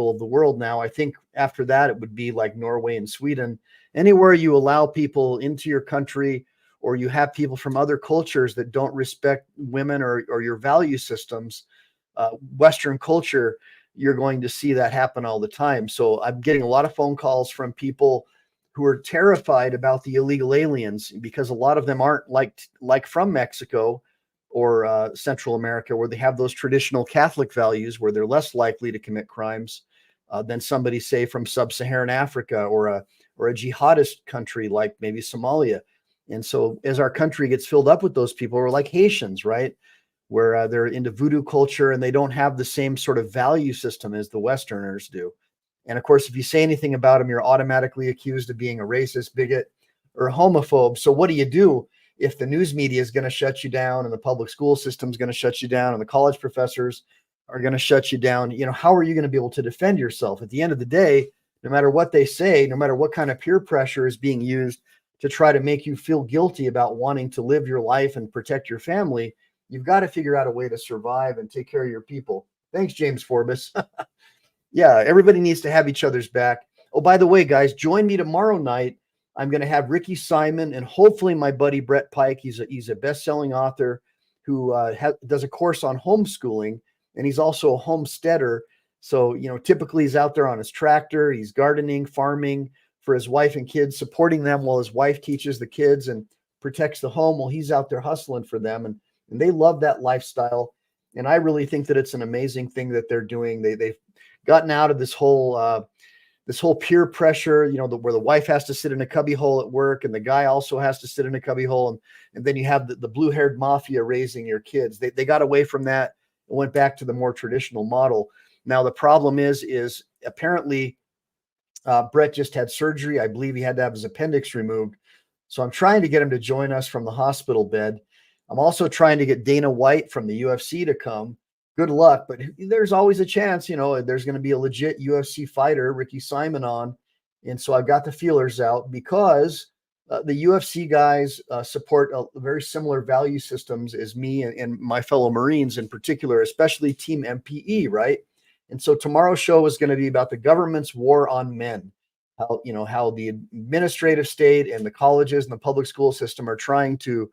of the world now. I think after that, it would be like Norway and Sweden. Anywhere you allow people into your country, or you have people from other cultures that don't respect women or your value systems, Western culture, you're going to see that happen all the time. So I'm getting a lot of phone calls from people who are terrified about the illegal aliens, because a lot of them aren't like from Mexico or Central America, where they have those traditional Catholic values, where they're less likely to commit crimes than somebody, say, from sub-Saharan Africa or a jihadist country like maybe Somalia. And so as our country gets filled up with those people, we're like Haitians, right? Where they're into voodoo culture and they don't have the same sort of value system as the Westerners do. And of course, if you say anything about them, you're automatically accused of being a racist, bigot, or homophobe. So what do you do if the news media is going to shut you down, and the public school system is going to shut you down, and the college professors are going to shut you down? You know, how are you going to be able to defend yourself? At the end of the day, no matter what they say, no matter what kind of peer pressure is being used to try to make you feel guilty about wanting to live your life and protect your family, you've got to figure out a way to survive and take care of your people. Thanks, James Forbes. Yeah, everybody needs to have each other's back. Oh, by the way, guys, join me tomorrow night. I'm going to have Ricky Simon and hopefully my buddy Brett Pike. He's a best-selling author who does a course on homeschooling, and he's also a homesteader. So, you know, typically he's out there on his tractor, he's gardening, farming for his wife and kids, supporting them while his wife teaches the kids and protects the home while he's out there hustling for them. And they love that lifestyle. And I really think that it's an amazing thing that they're doing. They've gotten out of this whole peer pressure, you know, where the wife has to sit in a cubby hole at work and the guy also has to sit in a cubby hole. And then you have the blue-haired mafia raising your kids. They got away from that and went back to the more traditional model. Now, the problem is apparently Brett just had surgery. I believe he had to have his appendix removed. So I'm trying to get him to join us from the hospital bed. I'm also trying to get Dana White from the UFC to come. Good luck, but there's always a chance, you know, there's going to be a legit UFC fighter, Ricky Simon, on. And so I've got the feelers out, because the UFC guys support very similar value systems as me and my fellow Marines in particular, especially Team MPE, right? And so tomorrow's show is going to be about the government's war on men, how the administrative state and the colleges and the public school system are trying to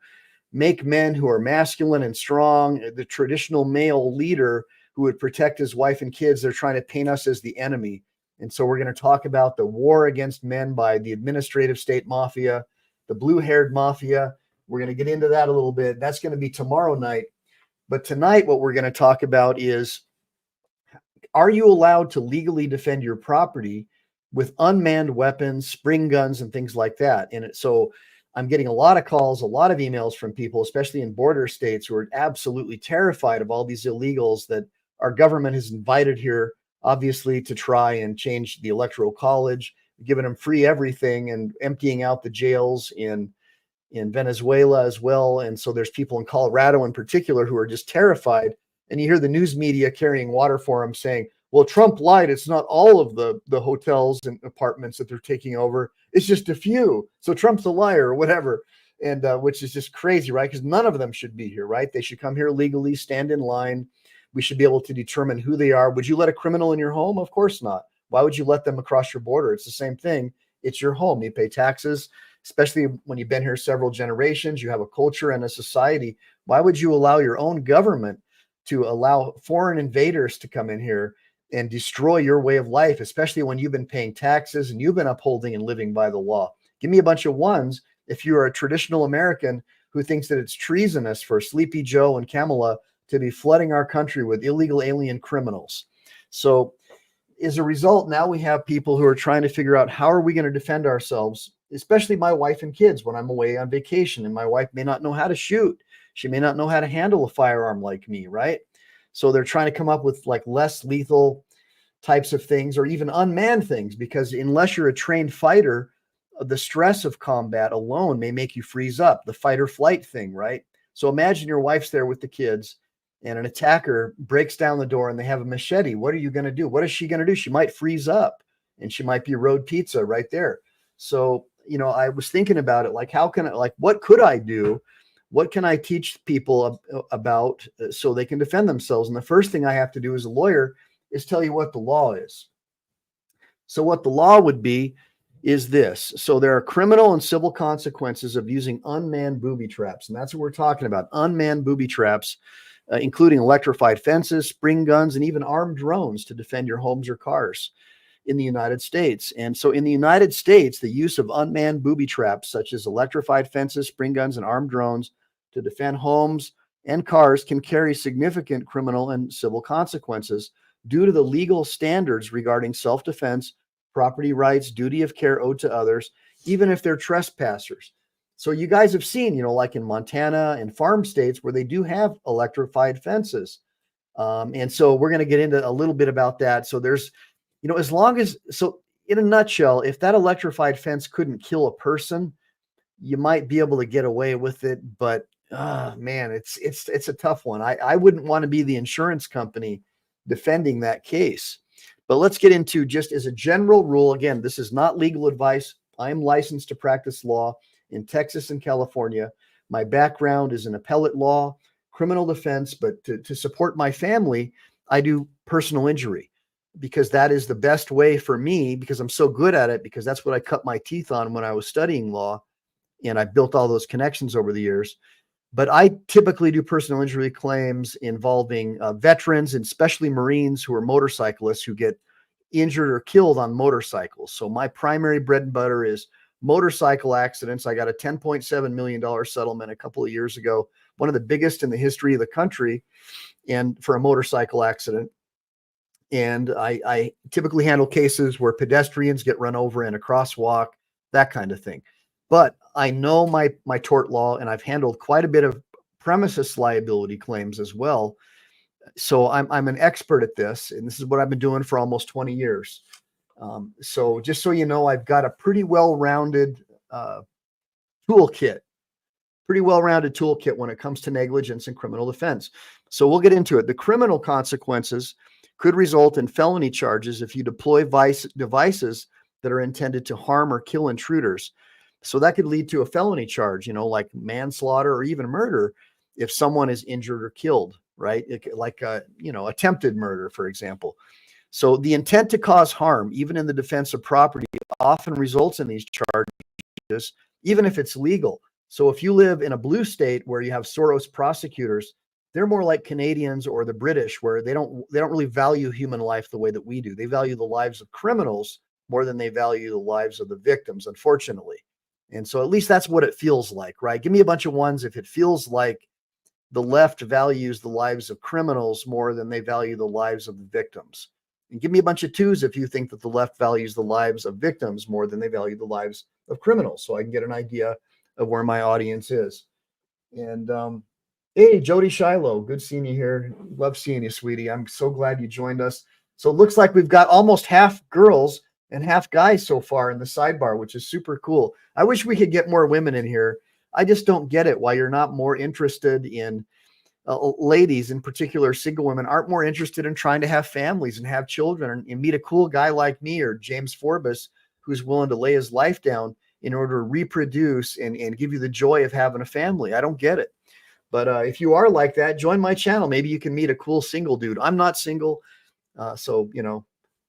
make men who are masculine and strong, the traditional male leader who would protect his wife and kids, they're trying to paint us as the enemy. And so we're going to talk about the war against men by the administrative state mafia, the blue-haired mafia. We're going to get into that a little bit. That's going to be tomorrow night. But tonight, what we're going to talk about is, are you allowed to legally defend your property with unmanned weapons, spring guns, and things like that? And so I'm getting a lot of calls, a lot of emails from people, especially in border states, who are absolutely terrified of all these illegals that our government has invited here, obviously, to try and change the electoral college, giving them free everything and emptying out the jails in Venezuela as well. And so there's people in Colorado in particular who are just terrified. And you hear the news media carrying water for them saying, well, Trump lied. It's not all of the hotels and apartments that they're taking over. It's just a few. So Trump's a liar or whatever. And which is just crazy, right? Because none of them should be here, right? They should come here legally, stand in line. We should be able to determine who they are. Would you let a criminal in your home? Of course not. Why would you let them across your border? It's the same thing. It's your home. You pay taxes, especially when you've been here several generations. You have a culture and a society. Why would you allow your own government to allow foreign invaders to come in here and destroy your way of life, especially when you've been paying taxes and you've been upholding and living by the law? Give me a bunch of ones if you're a traditional American who thinks that it's treasonous for Sleepy Joe and Kamala to be flooding our country with illegal alien criminals. So as a result, now we have people who are trying to figure out, how are we going to defend ourselves, especially my wife and kids when I'm away on vacation, and my wife may not know how to shoot. She may not know how to handle a firearm like me, right? So they're trying to come up with like less lethal types of things, or even unmanned things, because unless you're a trained fighter, the stress of combat alone may make you freeze up, the fight or flight thing, right? So imagine your wife's there with the kids and an attacker breaks down the door and they have a machete. What are you going to do? What is she going to do? She might freeze up and she might be road pizza right there. So, you know, I was thinking about it, like, what could I do? What can I teach people about so they can defend themselves? And the first thing I have to do as a lawyer is tell you what the law is. So what the law would be is this. So there are criminal and civil consequences of using unmanned booby traps. And that's what we're talking about. Unmanned booby traps, including electrified fences, spring guns, and even armed drones to defend your homes or cars in the United States. And so in the United States, the use of unmanned booby traps, such as electrified fences, spring guns, and armed drones to defend homes and cars can carry significant criminal and civil consequences due to the legal standards regarding self-defense, property rights, duty of care owed to others, even if they're trespassers. So you guys have seen, like in Montana and farm states where they do have electrified fences. And so we're going to get into a little bit about that. So there's, as long as, so in a nutshell, if that electrified fence couldn't kill a person, you might be able to get away with it. But man, it's a tough one. I wouldn't want to be the insurance company defending that case. But let's get into, just as a general rule, again, this is not legal advice. I'm licensed to practice law in Texas and California. My background is in appellate law, criminal defense, but to support my family, I do personal injury, because that is the best way for me, because I'm so good at it, because that's what I cut my teeth on when I was studying law, and I built all those connections over the years. But I typically do personal injury claims involving veterans, and especially Marines who are motorcyclists who get injured or killed on motorcycles. So my primary bread and butter is motorcycle accidents. I got a $10.7 million settlement a couple of years ago, one of the biggest in the history of the country, and for a motorcycle accident. And I typically handle cases where pedestrians get run over in a crosswalk, that kind of thing. But I know my tort law, and I've handled quite a bit of premises liability claims as well. So I'm an expert at this, and this is what I've been doing for almost 20 years. So just so you know, I've got a pretty well-rounded toolkit when it comes to negligence and criminal defense. So we'll get into it. The criminal consequences could result in felony charges if you deploy devices that are intended to harm or kill intruders. So that could lead to a felony charge, like manslaughter or even murder if someone is injured or killed, right? Like, attempted murder, for example. So the intent to cause harm, even in the defense of property, often results in these charges, even if it's legal. So if you live in a blue state where you have Soros prosecutors, they're more like Canadians or the British, where they don't really value human life the way that we do. They value the lives of criminals more than they value the lives of the victims, unfortunately. And so at least that's what it feels like, right? Give me a bunch of ones if it feels like the left values the lives of criminals more than they value the lives of the victims. And give me a bunch of twos if you think that the left values the lives of victims more than they value the lives of criminals, so I can get an idea of where my audience is. And hey, Jody Shiloh, good seeing you here. Love seeing you, sweetie. I'm so glad you joined us. So it looks like we've got almost half girls and half guys so far in the sidebar, which is super cool. I wish we could get more women in here. I just don't get it why you're not more interested in ladies, in particular single women, aren't more interested in trying to have families and have children and meet a cool guy like me or James Forbes, who's willing to lay his life down in order to reproduce and give you the joy of having a family. I don't get it. But if you are like that, join my channel. Maybe you can meet a cool single dude. I'm not single. So,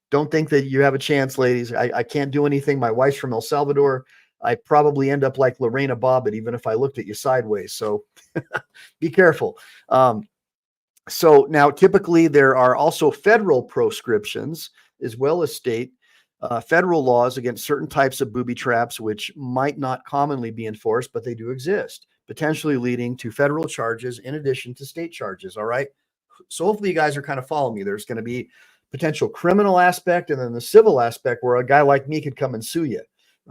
don't think that you have a chance, ladies. I can't do anything. My wife's from El Salvador. I probably end up like Lorena Bobbitt, even if I looked at you sideways. So be careful. So now typically there are also federal proscriptions as well as state federal laws against certain types of booby traps, which might not commonly be enforced, but they do exist, potentially leading to federal charges in addition to state charges. All right. So hopefully you guys are kind of following me. There's going to be potential criminal aspect and then the civil aspect where a guy like me could come and sue you.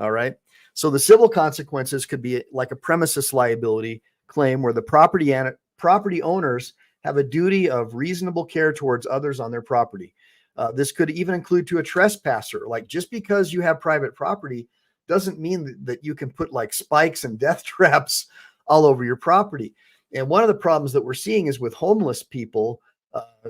All right. So the civil consequences could be like a premises liability claim where the property owners have a duty of reasonable care towards others on their property. This could even include to a trespasser. Like, just because you have private property doesn't mean that you can put like spikes and death traps all over your property. And one of the problems that we're seeing is with homeless people,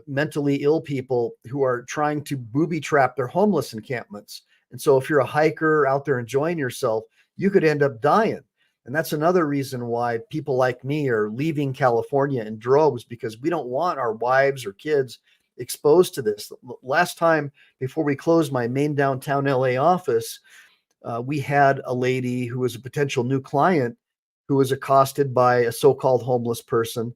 mentally ill people who are trying to booby trap their homeless encampments. And so if you're a hiker out there enjoying yourself, you could end up dying. And that's another reason why people like me are leaving California in droves, because we don't want our wives or kids exposed to this. Last time, before we closed my main downtown LA office, we had a lady who was a potential new client who was accosted by a so-called homeless person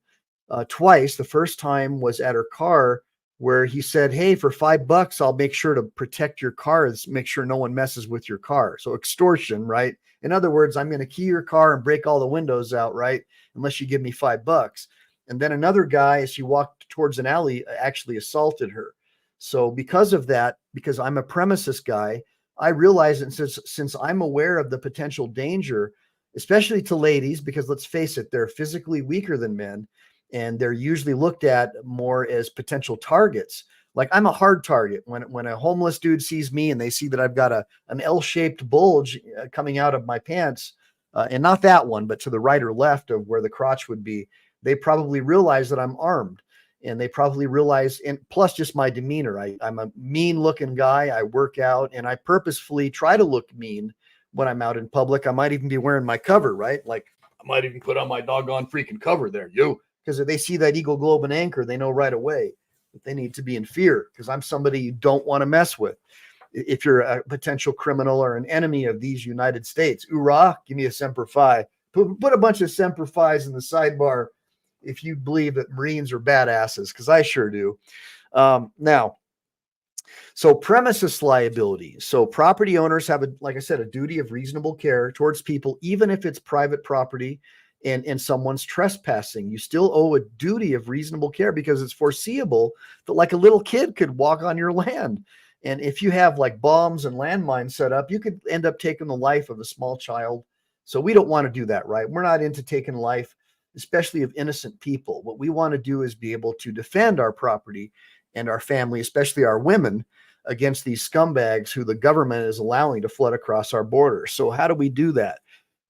twice. The first time was at her car, where he said, "Hey, for $5, I'll make sure to protect your car and make sure no one messes with your car." So extortion, right? In other words, I'm going to key your car and break all the windows out, right? Unless you give me $5. And then another guy, as she walked towards an alley, actually assaulted her. So because of that, because I'm a premises guy, I realize that since I'm aware of the potential danger, especially to ladies, because let's face it, they're physically weaker than men, and they're usually looked at more as potential targets. Like, I'm a hard target. When a homeless dude sees me and they see that I've got an L-shaped bulge coming out of my pants, and not that one, but to the right or left of where the crotch would be, they probably realize that I'm armed. And they probably realize, and plus just my demeanor, I'm a mean looking guy. I work out, and I purposefully try to look mean when I'm out in public. I might even be wearing my cover, right? Like, I might even put on my doggone freaking cover there, because if they see that Eagle, Globe, and Anchor, they know right away that they need to be in fear, because I'm somebody you don't want to mess with. If you're a potential criminal or an enemy of these United States, hoorah, give me a Semper Fi. Put a bunch of Semper Fi's in the sidebar if you believe that Marines are badasses, because I sure do. Now, so premises liability. So property owners have, like I said, a duty of reasonable care towards people, even if it's private property and someone's trespassing. You still owe a duty of reasonable care, because it's foreseeable that, like, a little kid could walk on your land. And if you have like bombs and landmines set up, you could end up taking the life of a small child. So we don't want to do that, right? We're not into taking life, especially of innocent people. What we want to do is be able to defend our property and our family, especially our women, against these scumbags who the government is allowing to flood across our border. So how do we do that?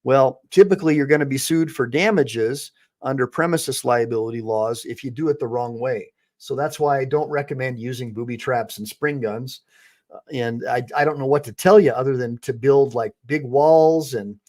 Well, typically you're going to be sued for damages under premises liability laws if you do it the wrong way. So that's why I don't recommend using booby traps and spring guns. And I don't know what to tell you other than to build like big walls and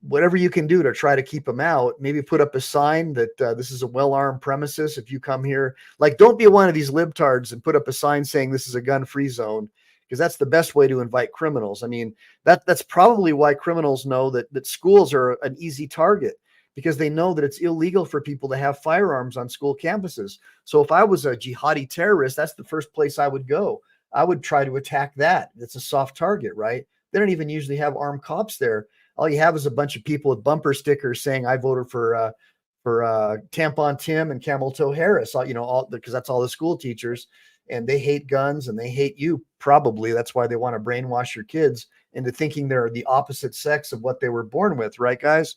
whatever you can do to try to keep them out. Maybe put up a sign that this is a well-armed premises. If you come here, like, don't be one of these libtards and put up a sign saying this is a gun-free zone, because that's the best way to invite criminals. I mean, that's probably why criminals know that schools are an easy target, because they know that it's illegal for people to have firearms on school campuses. So if I was a jihadi terrorist, that's the first place I would go. I would try to attack that. It's a soft target, right? They don't even usually have armed cops there. All you have is a bunch of people with bumper stickers saying I voted for Tampon Tim and Camel Toe Harris, all because that's all the school teachers, and they hate guns and they hate you. Probably that's why they want to brainwash your kids into thinking they're the opposite sex of what they were born with, right, guys?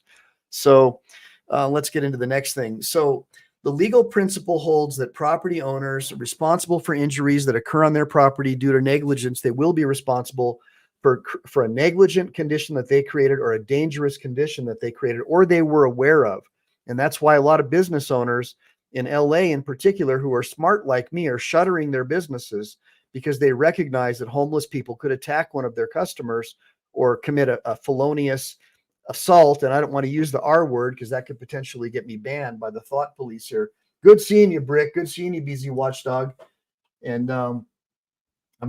So let's get into the next thing. So the legal principle holds that property owners are responsible for injuries that occur on their property due to negligence. They will be responsible for a negligent condition that they created, or a dangerous condition that they created, or they were aware of. And that's why a lot of business owners in LA in particular, who are smart like me, are shuttering their businesses, because they recognize that homeless people could attack one of their customers or commit a felonious assault. And I don't want to use the R word, because that could potentially get me banned by the thought police here. Good seeing you, Brick. Good seeing you, BZ Watchdog. And I'm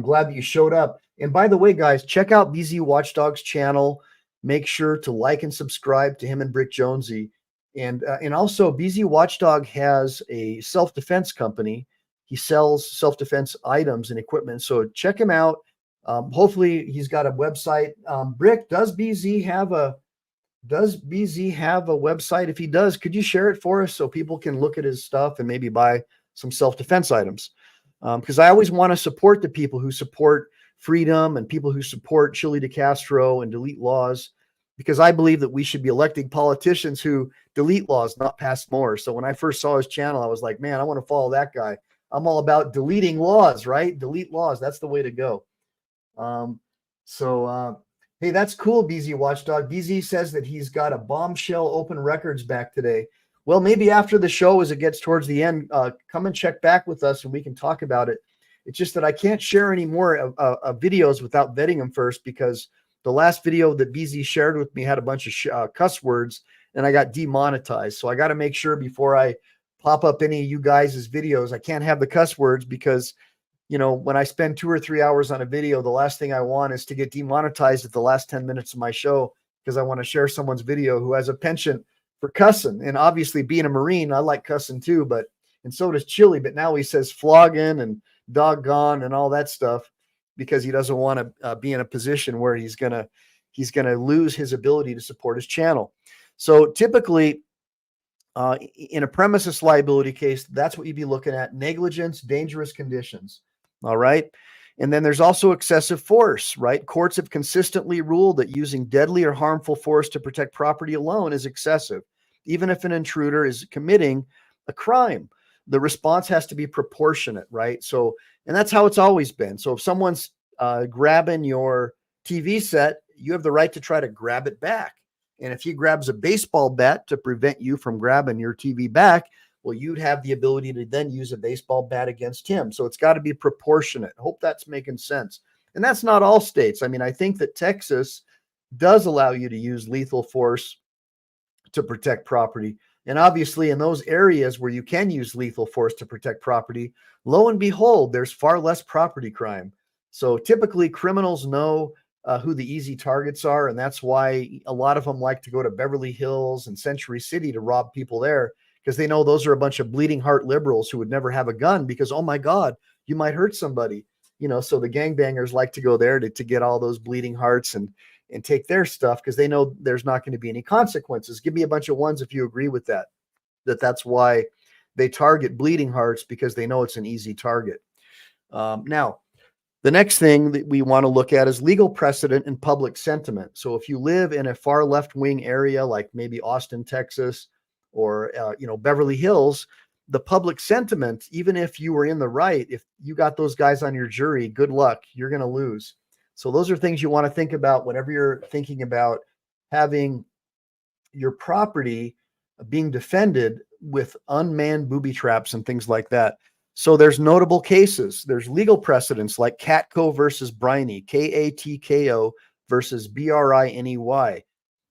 glad that you showed up. And by the way, guys, check out BZ Watchdog's channel. Make sure to like and subscribe to him and Brick Jonesy. And also, BZ Watchdog has a self-defense company. He sells self-defense items and equipment. So check him out. Hopefully he's got a website. Brick, does BZ have a website? If he does, could you share it for us so people can look at his stuff and maybe buy some self-defense items? Because I always want to support the people who support freedom and people who support Chile de Castro and delete laws, because I believe that we should be electing politicians who delete laws, not pass more. So when I first saw his channel, I was like, man, I want to follow that guy. I'm all about deleting laws, right? Delete laws. That's the way to go. Hey, that's cool, BZ Watchdog. BZ says that he's got a bombshell open records back today. Well, maybe after the show, as it gets towards the end, come and check back with us and we can talk about it. It's just that I can't share any more videos without vetting them first, because the last video that BZ shared with me had a bunch of cuss words and I got demonetized. So I got to make sure before I pop up any of you guys' videos. I can't have the cuss words because, when I spend 2 or 3 hours on a video, the last thing I want is to get demonetized at the last 10 minutes of my show because I want to share someone's video who has a penchant for cussing. And obviously, being a Marine, I like cussing too, and so does Chili. But now he says flogging and doggone and all that stuff because he doesn't want to be in a position where he's gonna lose his ability to support his channel. So typically, in a premises liability case, that's what you'd be looking at: negligence, dangerous conditions. All right. And then there's also excessive force, right? Courts have consistently ruled that using deadly or harmful force to protect property alone is excessive, even if an intruder is committing a crime. The response has to be proportionate, right? So, and that's how it's always been. So if someone's grabbing your TV set, you have the right to try to grab it back. And if he grabs a baseball bat to prevent you from grabbing your TV back, well, you'd have the ability to then use a baseball bat against him. So it's got to be proportionate. I hope that's making sense. And that's not all states. I mean, I think that Texas does allow you to use lethal force to protect property. And obviously, in those areas where you can use lethal force to protect property, lo and behold, there's far less property crime. So typically, criminals know who the easy targets are. And that's why a lot of them like to go to Beverly Hills and Century City to rob people there, because they know those are a bunch of bleeding heart liberals who would never have a gun because, oh my God, you might hurt somebody. So the gangbangers like to go there to get all those bleeding hearts and take their stuff because they know there's not going to be any consequences. Give me a bunch of ones if you agree with that. That's why they target bleeding hearts, because they know it's an easy target. Now, the next thing that we want to look at is legal precedent and public sentiment. So if you live in a far left-wing area, like maybe Austin, Texas, or Beverly Hills, the public sentiment, even if you were in the right, if you got those guys on your jury, good luck, you're going to lose. So those are things you want to think about whenever you're thinking about having your property being defended with unmanned booby traps and things like that. So there's notable cases. There's legal precedents like Catco versus Briney, Katko versus Briney.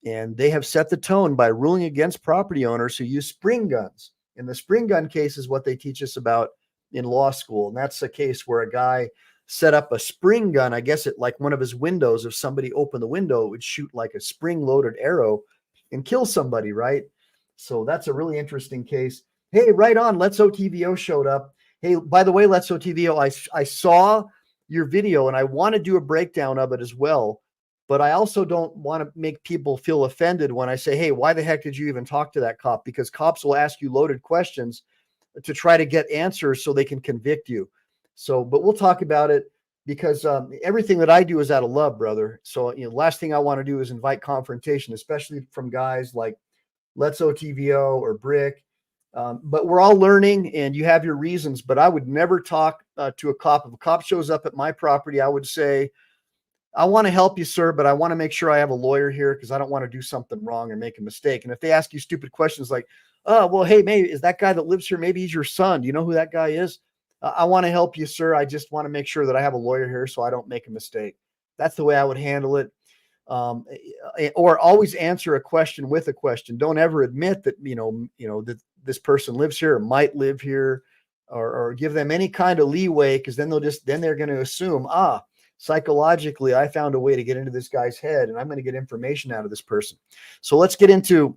And they have set the tone by ruling against property owners who use spring guns. And the spring gun case is what they teach us about in law school. And that's a case where a guy set up a spring gun, I guess at like one of his windows. If somebody opened the window, it would shoot like a spring-loaded arrow and kill somebody, right? So that's a really interesting case. Hey, right on, Let's OTVO showed up. Hey, by the way, Let's OTVO, I saw your video and I want to do a breakdown of it as well. But I also don't want to make people feel offended when I say, hey, why the heck did you even talk to that cop? Because cops will ask you loaded questions to try to get answers so they can convict you. So, but we'll talk about it because everything that I do is out of love, brother. So, last thing I want to do is invite confrontation, especially from guys like Let's OTVO or Brick. But we're all learning and you have your reasons, but I would never talk to a cop. If a cop shows up at my property, I would say, I want to help you, sir, but I want to make sure I have a lawyer here because I don't want to do something wrong or make a mistake. And if they ask you stupid questions like, oh, well, hey, maybe is that guy that lives here? Maybe he's your son. Do you know who that guy is? I want to help you, sir. I just want to make sure that I have a lawyer here so I don't make a mistake. That's the way I would handle it. Or always answer a question with a question. Don't ever admit that, that this person lives here or might live here or give them any kind of leeway, because then they're going to assume, psychologically, I found a way to get into this guy's head and I'm going to get information out of this person. So let's get into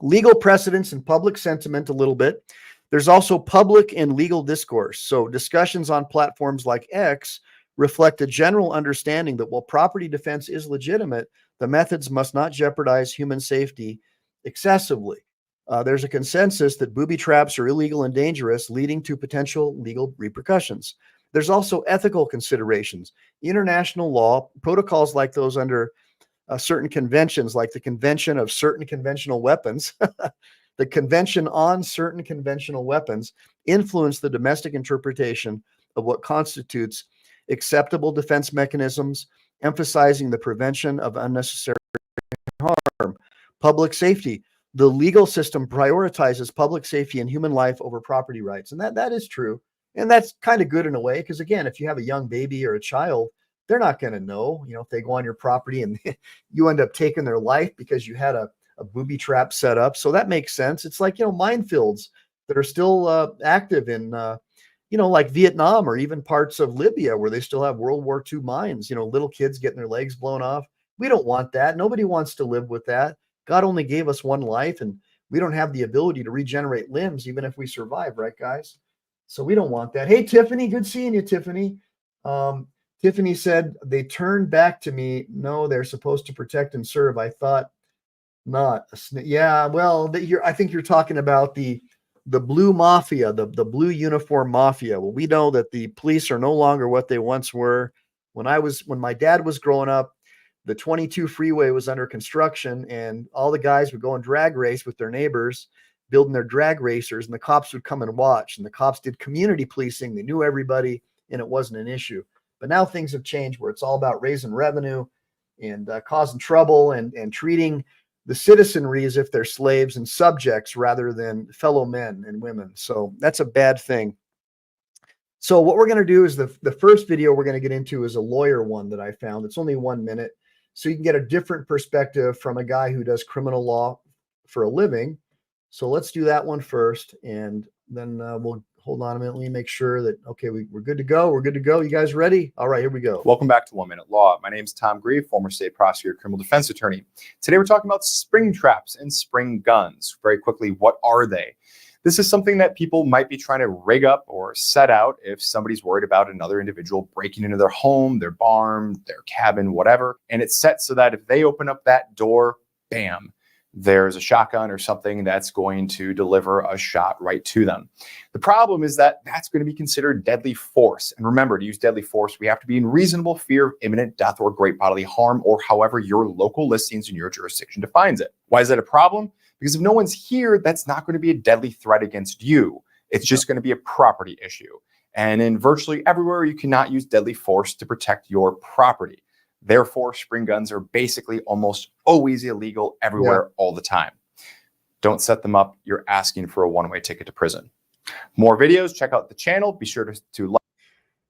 legal precedents and public sentiment a little bit. There's also public and legal discourse. So discussions on platforms like X reflect a general understanding that while property defense is legitimate, the methods must not jeopardize human safety excessively. There's a consensus that booby traps are illegal and dangerous, leading to potential legal repercussions. There's also ethical considerations. International law, protocols like those under certain conventions, like the Convention of Certain Conventional Weapons, the Convention on Certain Conventional Weapons, influence the domestic interpretation of what constitutes acceptable defense mechanisms, emphasizing the prevention of unnecessary harm. Public safety. The legal system prioritizes public safety and human life over property rights. And that is true. And that's kind of good in a way, because again, if you have a young baby or a child, they're not going to know, if they go on your property and you end up taking their life because you had a booby trap set up. So that makes sense. It's like, minefields. that are still active in, like Vietnam or even parts of Libya where they still have World War II mines, little kids getting their legs blown off. We don't want that. Nobody wants to live with that. God only gave us one life, and we don't have the ability to regenerate limbs, even if we survive, right, guys? So we don't want that. Hey, Tiffany, good seeing you, Tiffany. Tiffany said, they turned back to me. No, they're supposed to protect and serve. I thought not. Yeah, well, I think you're talking about the blue mafia, the blue uniform mafia. Well, we know that the police are no longer what they once were. When my dad was growing up, the 22 freeway was under construction, and all the guys would go and drag race with their neighbors, building their drag racers, and the cops would come and watch. And the cops did community policing. They knew everybody, and it wasn't an issue. But now things have changed where it's all about raising revenue and causing trouble and treating the citizenry as if they're slaves and subjects rather than fellow men and women. So that's a bad thing. So what we're going to do is the first video we're going to get into is a lawyer one that I found. It's only 1 minute. So you can get a different perspective from a guy who does criminal law for a living. So let's do that one first. And then we'll hold on a minute. Let me make sure that, okay, we're good to go. We're good to go. You guys ready? All right, here we go. Welcome back to 1 Minute Law. My name is Tom Grieve, former state prosecutor, criminal defense attorney. Today we're talking about spring traps and spring guns. Very quickly, what are they? This is something that people might be trying to rig up or set out if somebody's worried about another individual breaking into their home, their barn, their cabin, whatever. And it's set so that if they open up that door, bam, there's a shotgun or something that's going to deliver a shot right to them. The problem is that that's going to be considered deadly force. And remember, to use deadly force, we have to be in reasonable fear of imminent death or great bodily harm, or however your local listings in your jurisdiction defines it. Why is that a problem? Because if no one's here, that's not going to be a deadly threat against you. It's just going to be a property issue. And in virtually everywhere, you cannot use deadly force to protect your property. Therefore, spring guns are basically almost always illegal everywhere, all the time. Don't set them up. You're asking for a one-way ticket to prison. More videos, check out the channel. Be sure to like.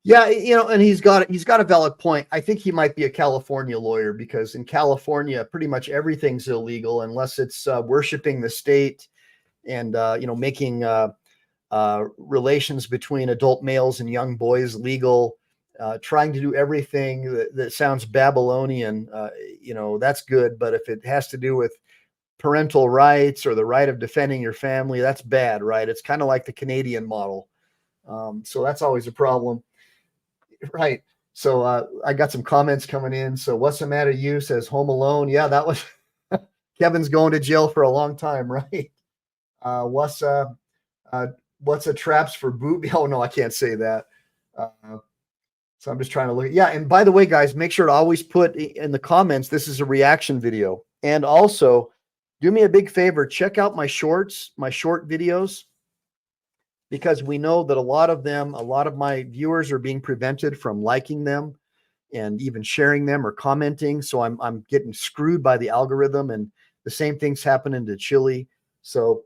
Yeah, and he's got a valid point. I think he might be a California lawyer, because in California, pretty much everything's illegal unless it's worshiping the state and making relations between adult males and young boys legal, trying to do everything that sounds Babylonian. That's good, but if it has to do with parental rights or the right of defending your family, that's bad, right? It's kind of like the Canadian model. So that's always a problem. Right. So I got some comments coming in. So what's the matter? You says Home Alone. Yeah, that was Kevin's going to jail for a long time, right? What's a traps for Booby? Oh no, I can't say that. So I'm just trying to look. Yeah, and by the way, guys, make sure to always put in the comments, this is a reaction video. And also, do me a big favor, check out my short videos, because we know that a lot of my viewers are being prevented from liking them and even sharing them or commenting. So I'm getting screwed by the algorithm, and the same thing's happening to Chili. So,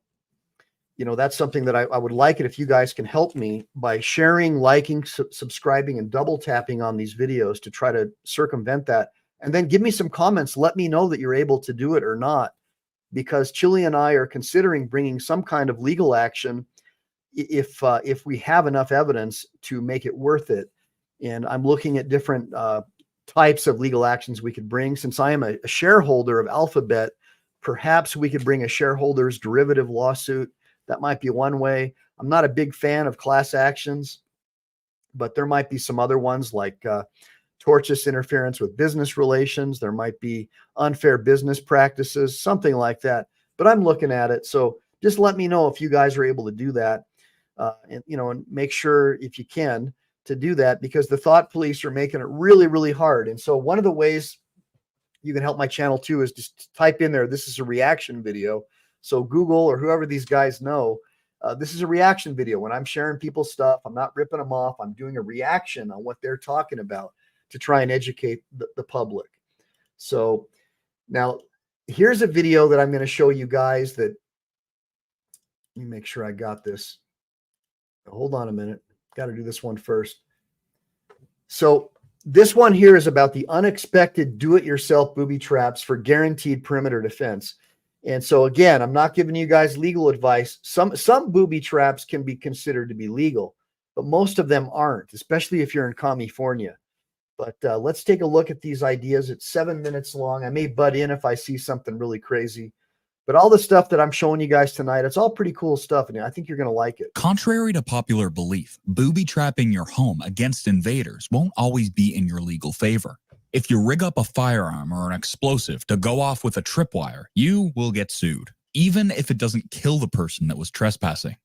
that's something that I would like it if you guys can help me by sharing, liking, subscribing, and double tapping on these videos to try to circumvent that. And then give me some comments. Let me know that you're able to do it or not, because Chili and I are considering bringing some kind of legal action if we have enough evidence to make it worth it. And I'm looking at different types of legal actions we could bring. Since I am a shareholder of Alphabet, perhaps we could bring a shareholders derivative lawsuit. That might be one way. I'm not a big fan of class actions, but there might be some other ones like tortious interference with business relations. There might be unfair business practices, something like that. But I'm looking at it. So just let me know if you guys are able to do that. And make sure, if you can, to do that, because the thought police are making it really, really hard. And so one of the ways you can help my channel too is just type in there, this is a reaction video. So Google or whoever these guys know, this is a reaction video. When I'm sharing people's stuff, I'm not ripping them off. I'm doing a reaction on what they're talking about to try and educate the public. So now here's a video that I'm going to show you guys that, let me make sure I got this. Hold on a minute. Got to do this one first. So this one here is about the unexpected do-it-yourself booby traps for guaranteed perimeter defense. And so again, I'm not giving you guys legal advice. Some booby traps can be considered to be legal, but most of them aren't, especially if you're in California. But let's take a look at these ideas. It's 7 minutes long. I may butt in if I see something really crazy. But all the stuff that I'm showing you guys tonight, it's all pretty cool stuff, and I think you're going to like it. Contrary to popular belief, booby trapping your home against invaders won't always be in your legal favor. If you rig up a firearm or an explosive to go off with a tripwire, you will get sued, even if it doesn't kill the person that was trespassing.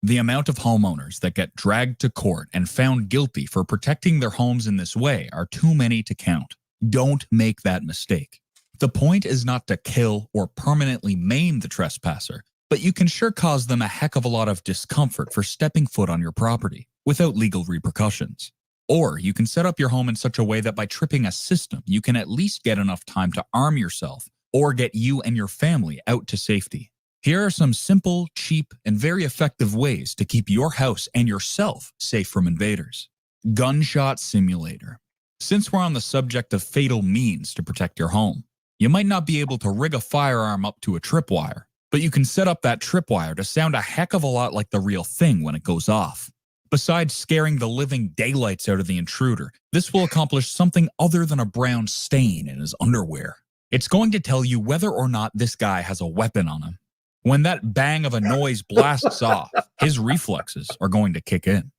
The amount of homeowners that get dragged to court and found guilty for protecting their homes in this way are too many to count. Don't make that mistake. The point is not to kill or permanently maim the trespasser, but you can sure cause them a heck of a lot of discomfort for stepping foot on your property without legal repercussions. Or you can set up your home in such a way that by tripping a system, you can at least get enough time to arm yourself or get you and your family out to safety. Here are some simple, cheap, and very effective ways to keep your house and yourself safe from invaders. Gunshot simulator. Since we're on the subject of fatal means to protect your home, you might not be able to rig a firearm up to a tripwire, but you can set up that tripwire to sound a heck of a lot like the real thing when it goes off. Besides scaring the living daylights out of the intruder, this will accomplish something other than a brown stain in his underwear. It's going to tell you whether or not this guy has a weapon on him. When that bang of a noise blasts off, his reflexes are going to kick in.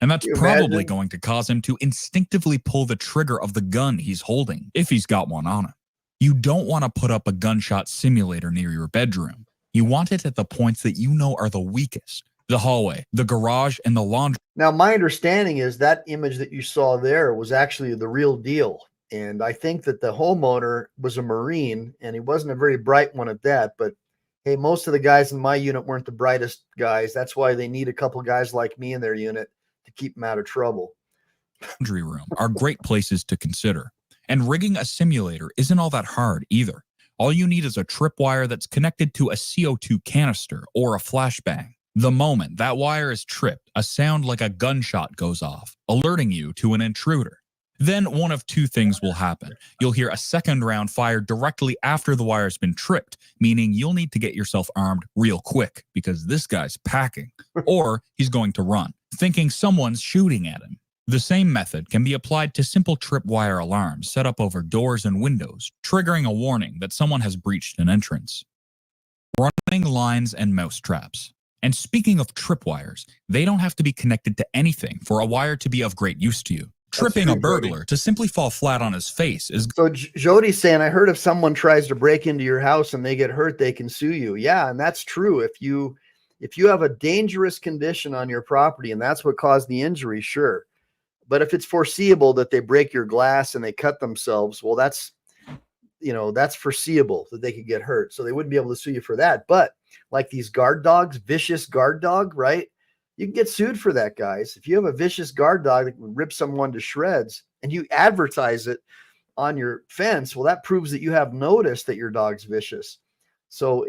And that's probably going to cause him to instinctively pull the trigger of the gun he's holding, if he's got one on him. You don't want to put up a gunshot simulator near your bedroom. You want it at the points that you know are the weakest. The hallway, the garage, and the laundry. Now, my understanding is that image that you saw there was actually the real deal. And I think that the homeowner was a Marine, and he wasn't a very bright one at that. But hey, most of the guys in my unit weren't the brightest guys. That's why they need a couple guys like me in their unit to keep them out of trouble. Laundry room are great places to consider. And rigging a simulator isn't all that hard either. All you need is a tripwire that's connected to a CO2 canister or a flashbang. The moment that wire is tripped, a sound like a gunshot goes off, alerting you to an intruder. Then one of two things will happen. You'll hear a second round fired directly after the wire's been tripped, meaning you'll need to get yourself armed real quick because this guy's packing. Or he's going to run, thinking someone's shooting at him. The same method can be applied to simple tripwire alarms set up over doors and windows, triggering a warning that someone has breached an entrance. Running lines and mouse traps. And speaking of tripwires, they don't have to be connected to anything for a wire to be of great use to you. Tripping a burglar to simply fall flat on his face is... So Jody's saying, I heard if someone tries to break into your house and they get hurt, they can sue you. Yeah, and that's true. If you have a dangerous condition on your property and that's what caused the injury, sure. But if it's foreseeable that they break your glass and they cut themselves, well, that's foreseeable that they could get hurt. So they wouldn't be able to sue you for that. But like these guard dogs, vicious guard dog, right? You can get sued for that, guys. If you have a vicious guard dog that can rip someone to shreds and you advertise it on your fence, well, that proves that you have noticed that your dog's vicious. So,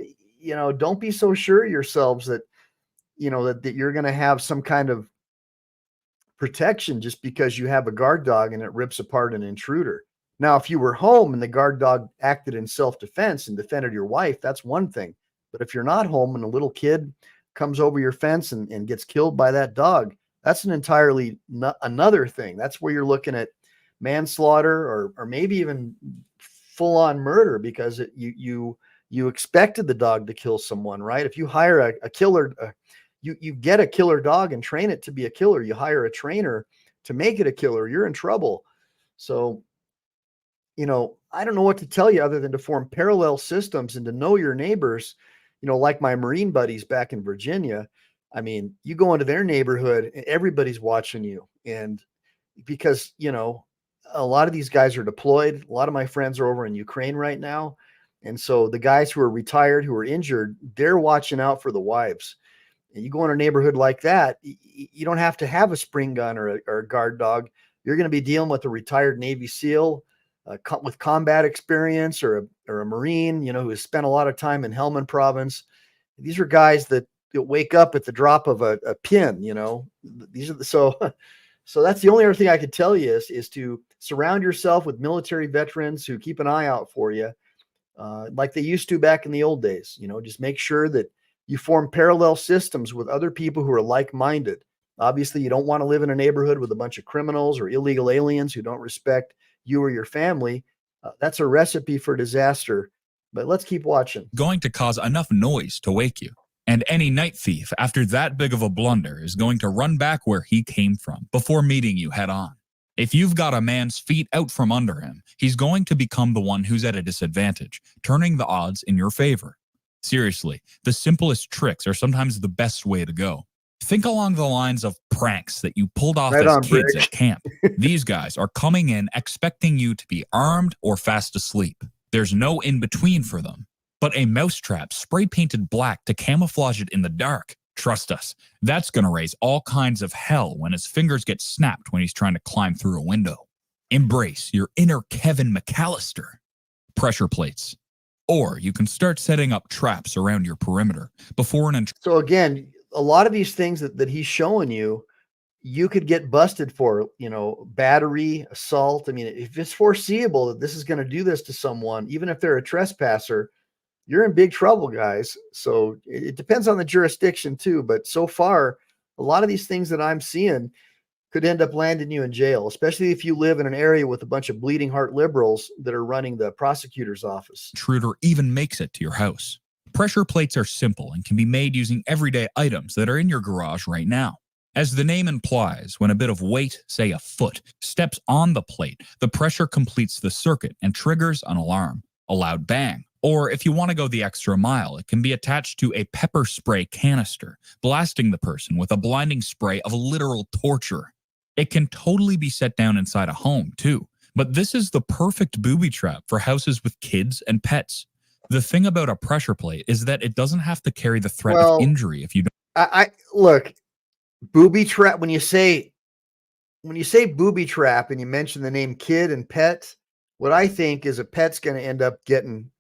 don't be so sure of yourselves that, that you're going to have some kind of protection just because you have a guard dog and it rips apart an intruder. Now, if you were home and the guard dog acted in self-defense and defended your wife, that's one thing. But if you're not home and a little kid comes over your fence and gets killed by that dog, that's an entirely another thing. That's where you're looking at manslaughter or maybe even full-on murder because you expected the dog to kill someone, right? If you hire a killer, you get a killer dog and train it to be a killer. You hire a trainer to make it a killer. You're in trouble. So, I don't know what to tell you other than to form parallel systems and to know your neighbors, like my Marine buddies back in Virginia. I mean, you go into their neighborhood and everybody's watching you. And because, a lot of these guys are deployed. A lot of my friends are over in Ukraine right now. And so the guys who are retired, who are injured, they're watching out for the wives. And you go in a neighborhood like that, you don't have to have a spring gun or a guard dog. You're going to be dealing with a retired Navy SEAL with combat experience or a Marine, who has spent a lot of time in Helmand province. These are guys that wake up at the drop of a pin, These are so that's the only other thing I could tell you is to surround yourself with military veterans who keep an eye out for you. like they used to back in the old days. Just make sure that you form parallel systems with other people who are like-minded. Obviously, you don't want to live in a neighborhood with a bunch of criminals or illegal aliens who don't respect you or your family. That's a recipe for disaster. But let's keep watching. Going to cause enough noise to wake you. And any night thief, after that big of a blunder, is going to run back where he came from before meeting you head on. If you've got a man's feet out from under him, he's going to become the one who's at a disadvantage, turning the odds in your favor. Seriously, the simplest tricks are sometimes the best way to go. Think along the lines of pranks that you pulled off as kids at camp. These guys are coming in expecting you to be armed or fast asleep. There's no in-between for them. But a mousetrap spray-painted black to camouflage it in the dark, trust us, that's going to raise all kinds of hell when his fingers get snapped when he's trying to climb through a window. Embrace your inner Kevin McAllister. Pressure plates. Or you can start setting up traps around your perimeter before an So again, a lot of these things that he's showing you, you could get busted for, battery, assault. I mean, if it's foreseeable that this is going to do this to someone, even if they're a trespasser, you're in big trouble, guys. So it depends on the jurisdiction too. But so far, a lot of these things that I'm seeing could end up landing you in jail, especially if you live in an area with a bunch of bleeding heart liberals that are running the prosecutor's office. Intruder even makes it to your house. Pressure plates are simple and can be made using everyday items that are in your garage right now. As the name implies, when a bit of weight, say a foot, steps on the plate, the pressure completes the circuit and triggers an alarm, a loud bang. Or if you want to go the extra mile, it can be attached to a pepper spray canister, blasting the person with a blinding spray of literal torture. It can totally be set down inside a home too, but this is the perfect booby trap for houses with kids and pets. The thing about a pressure plate is that it doesn't have to carry the threat of injury if you don't. I look, booby trap, when you say booby trap and you mention the name kid and pet, what I think is a pet's going to end up getting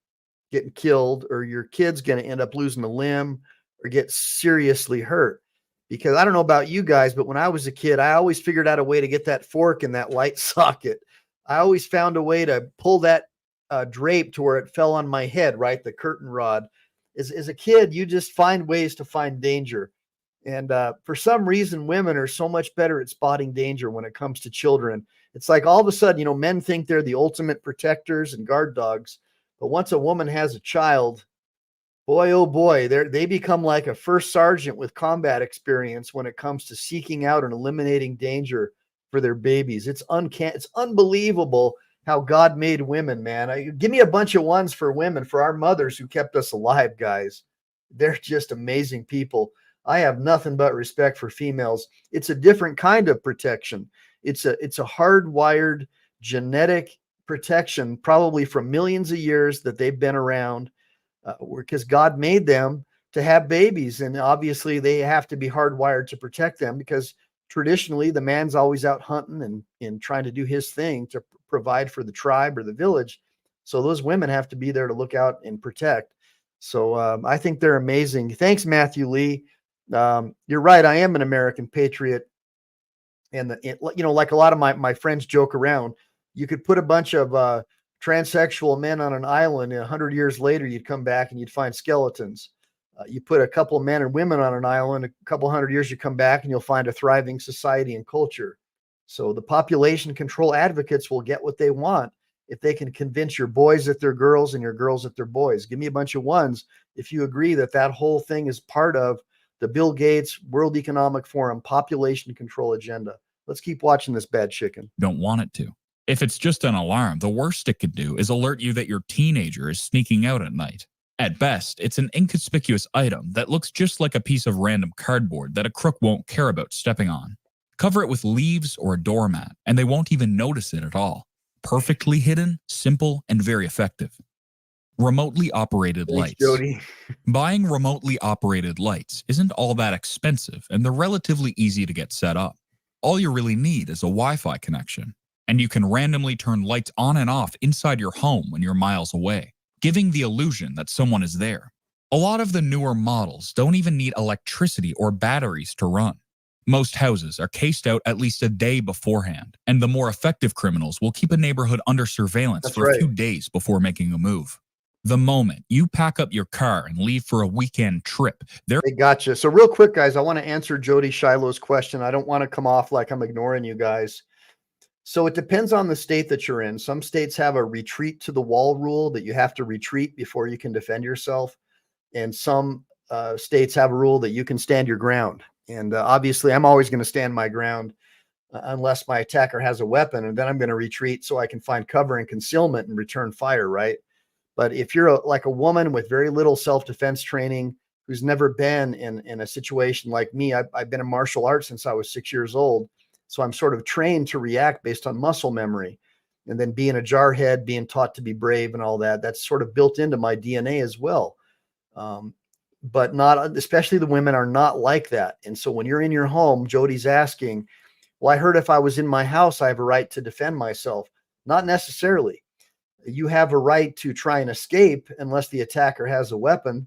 killed, or your kid's going to end up losing a limb or get seriously hurt. Because I don't know about you guys, but when I was a kid, I always figured out a way to get that fork in that light socket. I always found a way to pull that drape to where it fell on my head, right? The curtain rod. As a kid, you just find ways to find danger. And for some reason, women are so much better at spotting danger when it comes to children. It's like all of a sudden, men think they're the ultimate protectors and guard dogs. But once a woman has a child, boy, oh boy, they become like a first sergeant with combat experience when it comes to seeking out and eliminating danger for their babies. It's unbelievable how God made women, man. Give me a bunch of ones for women, for our mothers who kept us alive, guys. They're just amazing people. I have nothing but respect for females. It's a different kind of protection. It's a hardwired genetic protection, probably from millions of years that they've been around, because God made them to have babies. And obviously they have to be hardwired to protect them, because traditionally the man's always out hunting and trying to do his thing to provide for the tribe or the village. So those women have to be there to look out and protect. So I think they're amazing. Thanks, Matthew Lee. You're right. I am an American patriot. And like a lot of my friends joke around, you could put a bunch of transsexual men on an island, and 100 years later, you'd come back and you'd find skeletons. You put a couple of men and women on an island, a couple 100 years, you come back and you'll find a thriving society and culture. So the population control advocates will get what they want if they can convince your boys that they're girls and your girls that they're boys. Give me a bunch of ones if you agree that whole thing is part of the Bill Gates World Economic Forum population control agenda. Let's keep watching this bad chicken. Don't want it to. If it's just an alarm, the worst it could do is alert you that your teenager is sneaking out at night. At best, it's an inconspicuous item that looks just like a piece of random cardboard that a crook won't care about stepping on. Cover it with leaves or a doormat, and they won't even notice it at all. Perfectly hidden, simple, and very effective. Remotely operated lights. Jody. Buying remotely operated lights isn't all that expensive, and they're relatively easy to get set up. All you really need is a Wi-Fi connection, and you can randomly turn lights on and off inside your home when you're miles away, giving the illusion that someone is there. A lot of the newer models don't even need electricity or batteries to run. Most houses are cased out at least a day beforehand, and the more effective criminals will keep a neighborhood under surveillance for a few days before making a move. The moment you pack up your car and leave for a weekend trip, they're They gotcha. So real quick, guys, I want to answer Jody Shiloh's question. I don't want to come off like I'm ignoring you guys. So it depends on the state that you're in. Some states have a retreat to the wall rule that you have to retreat before you can defend yourself. And some states have a rule that you can stand your ground. And obviously, I'm always going to stand my ground unless my attacker has a weapon. And then I'm going to retreat so I can find cover and concealment and return fire, right? But if you're like a woman with very little self-defense training, who's never been in a situation like me, I've been in martial arts since I was 6 years old. So I'm sort of trained to react based on muscle memory. And then being a jarhead, being taught to be brave and all that, that's sort of built into my DNA as well. But not, especially the women are not like that. And so when you're in your home, Jody's asking, well, I heard if I was in my house, I have a right to defend myself. Not necessarily. You have a right to try and escape unless the attacker has a weapon.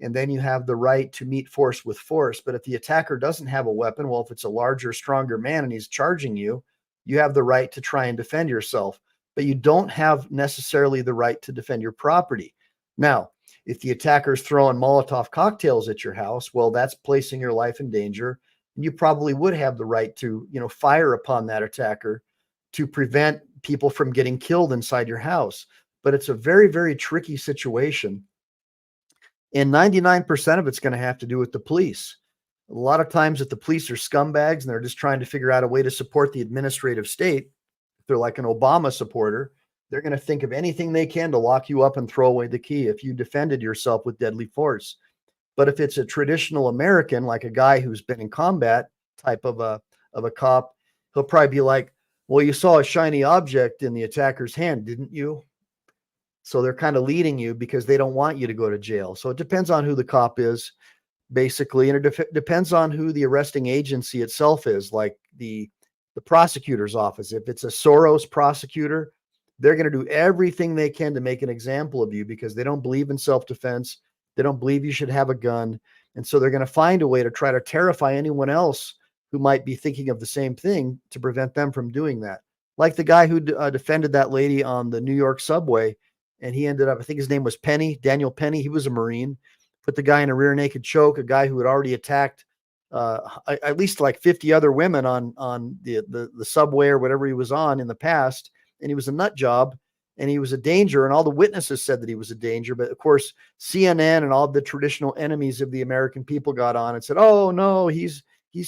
And then you have the right to meet force with force. But if the attacker doesn't have a weapon, well, if it's a larger, stronger man and he's charging you, you have the right to try and defend yourself. But you don't have necessarily the right to defend your property. Now, if the attacker's throwing Molotov cocktails at your house, well, that's placing your life in danger. And you probably would have the right to, fire upon that attacker to prevent people from getting killed inside your house. But it's a very, very tricky situation. And 99% of it's going to have to do with the police. A lot of times if the police are scumbags and they're just trying to figure out a way to support the administrative state, if they're like an Obama supporter, they're going to think of anything they can to lock you up and throw away the key if you defended yourself with deadly force. But if it's a traditional American, like a guy who's been in combat type of a cop, he'll probably be like, well, you saw a shiny object in the attacker's hand, didn't you? So they're kind of leading you because they don't want you to go to jail. So it depends on who the cop is, basically. And it depends on who the arresting agency itself is, like the prosecutor's office. If it's a Soros prosecutor, they're going to do everything they can to make an example of you because they don't believe in self-defense. They don't believe you should have a gun. And so they're going to find a way to try to terrify anyone else who might be thinking of the same thing to prevent them from doing that. Like the guy who defended that lady on the New York subway. And he ended up, I think his name was Penny, Daniel Penny. He was a Marine, put the guy in a rear naked choke, a guy who had already attacked at least like 50 other women on the subway or whatever he was on in the past. And he was a nut job and he was a danger. And all the witnesses said that he was a danger. But of course, CNN and all the traditional enemies of the American people got on and said, oh no, he's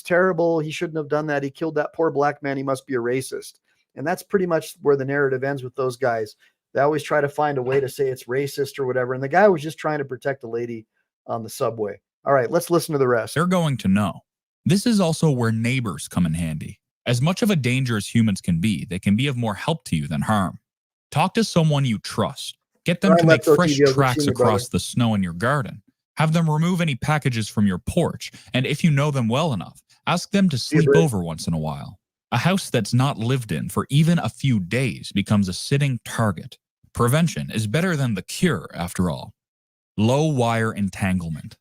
terrible. He shouldn't have done that. He killed that poor black man. He must be a racist. And that's pretty much where the narrative ends with those guys. They always try to find a way to say it's racist or whatever. And the guy was just trying to protect a lady on the subway. All right, let's listen to the rest. They're going to know. This is also where neighbors come in handy. As much of a danger as humans can be, they can be of more help to you than harm. Talk to someone you trust. Get them to make fresh tracks across the snow in your garden. Have them remove any packages from your porch. And if you know them well enough, ask them to sleep over once in a while. A house that's not lived in for even a few days becomes a sitting target. Prevention is better than the cure, after all. Low wire entanglement.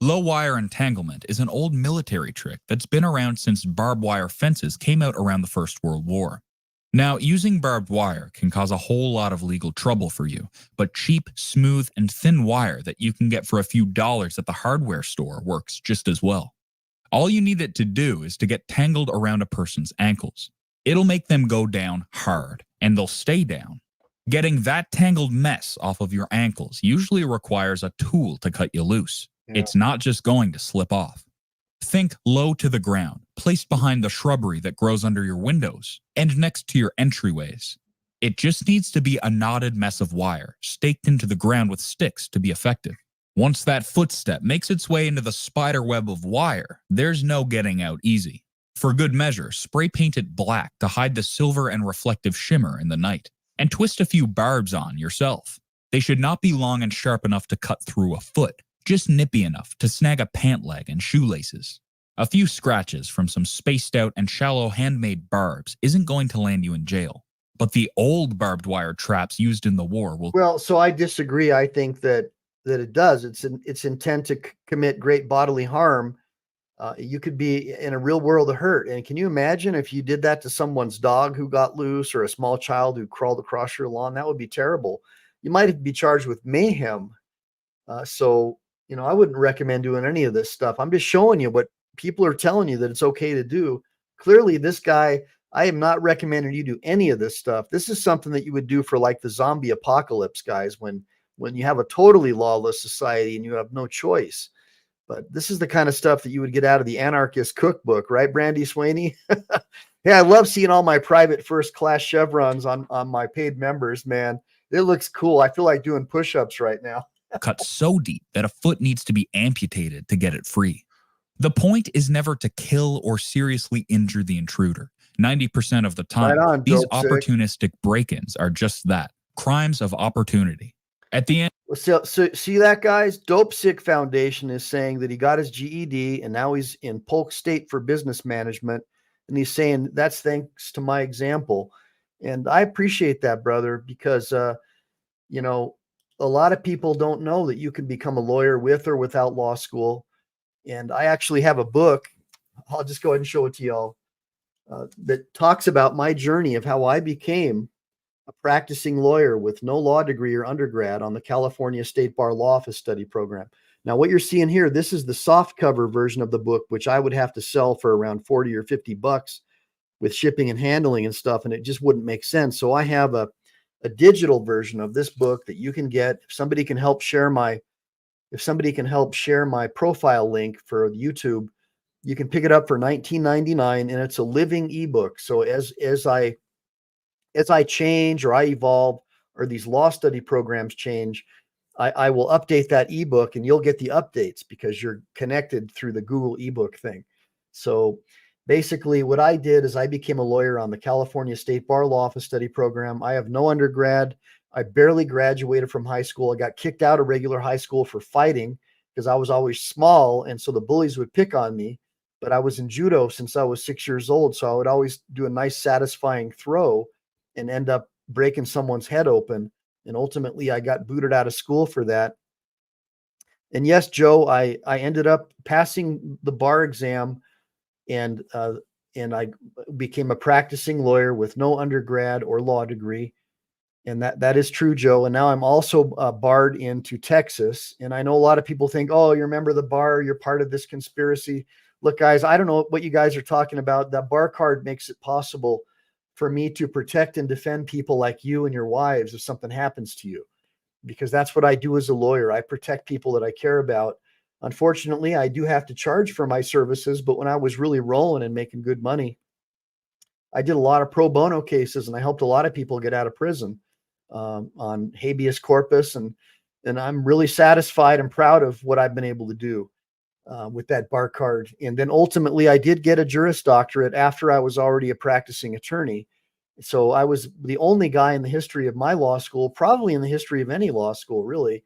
Low wire entanglement is an old military trick that's been around since barbed wire fences came out around the First World War. Now, using barbed wire can cause a whole lot of legal trouble for you, but cheap, smooth, and thin wire that you can get for a few dollars at the hardware store works just as well. All you need it to do is to get tangled around a person's ankles. It'll make them go down hard, and they'll stay down. Getting that tangled mess off of your ankles usually requires a tool to cut you loose. Yeah. It's not just going to slip off. Think low to the ground, placed behind the shrubbery that grows under your windows and next to your entryways. It just needs to be a knotted mess of wire, staked into the ground with sticks to be effective. Once that footstep makes its way into the spider web of wire, there's no getting out easy. For good measure, spray paint it black to hide the silver and reflective shimmer in the night. And twist a few barbs on yourself. They should not be long and sharp enough to cut through a foot, just nippy enough to snag a pant leg and shoelaces. A few scratches from some spaced out and shallow handmade barbs isn't going to land you in jail. But the old barbed wire traps used in the war will... Well, so I disagree. I think that it does. It's intent to commit great bodily harm. You could be in a real world of hurt. And can you imagine if you did that to someone's dog who got loose or a small child who crawled across your lawn? That would be terrible. you might be charged with mayhem. So, I wouldn't recommend doing any of this stuff. I'm just showing you what people are telling you that it's okay to do. Clearly, this guy, I am not recommending you do any of this stuff. This is something that you would do for like the zombie apocalypse, guys, when you have a totally lawless society and you have no choice. But this is the kind of stuff that you would get out of the anarchist cookbook, right, Brandy Swaney? Yeah, I love seeing all my private first class chevrons on my paid members, man. It looks cool. I feel like doing push-ups right now. Cut so deep that a foot needs to be amputated to get it free. The point is never to kill or seriously injure the intruder. 90% of the time, Right on, these dope sick. opportunistic break-ins are just that, crimes of opportunity. At the end, So see that, guys? Dope Sick Foundation is saying that he got his GED and now he's in Polk State for business management. And he's saying that's thanks to my example. And I appreciate that, brother, because, a lot of people don't know that you can become a lawyer with or without law school. And I actually have a book. I'll just go ahead and show it to y'all that talks about my journey of how I became a practicing lawyer with no law degree or undergrad on the California State Bar Law Office Study Program. Now, what you're seeing here, this is the soft cover version of the book, which I would have to sell for around 40 or 50 bucks with shipping and handling and stuff, and it just wouldn't make sense. So I have a digital version of this book that you can get. If somebody can help share my profile link for YouTube, you can pick it up for $19.99, and it's a living ebook. So as I change or I evolve or these law study programs change, I will update that ebook and you'll get the updates because you're connected through the Google ebook thing. So basically what I did is I became a lawyer on the California State Bar Law Office Study Program. I have no undergrad. I barely graduated from high school. I got kicked out of regular high school for fighting because I was always small. And so the bullies would pick on me, but I was in judo since I was 6 years old. So I would always do a nice satisfying throw and end up breaking someone's head open. And ultimately I got booted out of school for that. And yes, Joe, I ended up passing the bar exam and I became a practicing lawyer with no undergrad or law degree. And that is true, Joe. And now I'm also barred into Texas. And I know a lot of people think, oh, you're a member of the bar, you're part of this conspiracy. Look, guys, I don't know what you guys are talking about. That bar card makes it possible for me to protect and defend people like you and your wives if something happens to you, because that's what I do as a lawyer. I protect people that I care about. Unfortunately, I do have to charge for my services, but when I was really rolling and making good money, I did a lot of pro bono cases and I helped a lot of people get out of prison on habeas corpus. And I'm really satisfied and proud of what I've been able to do with that bar card. And then ultimately I did get a Juris Doctorate after I was already a practicing attorney. So I was the only guy in the history of my law school, probably in the history of any law school really,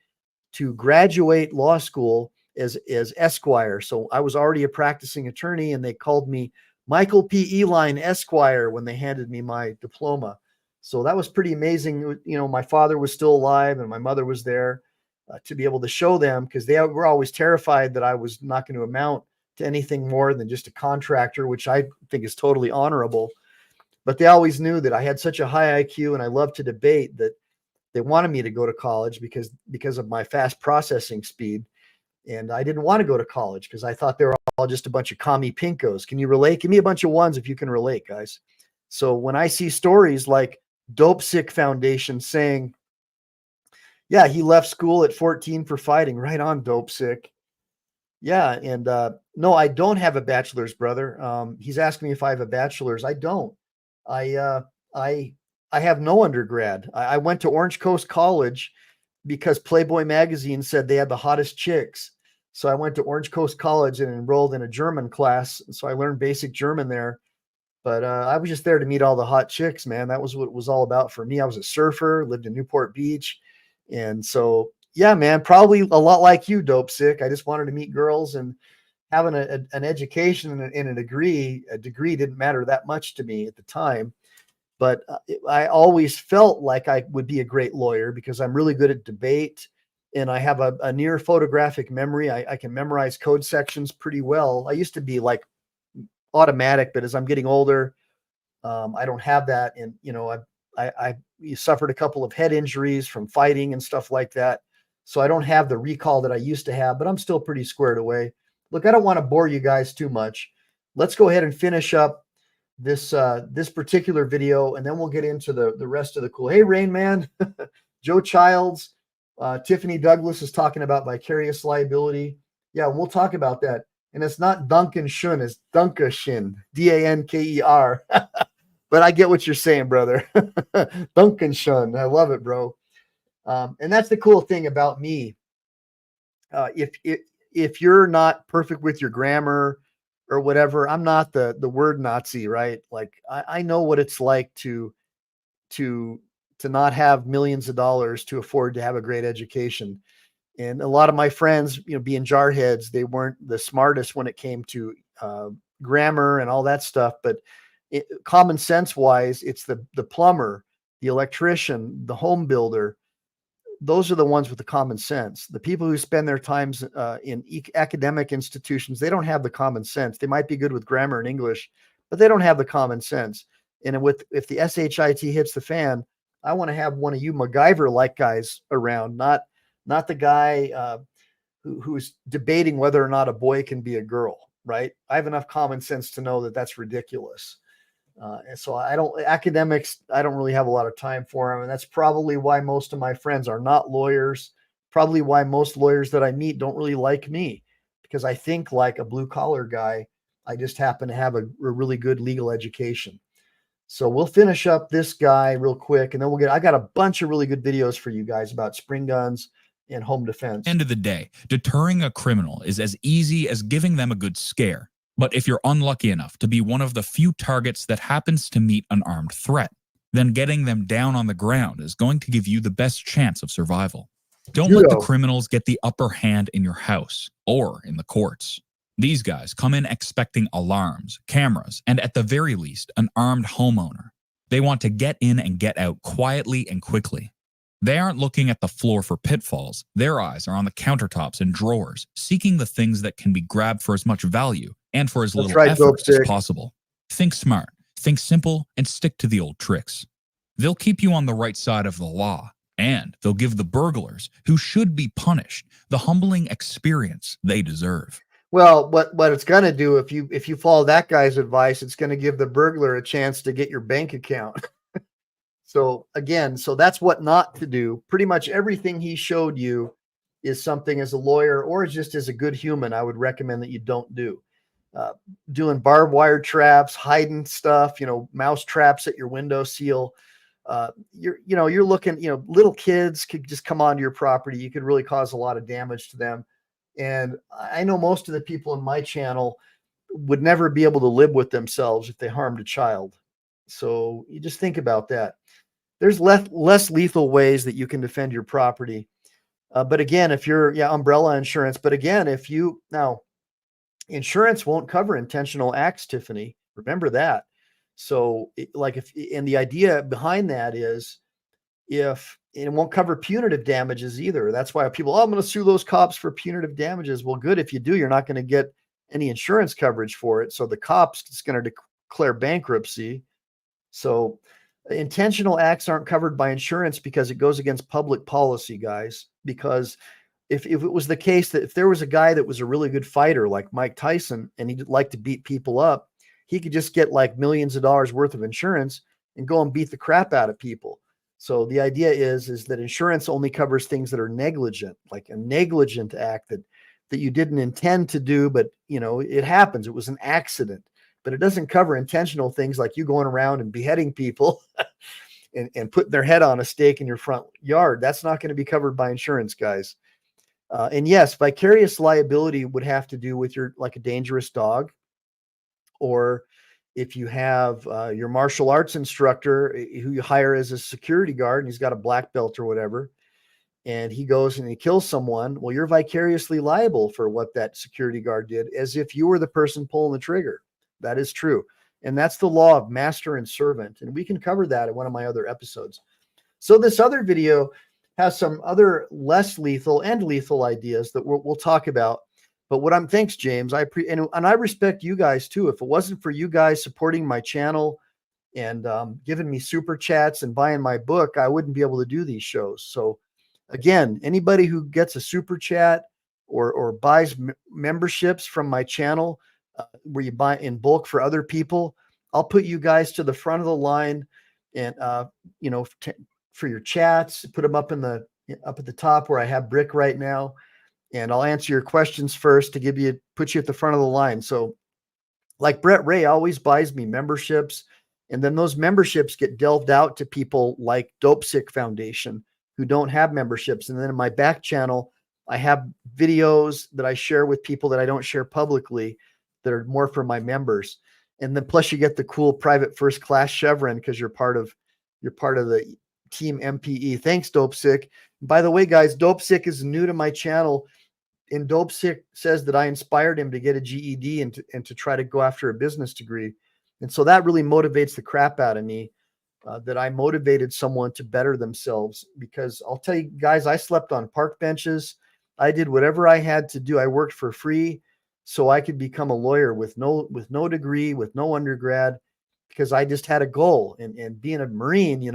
to graduate law school as Esquire. So I was already a practicing attorney and they called me Michael P. Eline Esquire when they handed me my diploma. So that was pretty amazing. My father was still alive and my mother was there to be able to show them, because they were always terrified that I was not going to amount to anything more than just a contractor, which I think is totally honorable. But they always knew that I had such a high IQ and I loved to debate that they wanted me to go to college because of my fast processing speed. And I didn't want to go to college because I thought they were all just a bunch of commie pinkos. Can you relate? Give me a bunch of ones if you can relate, guys. So when I see stories like Dope Sick Foundation saying, yeah, he left school at 14 for fighting. Right on, Dope Sick. Yeah. And no, I don't have a bachelor's, brother. He's asking me if I have a bachelor's. I don't. I have no undergrad. I went to Orange Coast College because Playboy magazine said they had the hottest chicks. So I went to Orange Coast College and enrolled in a German class. So I learned basic German there. But I was just there to meet all the hot chicks, man. That was what it was all about for me. I was a surfer, lived in Newport Beach. And so, yeah, man, probably a lot like you, Dope Sick. I just wanted to meet girls, and having an education and a degree didn't matter that much to me at the time. But I always felt like I would be a great lawyer because I'm really good at debate and I have a near photographic memory. I can memorize code sections pretty well. I used to be like automatic, but as I'm getting older, I don't have that. And, I suffered a couple of head injuries from fighting and stuff like that. So I don't have the recall that I used to have, but I'm still pretty squared away. Look, I don't want to bore you guys too much. Let's go ahead and finish up this this particular video, and then we'll get into the rest of the cool. Hey, Rain Man, Joe Childs, Tiffany Douglas is talking about vicarious liability. Yeah, we'll talk about that. And it's not Duncan Shun, it's Dunkashin, Danker. But I get what you're saying, brother. Duncan Shun, I love it, bro. And that's the cool thing about me. If you're not perfect with your grammar or whatever, I'm not the word Nazi, right? Like I know what it's like to not have millions of dollars to afford to have a great education. And a lot of my friends, being jarheads, they weren't the smartest when it came to grammar and all that stuff. But common sense wise, it's the plumber, the electrician, the home builder. Those are the ones with the common sense. The people who spend their times in academic institutions, they don't have the common sense. They might be good with grammar and English, but they don't have the common sense. And if the SHIT hits the fan, I want to have one of you MacGyver-like guys around, not the guy who's debating whether or not a boy can be a girl, right? I have enough common sense to know that that's ridiculous. And so academics, I don't really have a lot of time for them. And that's probably why most of my friends are not lawyers, probably why most lawyers that I meet don't really like me, because I think like a blue collar guy. I just happen to have a really good legal education. So we'll finish up this guy real quick, and then I got a bunch of really good videos for you guys about spring guns and home defense. End of the day, deterring a criminal is as easy as giving them a good scare. But if you're unlucky enough to be one of the few targets that happens to meet an armed threat, then getting them down on the ground is going to give you the best chance of survival. Don't let the criminals get the upper hand in your house or in the courts. These guys come in expecting alarms, cameras, and at the very least, an armed homeowner. They want to get in and get out quietly and quickly. They aren't looking at the floor for pitfalls. Their eyes are on the countertops and drawers, seeking the things that can be grabbed for as much value and for as little effort as possible. Think smart, think simple, and stick to the old tricks. They'll keep you on the right side of the law, and they'll give the burglars, who should be punished, the humbling experience they deserve. Well, what it's going to do, if you follow that guy's advice, it's going to give the burglar a chance to get your bank account. So again, that's what not to do. Pretty much everything he showed you is something as a lawyer or just as a good human, I would recommend that you don't do. Doing barbed wire traps, hiding stuff, mouse traps at your window seal. You're looking, little kids could just come onto your property. You could really cause a lot of damage to them. And I know most of the people in my channel would never be able to live with themselves if they harmed a child. So you just think about that. There's less lethal ways that you can defend your property. But again, if you're, umbrella insurance. But again, insurance won't cover intentional acts, Tiffany. Remember that. So and the idea behind that is it won't cover punitive damages either. That's why people, I'm going to sue those cops for punitive damages. Well, good. If you do, you're not going to get any insurance coverage for it. So the cops is going to declare bankruptcy. So intentional acts aren't covered by insurance because it goes against public policy, guys. Because if it was the case that if there was a guy that was a really good fighter like Mike Tyson and he'd like to beat people up, he could just get like millions of dollars worth of insurance and go and beat the crap out of people. So the idea is that insurance only covers things that are negligent, like a negligent act that you didn't intend to do, but it happens. It was an accident. But it doesn't cover intentional things like you going around and beheading people and putting their head on a stake in your front yard. That's not going to be covered by insurance, guys. And yes, vicarious liability would have to do with like a dangerous dog, or if you have your martial arts instructor who you hire as a security guard and he's got a black belt or whatever, and he goes and he kills someone, well, you're vicariously liable for what that security guard did as if you were the person pulling the trigger. That is true. And that's the law of master and servant. And we can cover that in one of my other episodes. So this other video has some other less lethal and lethal ideas that we'll talk about. But thanks, James. And I respect you guys too. If it wasn't for you guys supporting my channel and giving me super chats and buying my book, I wouldn't be able to do these shows. So again, anybody who gets a super chat or buys memberships from my channel, where you buy in bulk for other people, I'll put you guys to the front of the line, and for your chats, put them up at the top where I have Brick right now, and I'll answer your questions first to put you at the front of the line. So like Brett Ray always buys me memberships, and then those memberships get delved out to people like Dope Sick Foundation who don't have memberships. And then in my back channel, I have videos that I share with people that I don't share publicly that are more for my members. And then plus you get the cool private first class chevron because you're part of the team MPE. Thanks, Dope Sick. By the way, guys, Dope Sick is new to my channel, and Dope Sick says that I inspired him to get a GED and to try to go after a business degree. And so that really motivates the crap out of me, that I motivated someone to better themselves. Because I'll tell you guys, I slept on park benches. I did whatever I had to do. I worked for free so I could become a lawyer with no degree, with no undergrad, because I just had a goal. And being a Marine,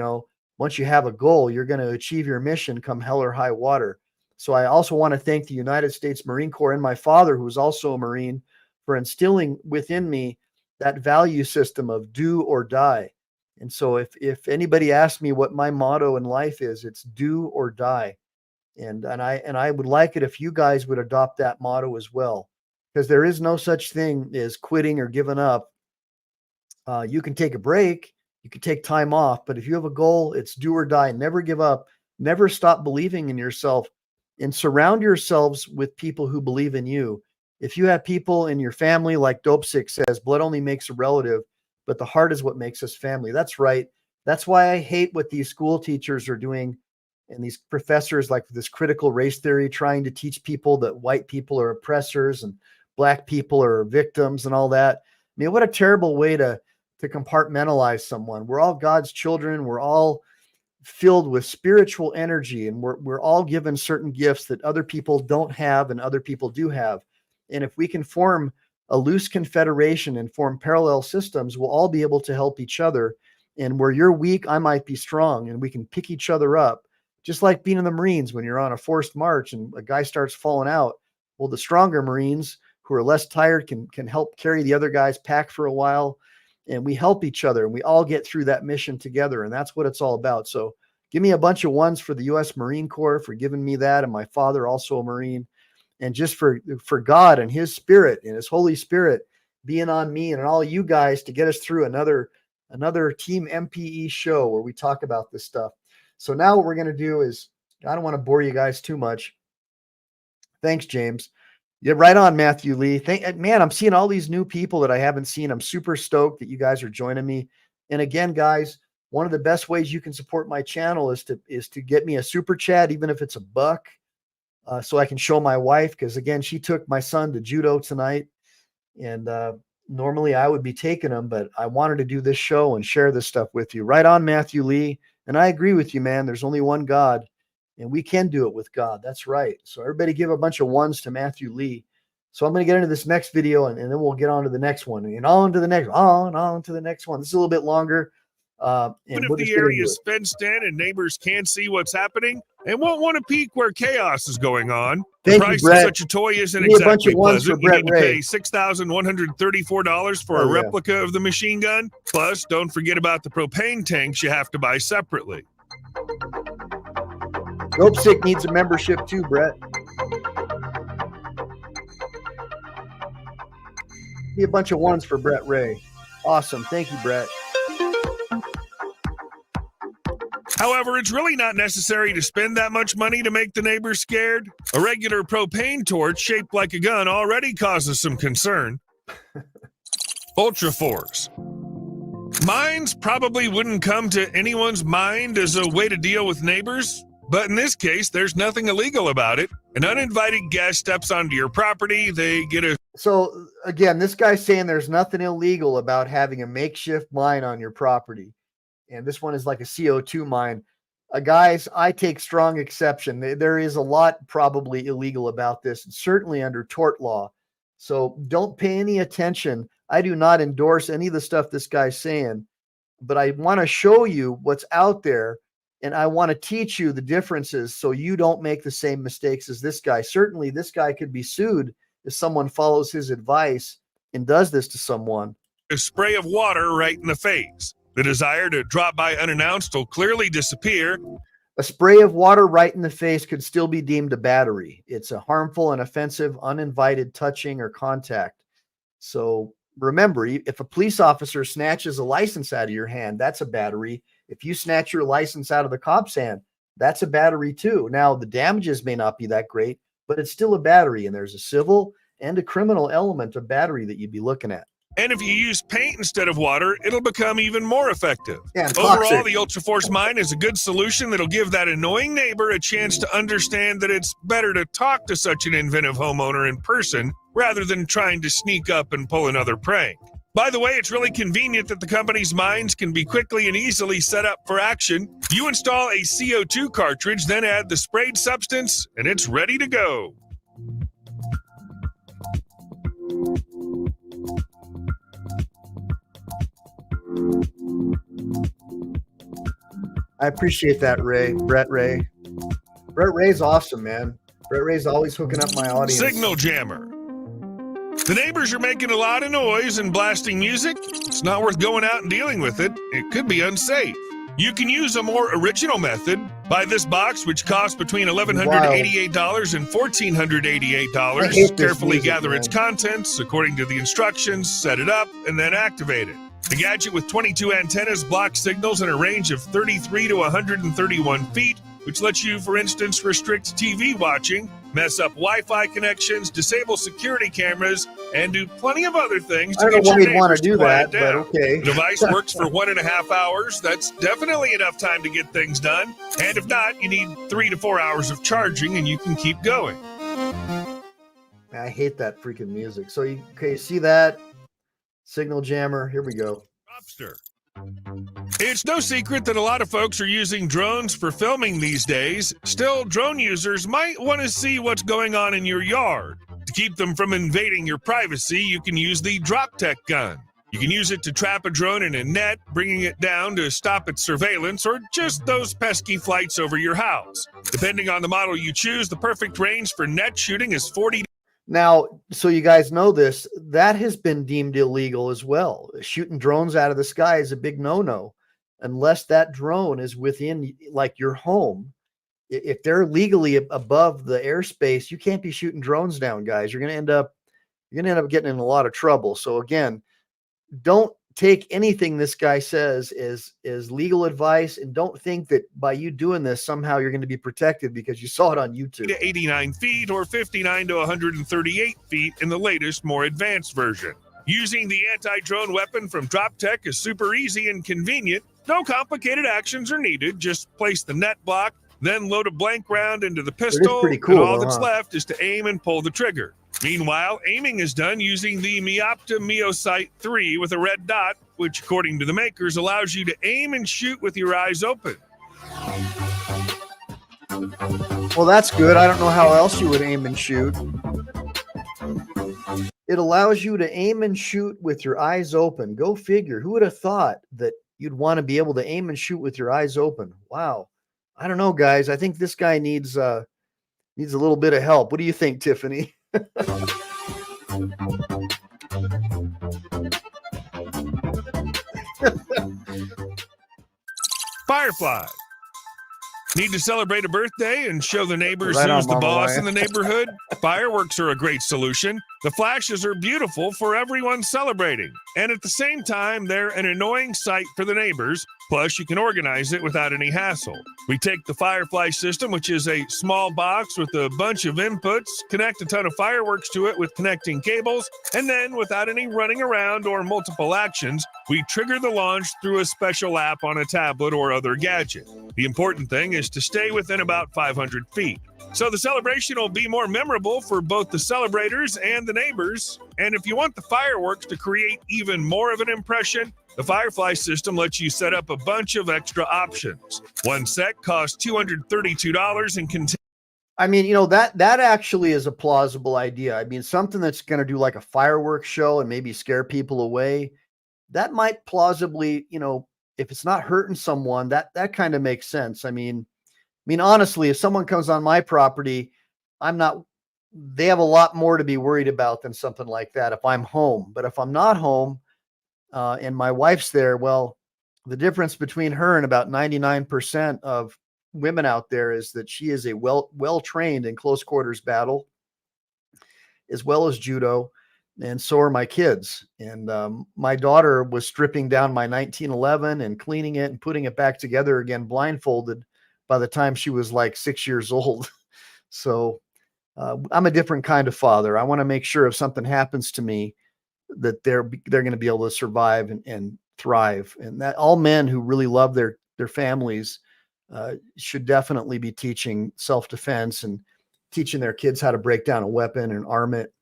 once you have a goal, you're going to achieve your mission come hell or high water. So I also want to thank the United States Marine Corps and my father, who was also a Marine, for instilling within me that value system of do or die. And so if anybody asks me what my motto in life is, it's do or die. And I would like it if you guys would adopt that motto as well, because there is no such thing as quitting or giving up. You can take a break, you can take time off, but if you have a goal, it's do or die. Never give up, never stop believing in yourself, and surround yourselves with people who believe in you. If you have people in your family, like Dope Sick says, blood only makes a relative, but the heart is what makes us family. That's right. That's why I hate what these school teachers are doing, and these professors, like this critical race theory, trying to teach people that white people are oppressors and black people are victims and all that. I mean, what a terrible way to compartmentalize someone. We're all God's children. We're all filled with spiritual energy, and we're all given certain gifts that other people don't have and other people do have. And if we can form a loose confederation and form parallel systems, we'll all be able to help each other. And where you're weak, I might be strong, and we can pick each other up. Just like being in the Marines, when you're on a forced march and a guy starts falling out, well, the stronger Marines who are less tired can help carry the other guy's pack for a while. And we help each other, and we all get through that mission together. And that's what it's all about. So give me a bunch of ones for the U.S. Marine Corps for giving me that. And my father, also a Marine, and just for God and his spirit and his Holy Spirit being on me and all you guys to get us through another Team MPE show where we talk about this stuff. So now what we're going to do is, I don't want to bore you guys too much. Thanks, James. Yeah, right on, Matthew Lee. Man, I'm seeing all these new people that I haven't seen. I'm super stoked that you guys are joining me. And again, guys, one of the best ways you can support my channel is to get me a super chat, even if it's $1, so I can show my wife. Because again, she took my son to judo tonight, and normally I would be taking him, but I wanted to do this show and share this stuff with you. Right on, Matthew Lee. And I agree with you, man. There's only one God, and we can do it with God. That's right. So everybody give a bunch of ones to Matthew Lee. So I'm going to get into this next video, and then we'll get on to the next one, and on to the next one. This is a little bit longer. Even if the area is fenced in and neighbors can't see what's happening, and won't want to peek where chaos is going on. The price of such a toy isn't exactly pleasant. You need to pay $6,134 for a replica of the machine gun. Plus, don't forget about the propane tanks you have to buy separately. Dope Sick needs a membership too, Brett. Be a bunch of ones for Brett Ray. Awesome. Thank you, Brett. However, it's really not necessary to spend that much money to make the neighbors scared. A regular propane torch shaped like a gun already causes some concern. Ultra Force. Mines probably wouldn't come to anyone's mind as a way to deal with neighbors, but in this case, there's nothing illegal about it. An uninvited guest steps onto your property, they get a... So, again, this guy's saying there's nothing illegal about having a makeshift mine on your property. And this one is like a CO2 mine. Guys, I take strong exception. There is a lot probably illegal about this, certainly under tort law. So don't pay any attention. I do not endorse any of the stuff this guy's saying. but I want to show you what's out there, and I want to teach you the differences so you don't make the same mistakes as this guy. Certainly, this guy could be sued if someone follows his advice and does this to someone. A spray of water right in the face. The desire to drop by unannounced will clearly disappear. A spray of water right in the face could still be deemed a battery. It's a harmful and offensive, uninvited touching or contact. So remember, if a police officer snatches a license out of your hand, that's a battery. If you snatch your license out of the cop's hand, that's a battery too. Now, the damages may not be that great, but it's still a battery, and there's a civil and a criminal element of battery that you'd be looking at. And if you use paint instead of water, it'll become even more effective. Yeah, overall, the Ultraforce Mine is a good solution that'll give that annoying neighbor a chance to understand that it's better to talk to such an inventive homeowner in person rather than trying to sneak up and pull another prank. By the way, it's really convenient that the company's mines can be quickly and easily set up for action. You install a CO2 cartridge, then add the sprayed substance, and it's ready to go. I appreciate that, Ray. Brett Ray. Brett Ray's awesome, man. Brett Ray's always hooking up my audience. Signal jammer. The neighbors are making a lot of noise and blasting music. It's not worth going out and dealing with it. It could be unsafe. You can use a more original method. Buy this box, which costs between $1,188 and $1,488. Carefully gather its contents according to the instructions, set it up, and then activate it. The gadget with 22 antennas blocks signals in a range of 33 to 131 feet, which lets you, for instance, restrict TV watching, mess up Wi-Fi connections, disable security cameras, and do plenty of other things to get your neighbors to quiet down. Okay. The device works for 1.5 hours. That's definitely enough time to get things done. And if not, you need 3 to 4 hours of charging, and you can keep going. I hate that freaking music. So you see that? Signal jammer. Here we go. Lobster. It's no secret that a lot of folks are using drones for filming these days. Still, drone users might want to see what's going on in your yard. To keep them from invading your privacy, you can use the Drop Tech gun. You can use it to trap a drone in a net, bringing it down to stop its surveillance, or just those pesky flights over your house. Depending on the model you choose, the perfect range for net shooting is 40. Now, so you guys know this, that has been deemed illegal as well. Shooting drones out of the sky is a big no-no unless that drone is within like your home. If they're legally above the airspace, you can't be shooting drones down, guys. You're going to end up getting in a lot of trouble. So again, don't take anything this guy says as legal advice, and don't think that by you doing this somehow you're going to be protected because you saw it on YouTube. To 89 feet or 59 to 138 feet in the latest, more advanced version. Using the anti-drone weapon from Drop Tech is super easy and convenient. No complicated actions are needed. Just place the net block, then load a blank round into the pistol, pretty cool, and all that's left is to aim and pull the trigger. Meanwhile, aiming is done using the Meopta Meosight 3 with a red dot, which, according to the makers, allows you to aim and shoot with your eyes open. Well, that's good. I don't know how else you would aim and shoot. It allows you to aim and shoot with your eyes open. Go figure. Who would have thought that you'd want to be able to aim and shoot with your eyes open? Wow. I don't know, guys. I think this guy needs a little bit of help. What do you think, Tiffany? Firefly. Need to celebrate a birthday and show the neighbors Right on, who's the Mama boss Wyatt. in the neighborhood? Fireworks are a great solution. The flashes are beautiful for everyone celebrating. And at the same time, they're an annoying sight for the neighbors. Plus, you can organize it without any hassle. We take the Firefly system, which is a small box with a bunch of inputs, connect a ton of fireworks to it with connecting cables, and then, without any running around or multiple actions, we trigger the launch through a special app on a tablet or other gadget. The important thing is to stay within about 500 feet. So the celebration will be more memorable for both the celebrators and the neighbors. And if you want the fireworks to create even more of an impression, the Firefly system lets you set up a bunch of extra options. One set costs $232 and contains. I mean, you know, that actually is a plausible idea. I mean, something that's going to do like a fireworks show and maybe scare people away, that might plausibly, you know, if it's not hurting someone, that kind of makes sense. I mean, honestly, if someone comes on my property, they have a lot more to be worried about than something like that if I'm home. But if I'm not home, and my wife's there, well, the difference between her and about 99% of women out there is that she is a well-trained in close quarters battle, as well as judo. And so are my kids. And my daughter was stripping down my 1911 and cleaning it and putting it back together again, blindfolded, by the time she was like 6 years old. So I'm a different kind of father. I want to make sure if something happens to me that they're going to be able to survive and thrive. And that all men who really love their families should definitely be teaching self-defense and teaching their kids how to break down a weapon and arm it,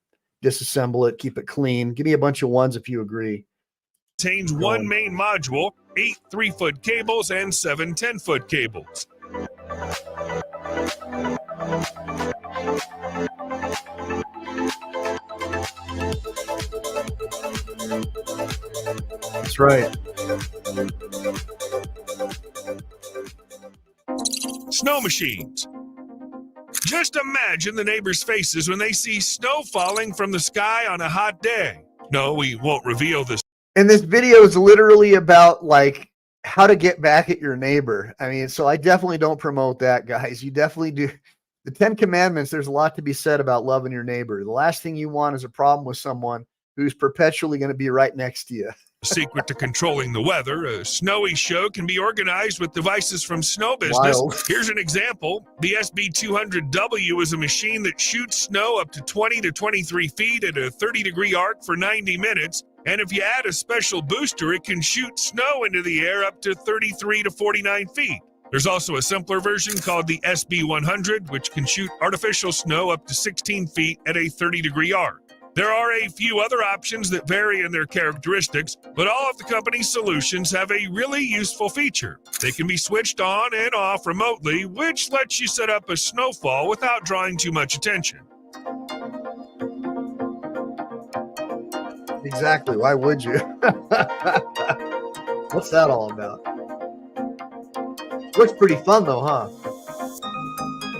disassemble it, keep it clean. Give me a bunch of ones if you agree. Contains one main module, 8 3-foot cables, and 7 10-foot cables. That's right. Snow machines. Just imagine the neighbors' faces when they see snow falling from the sky on a hot day. No, we won't reveal this. And this video is literally about like how to get back at your neighbor. I mean, so I definitely don't promote that, guys. You definitely do. The 10 Commandments, there's a lot to be said about loving your neighbor. The last thing you want is a problem with someone who's perpetually going to be right next to you. Secret to controlling the weather. A snowy show can be organized with devices from Snow Business. Wild. Here's an example. The SB200W is a machine that shoots snow up to 20 to 23 feet at a 30-degree arc for 90 minutes. And if you add a special booster, it can shoot snow into the air up to 33 to 49 feet. There's also a simpler version called the SB100, which can shoot artificial snow up to 16 feet at a 30-degree arc. There are a few other options that vary in their characteristics, but all of the company's solutions have a really useful feature. They can be switched on and off remotely, which lets you set up a snowfall without drawing too much attention. Exactly. Why would you? What's that all about? Looks pretty fun though, huh?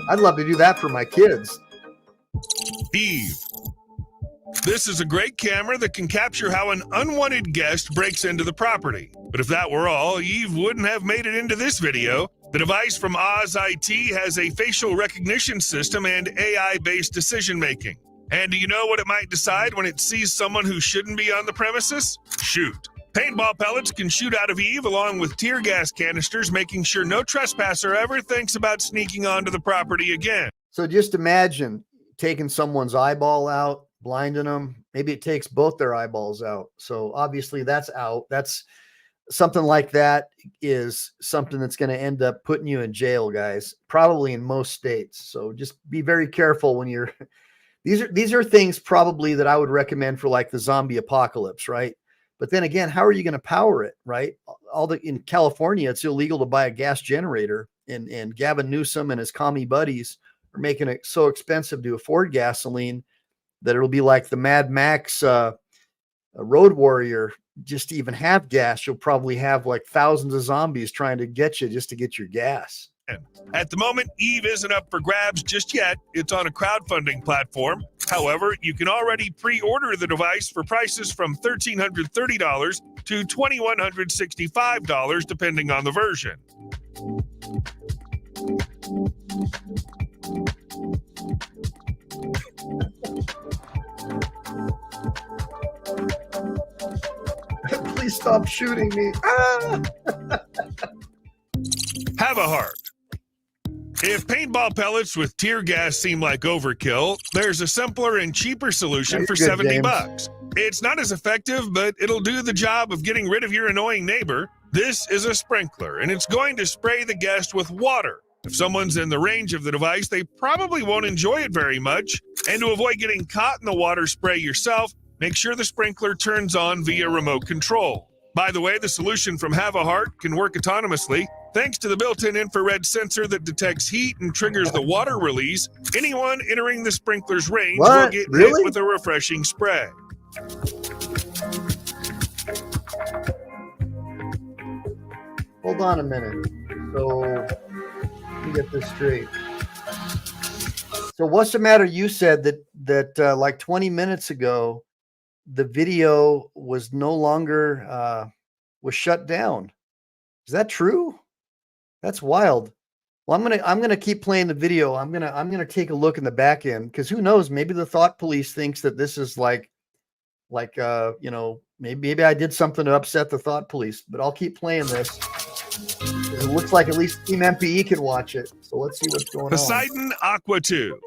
I'd love to do that for my kids. Eve. This is a great camera that can capture how an unwanted guest breaks into the property. But if that were all, Eve wouldn't have made it into this video. The device from Oz IT has a facial recognition system and AI-based decision-making. And do you know what it might decide when it sees someone who shouldn't be on the premises? Shoot. Paintball pellets can shoot out of Eve along with tear gas canisters, making sure no trespasser ever thinks about sneaking onto the property again. So just imagine taking someone's eyeball out, blinding them. Maybe it takes both their eyeballs out. So obviously that's out. That's something like that is something that's going to end up putting you in jail, guys, probably in most states. So just be very careful when you're, these are things probably that I would recommend for like the zombie apocalypse, right? But then again, how are you going to power it, right? In California, it's illegal to buy a gas generator, and Gavin Newsom and his commie buddies are making it so expensive to afford gasoline that it'll be like the Mad Max Road Warrior. Just to even have gas, you'll probably have like thousands of zombies trying to get you just to get your gas. At the moment, Eve isn't up for grabs just yet. It's on a crowdfunding platform. However, you can already pre-order the device for prices from $1,330 to $2,165, depending on the version. Please stop shooting me. Ah! Have a heart. If paintball pellets with tear gas seem like overkill, there's a simpler and cheaper solution for You're good, $70. James. It's not as effective, but it'll do the job of getting rid of your annoying neighbor. This is a sprinkler, and it's going to spray the guest with water. If someone's in the range of the device, they probably won't enjoy it very much. And to avoid getting caught in the water spray yourself, make sure the sprinkler turns on via remote control. By the way, the solution from Have a Heart can work autonomously. Thanks to the built-in infrared sensor that detects heat and triggers the water release, anyone entering the sprinkler's range will get hit with a refreshing spray. hold on a minute. So let me get this straight. So what's the matter? You said that like 20 minutes ago, the video was no longer was shut down. Is that true? That's wild. Well, I'm gonna keep playing the video. I'm gonna take a look in the back end, because who knows? Maybe the thought police thinks that this is like you know, maybe I did something to upset the thought police. But I'll keep playing this. It looks like at least Team MPE can watch it. So let's see what's going on. Poseidon Aqua 2.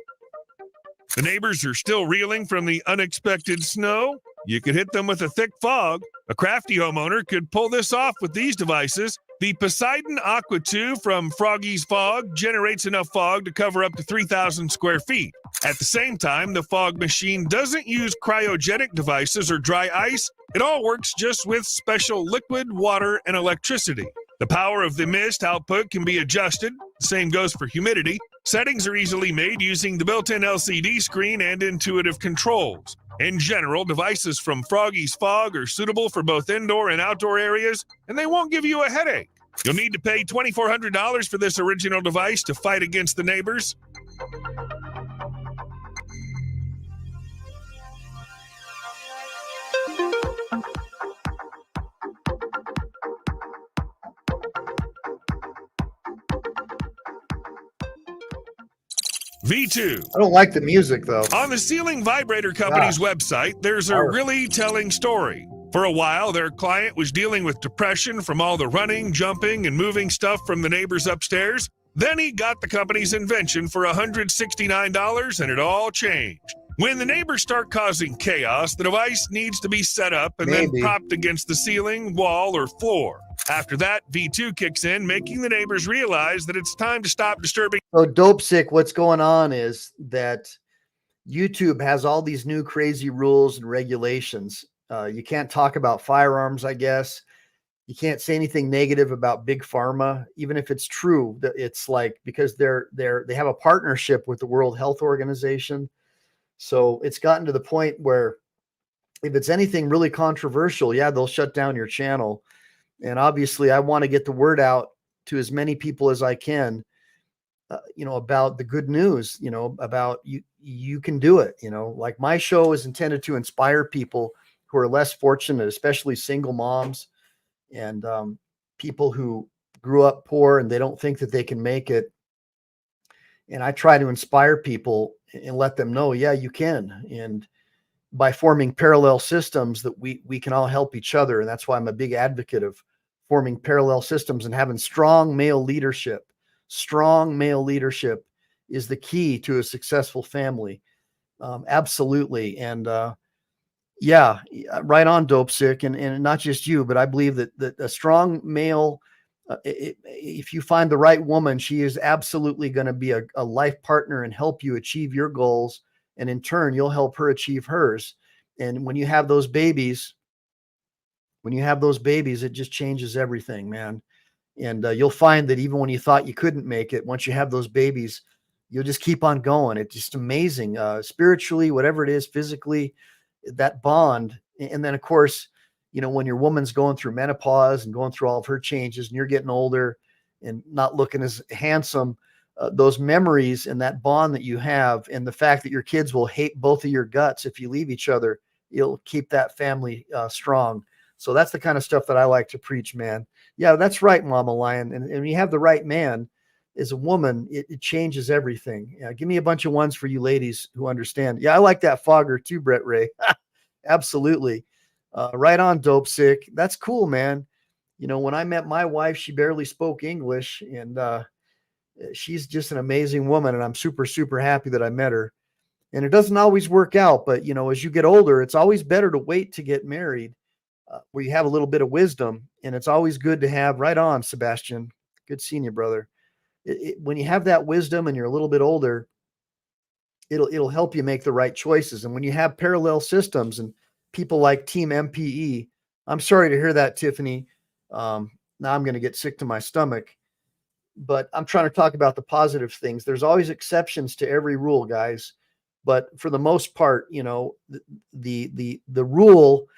The neighbors are still reeling from the unexpected snow. You could hit them with a thick fog. A crafty homeowner could pull this off with these devices. The Poseidon Aqua 2 from Froggy's Fog generates enough fog to cover up to 3,000 square feet. At the same time, the fog machine doesn't use cryogenic devices or dry ice. It all works just with special liquid, water, and electricity. The power of the mist output can be adjusted. The same goes for humidity. Settings are easily made using the built-in LCD screen and intuitive controls. In general, devices from Froggy's Fog are suitable for both indoor and outdoor areas, and they won't give you a headache. You'll need to pay $2,400 for this original device to fight against the neighbors. V2. I don't like the music though. On the Ceiling Vibrator Company's website, there's a really telling story. For a while, their client was dealing with depression from all the running, jumping, and moving stuff from the neighbors upstairs. Then he got the company's invention for $169, and it all changed. When the neighbors start causing chaos, the device needs to be set up and then propped against the ceiling, wall, or floor. After that, V2 kicks in, making the neighbors realize that it's time to stop disturbing. So Dope Sick, what's going on is that YouTube has all these new crazy rules and regulations. You can't talk about firearms, I guess. You can't say anything negative about Big Pharma, even if it's true. It's like, because they have a partnership with the World Health Organization. So it's gotten to the point where if it's anything really controversial, yeah, they'll shut down your channel. And obviously I want to get the word out to as many people as I can, you know, about the good news, you know, about you can do it. You know, like my show is intended to inspire people who are less fortunate, especially single moms and people who grew up poor and they don't think that they can make it. And I try to inspire people and let them know, yeah, you can. And by forming parallel systems that we can all help each other. And that's why I'm a big advocate of forming parallel systems and having strong male leadership. Strong male leadership is the key to a successful family. Absolutely. And yeah, right on, Dope Sick. And not just you, but I believe that a strong male, if you find the right woman, she is absolutely going to be a life partner and help you achieve your goals. And in turn, you'll help her achieve hers. And when you have those babies, it just changes everything, man. And you'll find that even when you thought you couldn't make it, once you have those babies, you'll just keep on going. It's just amazing. Spiritually, whatever it is, physically, that bond. And then of course, you know, when your woman's going through menopause and going through all of her changes and you're getting older and not looking as handsome, those memories and that bond that you have and the fact that your kids will hate both of your guts if you leave each other, you'll keep that family strong. So that's the kind of stuff that I like to preach, man. Yeah, that's right, Mama Lion. And when you have the right man as a woman, it changes everything. Yeah, give me a bunch of ones for you ladies who understand. Yeah, I like that fogger too, Brett Ray. Absolutely. Right on, Dope Sick. That's cool, man. You know, when I met my wife, she barely spoke English, and she's just an amazing woman. And I'm super, super happy that I met her. And it doesn't always work out, but you know, as you get older, it's always better to wait to get married, where you have a little bit of wisdom. And it's always good to have. Right on, Sebastian. Good seeing you, brother. When you have that wisdom and you're a little bit older, it'll help you make the right choices. And when you have parallel systems and people like Team MPE, I'm sorry to hear that, Tiffany. Now I'm going to get sick to my stomach, but I'm trying to talk about the positive things. There's always exceptions to every rule, guys. But for the most part, you know, the rule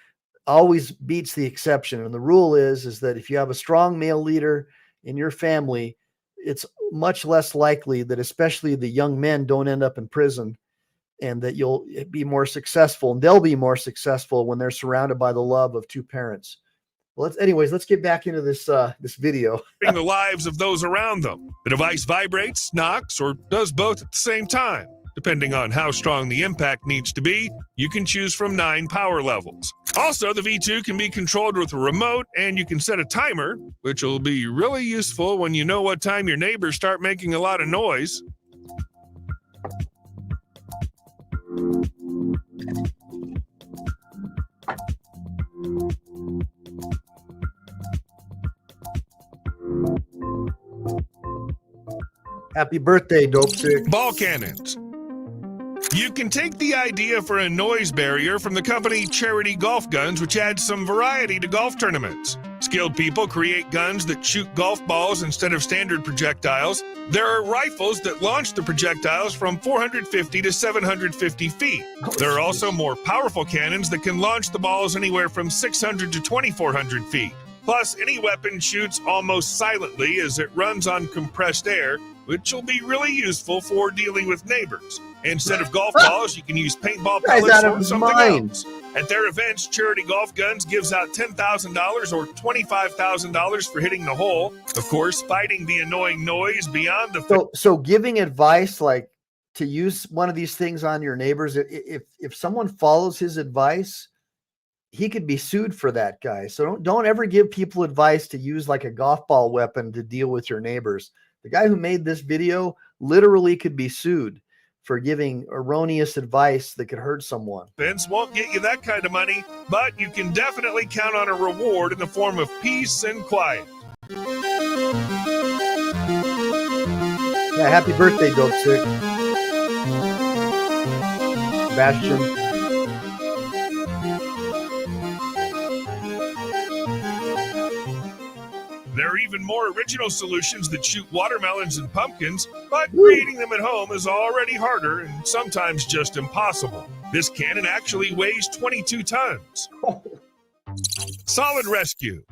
always beats the exception. And the rule is that if you have a strong male leader in your family, it's much less likely that especially the young men don't end up in prison, and that you'll be more successful, and they'll be more successful when they're surrounded by the love of two parents. Well, let's get back into this video. The lives of those around them. The device vibrates, knocks, or does both at the same time. Depending on how strong the impact needs to be, you can choose from 9 power levels. Also, the V2 can be controlled with a remote, and you can set a timer, which will be really useful when you know what time your neighbors start making a lot of noise. Happy birthday, Dope Sick. Ball cannons. You can take the idea for a noise barrier from the company Charity Golf Guns, which adds some variety to golf tournaments. Skilled people create guns that shoot golf balls instead of standard projectiles. There are rifles that launch the projectiles from 450 to 750 feet. There are also more powerful cannons that can launch the balls anywhere from 600 to 2,400 feet. Plus, any weapon shoots almost silently as it runs on compressed air, which will be really useful for dealing with neighbors. Instead of golf balls, you can use paintball pellets or something else. At their events, Charity Golf Guns gives out $10,000 or $25,000 for hitting the hole. Of course, fighting the annoying noise beyond the... So giving advice like to use one of these things on your neighbors, if someone follows his advice, he could be sued for that, guy. So don't ever give people advice to use like a golf ball weapon to deal with your neighbors. The guy who made this video literally could be sued for giving erroneous advice that could hurt someone. Fence won't get you that kind of money, but you can definitely count on a reward in the form of peace and quiet. Yeah, happy birthday, Dope Sick. Sebastian. There are even more original solutions that shoot watermelons and pumpkins, but creating them at home is already harder and sometimes just impossible. This cannon actually weighs 22 tons. Solid rescue.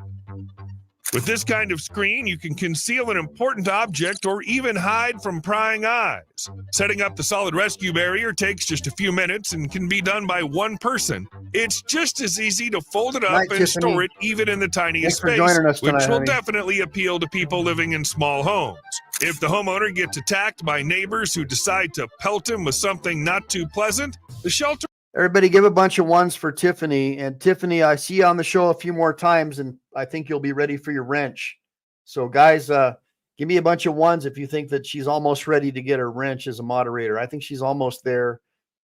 With this kind of screen, you can conceal an important object or even hide from prying eyes. Setting up the solid rescue barrier takes just a few minutes and can be done by one person. It's just as easy to fold it up and store it even in the tiniest space, which will definitely appeal to people living in small homes. If the homeowner gets attacked by neighbors who decide to pelt him with something not too pleasant, the shelter... Everybody give a bunch of ones for Tiffany. And Tiffany, I see you on the show a few more times, and I think you'll be ready for your wrench. So guys, give me a bunch of ones if you think that she's almost ready to get her wrench as a moderator. I think she's almost there.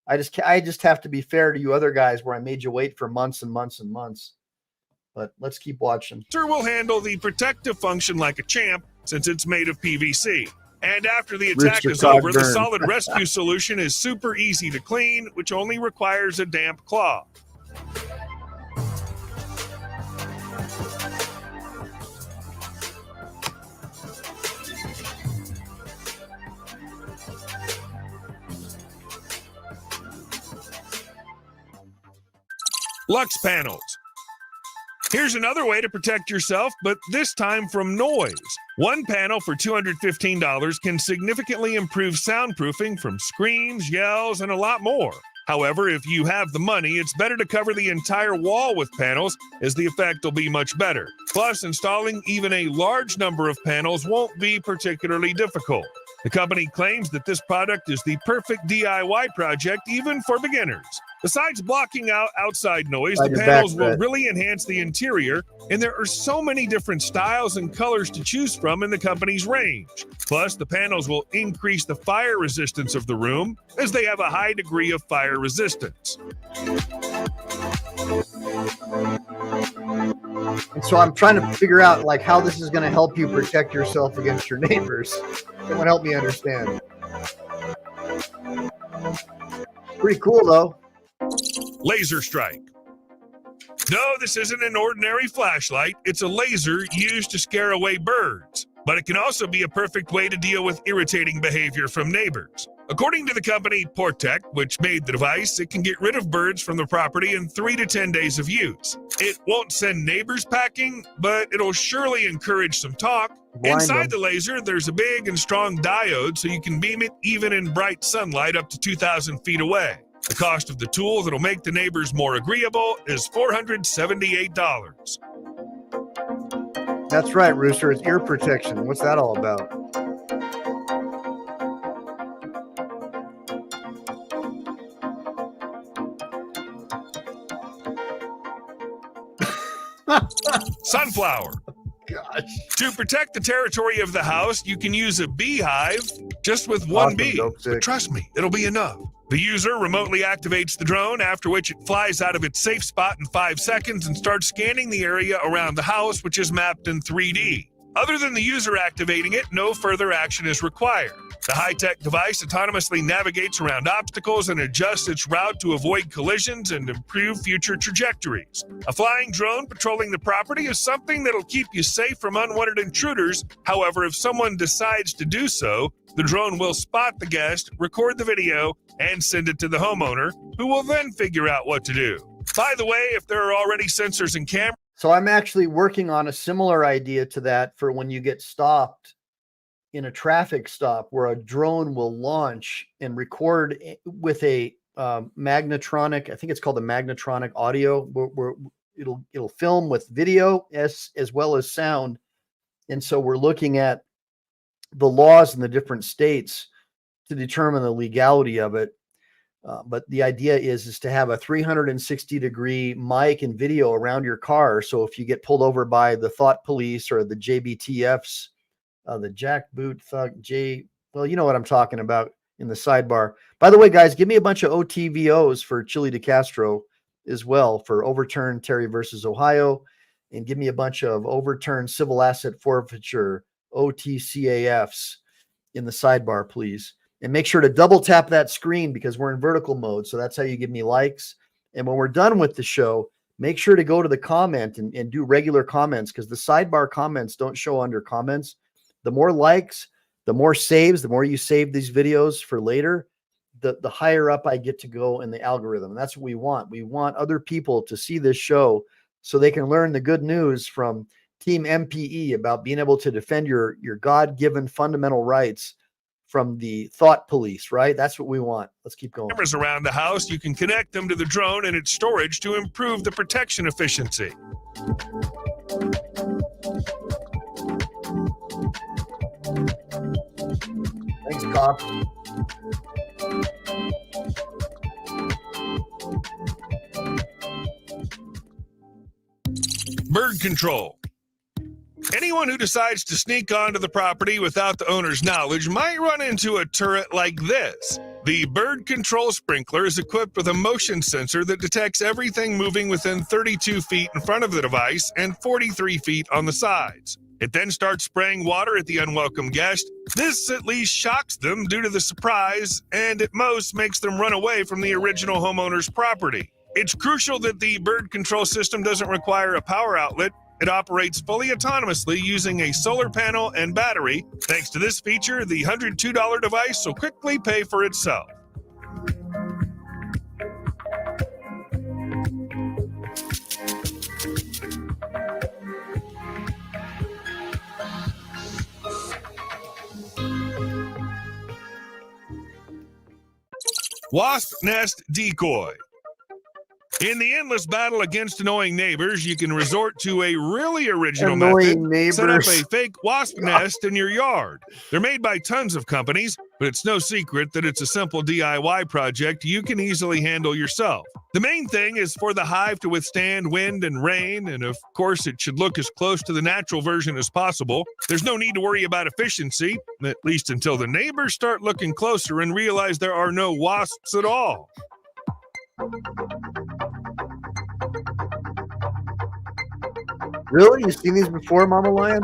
I just have to be fair to you other guys where I made you wait for months and months and months. But let's keep watching. Shelter will handle the protective function like a champ since it's made of PVC. And after the attack is over, the solid rescue solution is super easy to clean, which only requires a damp cloth. Lux panels. Here's another way to protect yourself, but this time from noise. One panel for $215 can significantly improve soundproofing from screams, yells, and a lot more. However, if you have the money, it's better to cover the entire wall with panels, as the effect will be much better. Plus, installing even a large number of panels won't be particularly difficult. The company claims that this product is the perfect DIY project, even for beginners. Besides blocking out outside noise, the panels will really enhance the interior, and there are so many different styles and colors to choose from in the company's range. Plus, the panels will increase the fire resistance of the room, as they have a high degree of fire resistance. And so I'm trying to figure out like how this is going to help you protect yourself against your neighbors. Someone help me understand. Pretty cool though. Laser strike. No, this isn't an ordinary flashlight. It's a laser used to scare away birds. but it can also be a perfect way to deal with irritating behavior from neighbors. According to the company Portec, which made the device, it can get rid of birds from the property in 3 to 10 days of use. It won't send neighbors packing, but it'll surely encourage some talk. Inside the laser, there's a big and strong diode, so you can beam it even in bright sunlight up to 2,000 feet away. The cost of the tool that'll make the neighbors more agreeable is $478. That's right, Rooster. It's ear protection. What's that all about? Sunflower. Gosh. To protect the territory of the house, you can use a beehive just with one Awesome, bee. dope sick. But trust me, it'll be enough. The user remotely activates the drone, after which it flies out of its safe spot in 5 seconds and starts scanning the area around the house, which is mapped in 3D. Other than the user activating it, no further action is required. The high-tech device autonomously navigates around obstacles and adjusts its route to avoid collisions and improve future trajectories. A flying drone patrolling the property is something that'll keep you safe from unwanted intruders. However, if someone decides to do so, the drone will spot the guest, record the video, and send it to the homeowner, who will then figure out what to do. By the way, if there are already sensors and cameras, So I'm actually working on a similar idea to that for when you get stopped in a traffic stop, where a drone will launch and record with a magnetronic, I think it's called the magnetronic audio, where it'll film with video as well as sound. And so we're looking at the laws in the different states to determine the legality of it. But the idea is to have a 360-degree mic and video around your car. So if you get pulled over by the thought police or the JBTFs, the jackboot thug well, you know what I'm talking about in the sidebar. By the way, guys, give me a bunch of OTVOs for Chili DeCastro as well for overturn Terry versus Ohio, and give me a bunch of overturned civil asset forfeiture OTCAFs in the sidebar, please. And make sure to double tap that screen because we're in vertical mode. So that's how you give me likes. And when we're done with the show, make sure to go to the comment and do regular comments, because the sidebar comments don't show under comments. The more likes, the more saves, the more you save these videos for later, the higher up I get to go in the algorithm. And that's what we want. We want other people to see this show so they can learn the good news from Team MPE about being able to defend your God-given fundamental rights from the thought police, right? That's what we want. Let's keep going. cameras around the house, you can connect them to the drone and its storage to improve the protection efficiency. Thanks, cop. Bird control. Anyone who decides to sneak onto the property without the owner's knowledge might run into a turret like this. The bird control sprinkler is equipped with a motion sensor that detects everything moving within 32 feet in front of the device and 43 feet on the sides. It then starts spraying water at the unwelcome guest. This at least shocks them due to the surprise, and at most makes them run away from the original homeowner's property. It's crucial that the bird control system doesn't require a power outlet. It operates fully autonomously using a solar panel and battery. Thanks to this feature, the $102 device will quickly pay for itself. Wasp nest decoy. In the endless battle against annoying neighbors, you can resort to a really original method. Set up a fake wasp nest in your yard. They're made by tons of companies, but it's no secret that it's a simple DIY project you can easily handle yourself. The main thing is for the hive to withstand wind and rain, and of course it should look as close to the natural version as possible. There's no need to worry about efficiency, at least until the neighbors start looking closer and realize there are no wasps at all. Really? You've seen these before, Mama Lion?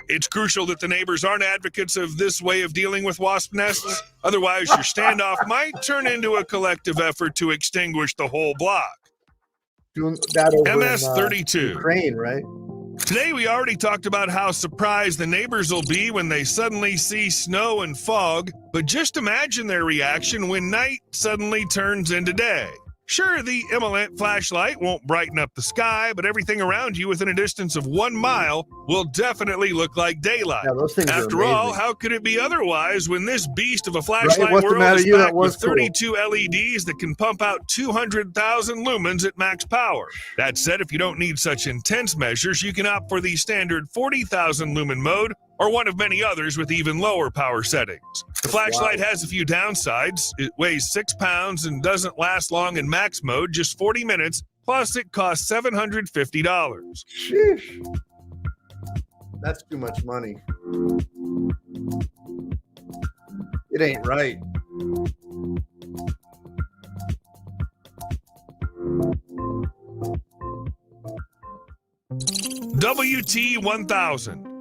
It's crucial that the neighbors aren't advocates of this way of dealing with wasp nests. Otherwise, your standoff might turn into a collective effort to extinguish the whole block. doing that over MS-32. in Ukraine, right? Today, we already talked about how surprised the neighbors will be when they suddenly see snow and fog, but just imagine their reaction when night suddenly turns into day. Sure, the Emelant flashlight won't brighten up the sky, but everything around you within a distance of 1 mile will definitely look like daylight. Yeah, those things After are all, amazing. how could it be otherwise when this beast of a flashlight What's the world matter is with you? That packed was with 32 LEDs that can pump out 200,000 lumens at max power? That said, if you don't need such intense measures, you can opt for the standard 40,000 lumen mode or one of many others with even lower power settings. The flashlight has a few downsides. It weighs 6 pounds and doesn't last long in max mode, just 40 minutes, plus it costs $750. Sheesh. That's too much money. It ain't right. WT-1000.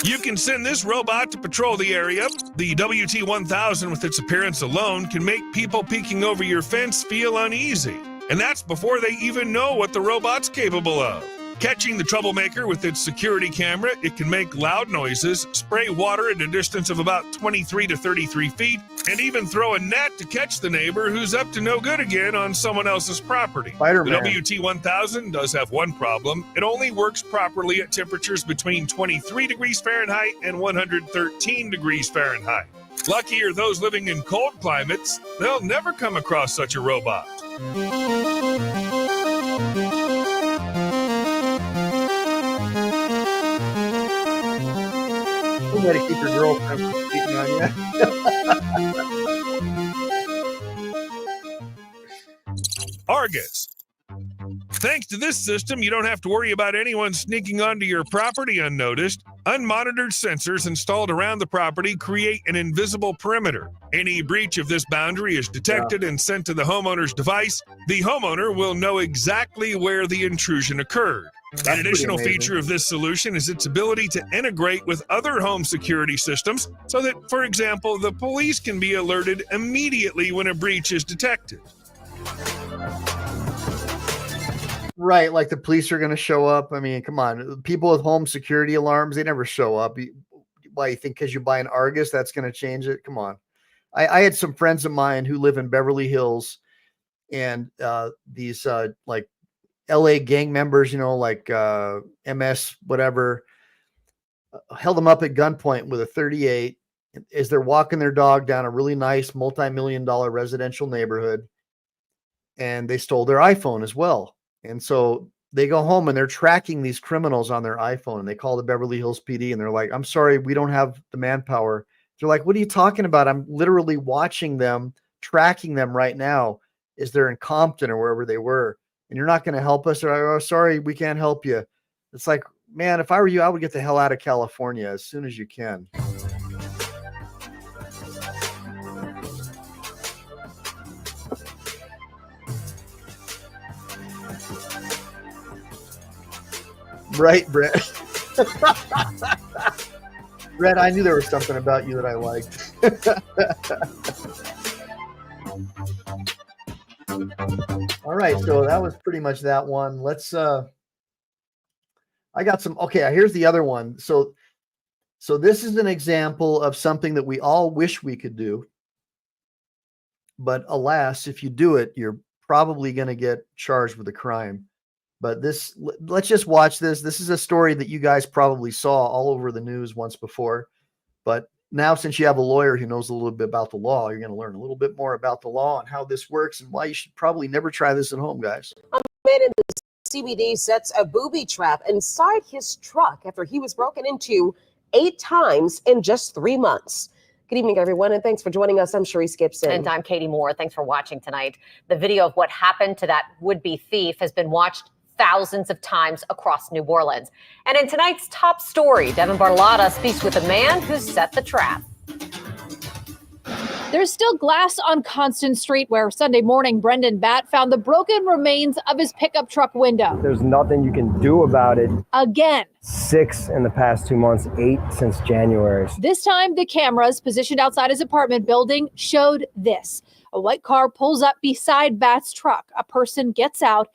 You can send this robot to patrol the area. The WT-1000, with its appearance alone, can make people peeking over your fence feel uneasy. And that's before they even know what the robot's capable of. Catching the troublemaker with its security camera, it can make loud noises, spray water at a distance of about 23 to 33 feet, and even throw a net to catch the neighbor who's up to no good again on someone else's property. Spider-Man. The WT-1000 does have one problem. It only works properly at temperatures between 23 degrees Fahrenheit and 113 degrees Fahrenheit. Lucky are those living in cold climates. They'll never come across such a robot. You better keep your girlfriend from cheating on you. Argus. Thanks to this system, you don't have to worry about anyone sneaking onto your property unnoticed. Unmonitored sensors installed around the property create an invisible perimeter. Any breach of this boundary is detected and sent to the homeowner's device. The homeowner will know exactly where the intrusion occurred. An additional feature of this solution is its ability to integrate with other home security systems so that, for example, the police can be alerted immediately when a breach is detected. Right, like the police are going to show up. I mean, come on. People with home security alarms, they never show up. Why, you think because you buy an Argus, that's going to change it? Come on. I had some friends of mine who live in Beverly Hills, and these like LA gang members, you know, like MS, whatever, held them up at gunpoint with a 38 as they're walking their dog down a really nice multi-million-dollar residential neighborhood. And they stole their iPhone as well. And so they go home and they're tracking these criminals on their iPhone, and they call the Beverly Hills PD and they're like, I'm sorry, we don't have the manpower. They're like, what are you talking about? I'm literally watching them, tracking them right now as they're in Compton or wherever they were. And you're not going to help us? Or, oh, sorry, we can't help you. It's like, man, if I were you, I would get the hell out of California as soon as you can. Right, Brett. Brett, I knew there was something about you that I liked. All right, so that was pretty much that one. Let's I got some. Okay, here's the other one. So this is an example of something that we all wish we could do, but alas, if you do it, you're probably going to get charged with a crime. But let's just watch this. This is a story that you guys probably saw all over the news once before, but now, since you have a lawyer who knows a little bit about the law, you're going to learn a little bit more about the law and how this works and why you should probably never try this at home, guys. A man in the CBD sets a booby trap inside his truck after he was broken into 8 times in just 3 months. Good evening, everyone, and thanks for joining us. I'm Sharice Gibson. And I'm Katie Moore. Thanks for watching tonight. The video of what happened to that would-be thief has been watched thousands of times across New Orleans. And in tonight's top story, Devin Barlotta speaks with a man who set the trap. There's still glass on Constant Street where Sunday morning Brendan Batt found the broken remains of his pickup truck window. There's nothing you can do about it. Again. 6 in the past 2 months, 8 since January. This time the cameras positioned outside his apartment building showed this. A white car pulls up beside Batt's truck. A person gets out.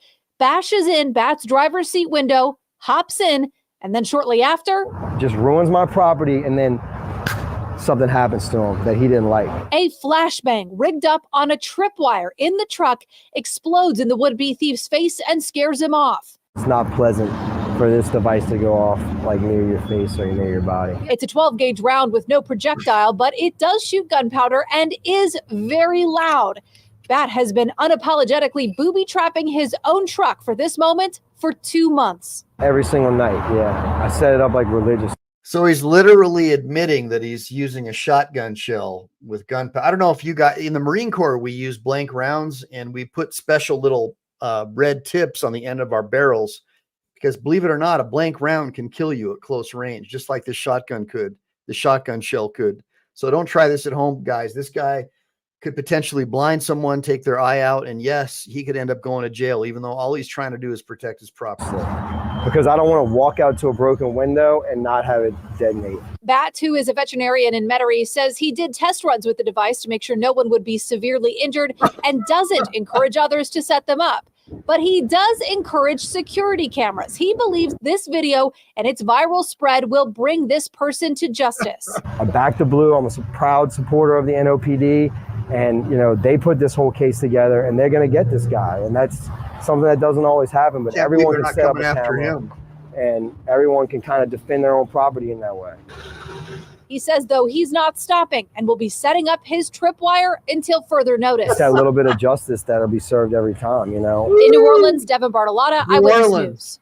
bashes in Bat's driver's seat window, hops in, and then shortly after, Just ruins my property, and then something happens to him that he didn't like. a flashbang rigged up on a tripwire in the truck explodes in the would-be thief's face and scares him off. It's not pleasant for this device to go off like near your face or near your body. It's a 12-gauge round with no projectile, but it does shoot gunpowder and is very loud. Bat has been unapologetically booby-trapping his own truck for this moment for 2 months. Every single night, yeah. I set it up like religious. So he's literally admitting that he's using a shotgun shell with gunpowder. I don't know if you got in the Marine Corps, we use blank rounds and we put special little red tips on the end of our barrels because, believe it or not, a blank round can kill you at close range, just like the shotgun shell could. So don't try this at home, guys. This guy could potentially blind someone, take their eye out, and yes, he could end up going to jail, even though all he's trying to do is protect his property. Because I don't want to walk out to a broken window and not have it detonate. Bat, who is a veterinarian in Metairie, says he did test runs with the device to make sure no one would be severely injured and doesn't encourage others to set them up. But he does encourage security cameras. He believes this video and its viral spread will bring this person to justice. I back the blue. I'm a proud supporter of the NOPD. And, you know, they put this whole case together and they're going to get this guy. And that's something that doesn't always happen, but everyone can set up a camera and everyone can kind of defend their own property in that way. He says, though, he's not stopping and will be setting up his tripwire until further notice. It's that little bit of justice that'll be served every time, you know. In New Orleans, Devin Bartolotta, Eyewitness News.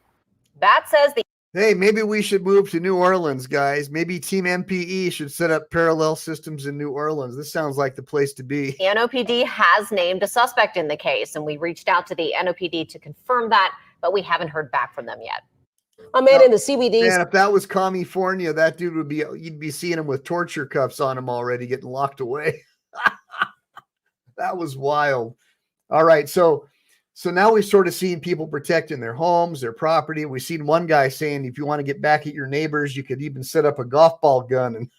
Bat says the Hey, maybe we should move to New Orleans, guys. Maybe Team MPE should set up parallel systems in New Orleans. This sounds like the place to be. The NOPD has named a suspect in the case, and we reached out to the NOPD to confirm that, but we haven't heard back from them yet. A man in the CBD. Man, if that was California, that dude would be, you'd be seeing him with torture cuffs on him already, getting locked away. That was wild. All right, so now we've sort of seen people protecting their homes, their property. We've seen one guy saying if you want to get back at your neighbors, you could even set up a golf ball gun and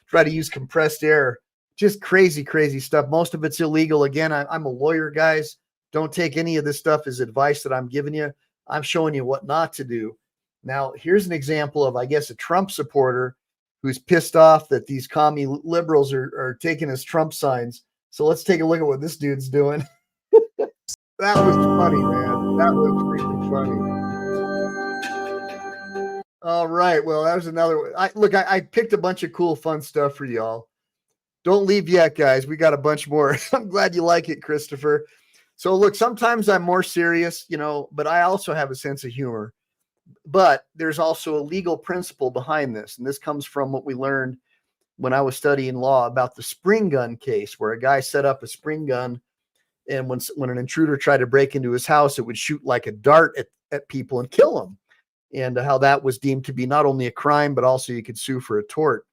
try to use compressed air. Just crazy, crazy stuff. Most of it's illegal. Again, I'm a lawyer, guys. Don't take any of this stuff as advice that I'm giving you. I'm showing you what not to do. Now, here's an example of, I guess, a Trump supporter who's pissed off that these commie liberals are taking his Trump signs. So let's take a look at what this dude's doing. That was funny, man. That was freaking funny. All right. Well, that was another one. I picked a bunch of cool, fun stuff for y'all. Don't leave yet, guys. We got a bunch more. I'm glad you like it, Christopher. So look, sometimes I'm more serious, you know, but I also have a sense of humor. But there's also a legal principle behind this. And this comes from what we learned when I was studying law about the spring gun case, where a guy set up a spring gun. And when an intruder tried to break into his house, it would shoot like a dart at people and kill them. And how that was deemed to be not only a crime, but also you could sue for a tort.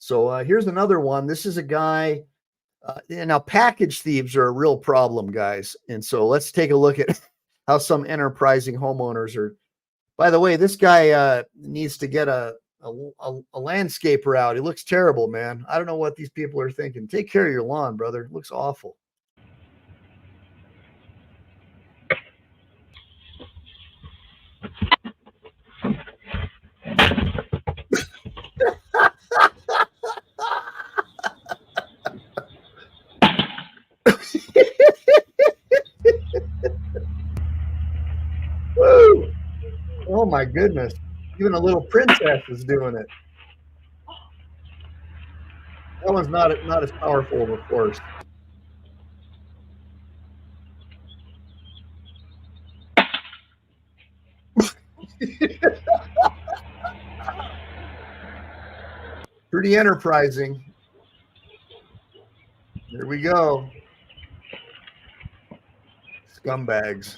So here's another one. This is a guy. Now, package thieves are a real problem, guys. And so let's take a look at how some enterprising homeowners are. By the way, this guy needs to get a landscaper out. He looks terrible, man. I don't know what these people are thinking. Take care of your lawn, brother. It looks awful. Woo! Oh my goodness. Even a little princess is doing it. That one's not as powerful, of course. Pretty enterprising. There we go. Scumbags.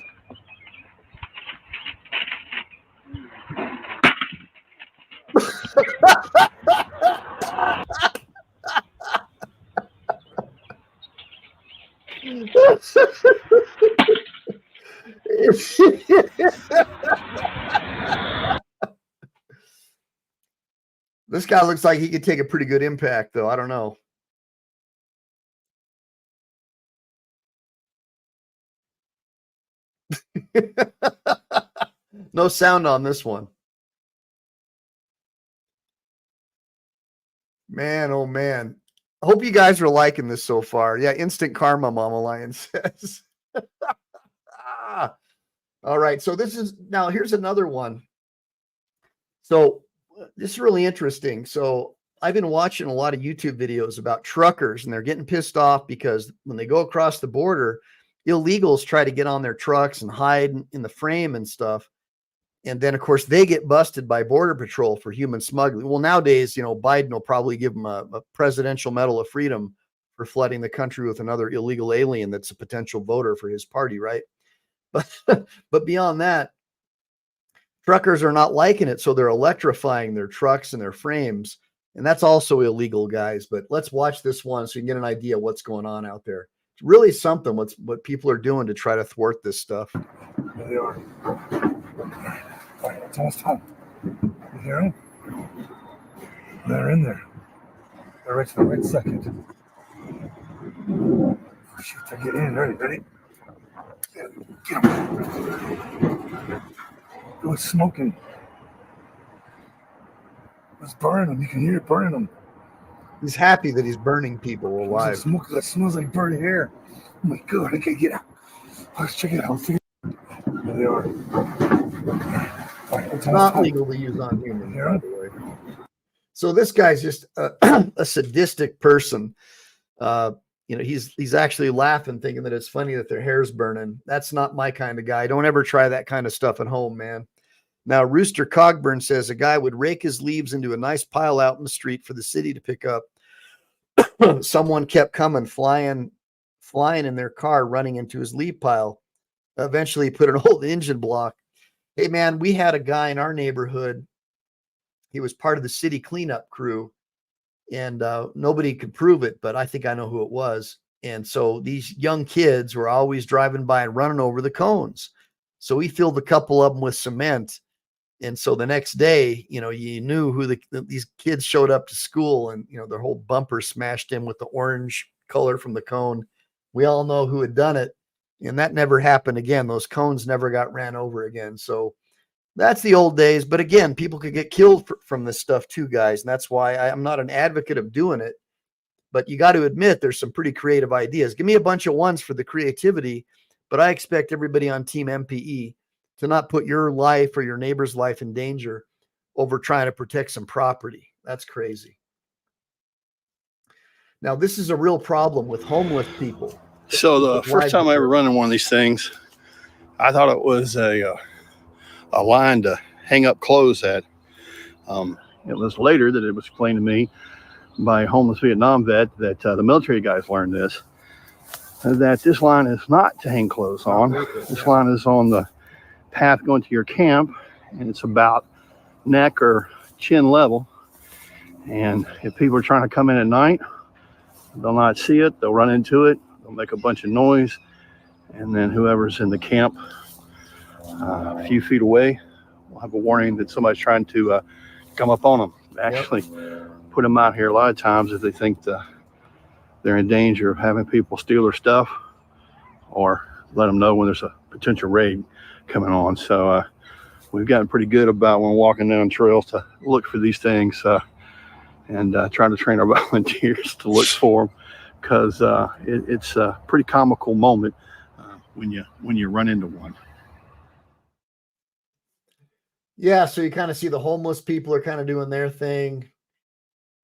This guy looks like he could take a pretty good impact, though. I don't know. No sound on this one. Man, oh man. I hope you guys are liking this so far. Yeah, instant karma, Mama Lion says. All right, so here's another one. So this is really interesting. So I've been watching a lot of YouTube videos about truckers, and they're getting pissed off because when they go across the border, illegals try to get on their trucks and hide in the frame and stuff. And then, of course, they get busted by Border Patrol for human smuggling. Well, nowadays, Biden will probably give them a Presidential Medal of Freedom for flooding the country with another illegal alien that's a potential voter for his party, right? But beyond that, truckers are not liking it, so they're electrifying their trucks and their frames. And that's also illegal, guys. But let's watch this one so you can get an idea of what's going on out there. It's really something what people are doing to try to thwart this stuff. There they are. All right, it's almost time. You hear them? They're in there. They're right to the right second. Oh, shoot, they're getting in. Ready? Get them. It was smoking. It was burning them. You can hear it burning them. He's happy that he's burning people alive. Smoke that smells like burning hair. Oh my God, I can't get out. Let's check it out. There they are. Right, it's not legal to use on humans, by the way. So this guy's just a sadistic person. He's actually laughing, thinking that it's funny that their hair's burning. That's not my kind of guy. Don't ever try that kind of stuff at home, man. Now, Rooster Cogburn says a guy would rake his leaves into a nice pile out in the street for the city to pick up. Someone kept coming, flying in their car, running into his leaf pile. Eventually, he put an old engine block. Hey, man, we had a guy in our neighborhood. He was part of the city cleanup crew, and nobody could prove it, but I think I know who it was. And so these young kids were always driving by and running over the cones. So we filled a couple of them with cement. And so the next day, you knew who these kids showed up to school, and, their whole bumper smashed in with the orange color from the cone. We all know who had done it. And that never happened again. Those cones never got ran over again. So that's the old days. But again, people could get killed from this stuff too, guys. And that's why I'm not an advocate of doing it. But you got to admit there's some pretty creative ideas. Give me a bunch of ones for the creativity. But I expect everybody on Team MPE to not put your life or your neighbor's life in danger over trying to protect some property. That's crazy. Now, this is a real problem with homeless people. So the first time I ever run in one of these things, I thought it was a line to hang up clothes at. It was later that it was explained to me by a homeless Vietnam vet that the military guys learned this, that this line is not to hang clothes on. This line is on the path going to your camp, and it's about neck or chin level. And if people are trying to come in at night, they'll not see it, they'll run into it, they'll make a bunch of noise, and then whoever's in the camp a few feet away will have a warning that somebody's trying to come up on them. Actually put them out here a lot of times if they think they're in danger of having people steal their stuff, or let them know when there's a potential raid coming on. So we've gotten pretty good about when walking down trails to look for these things and try to train our volunteers to look for them, because it's a pretty comical moment when you run into one. Yeah, so you kind of see the homeless people are kind of doing their thing.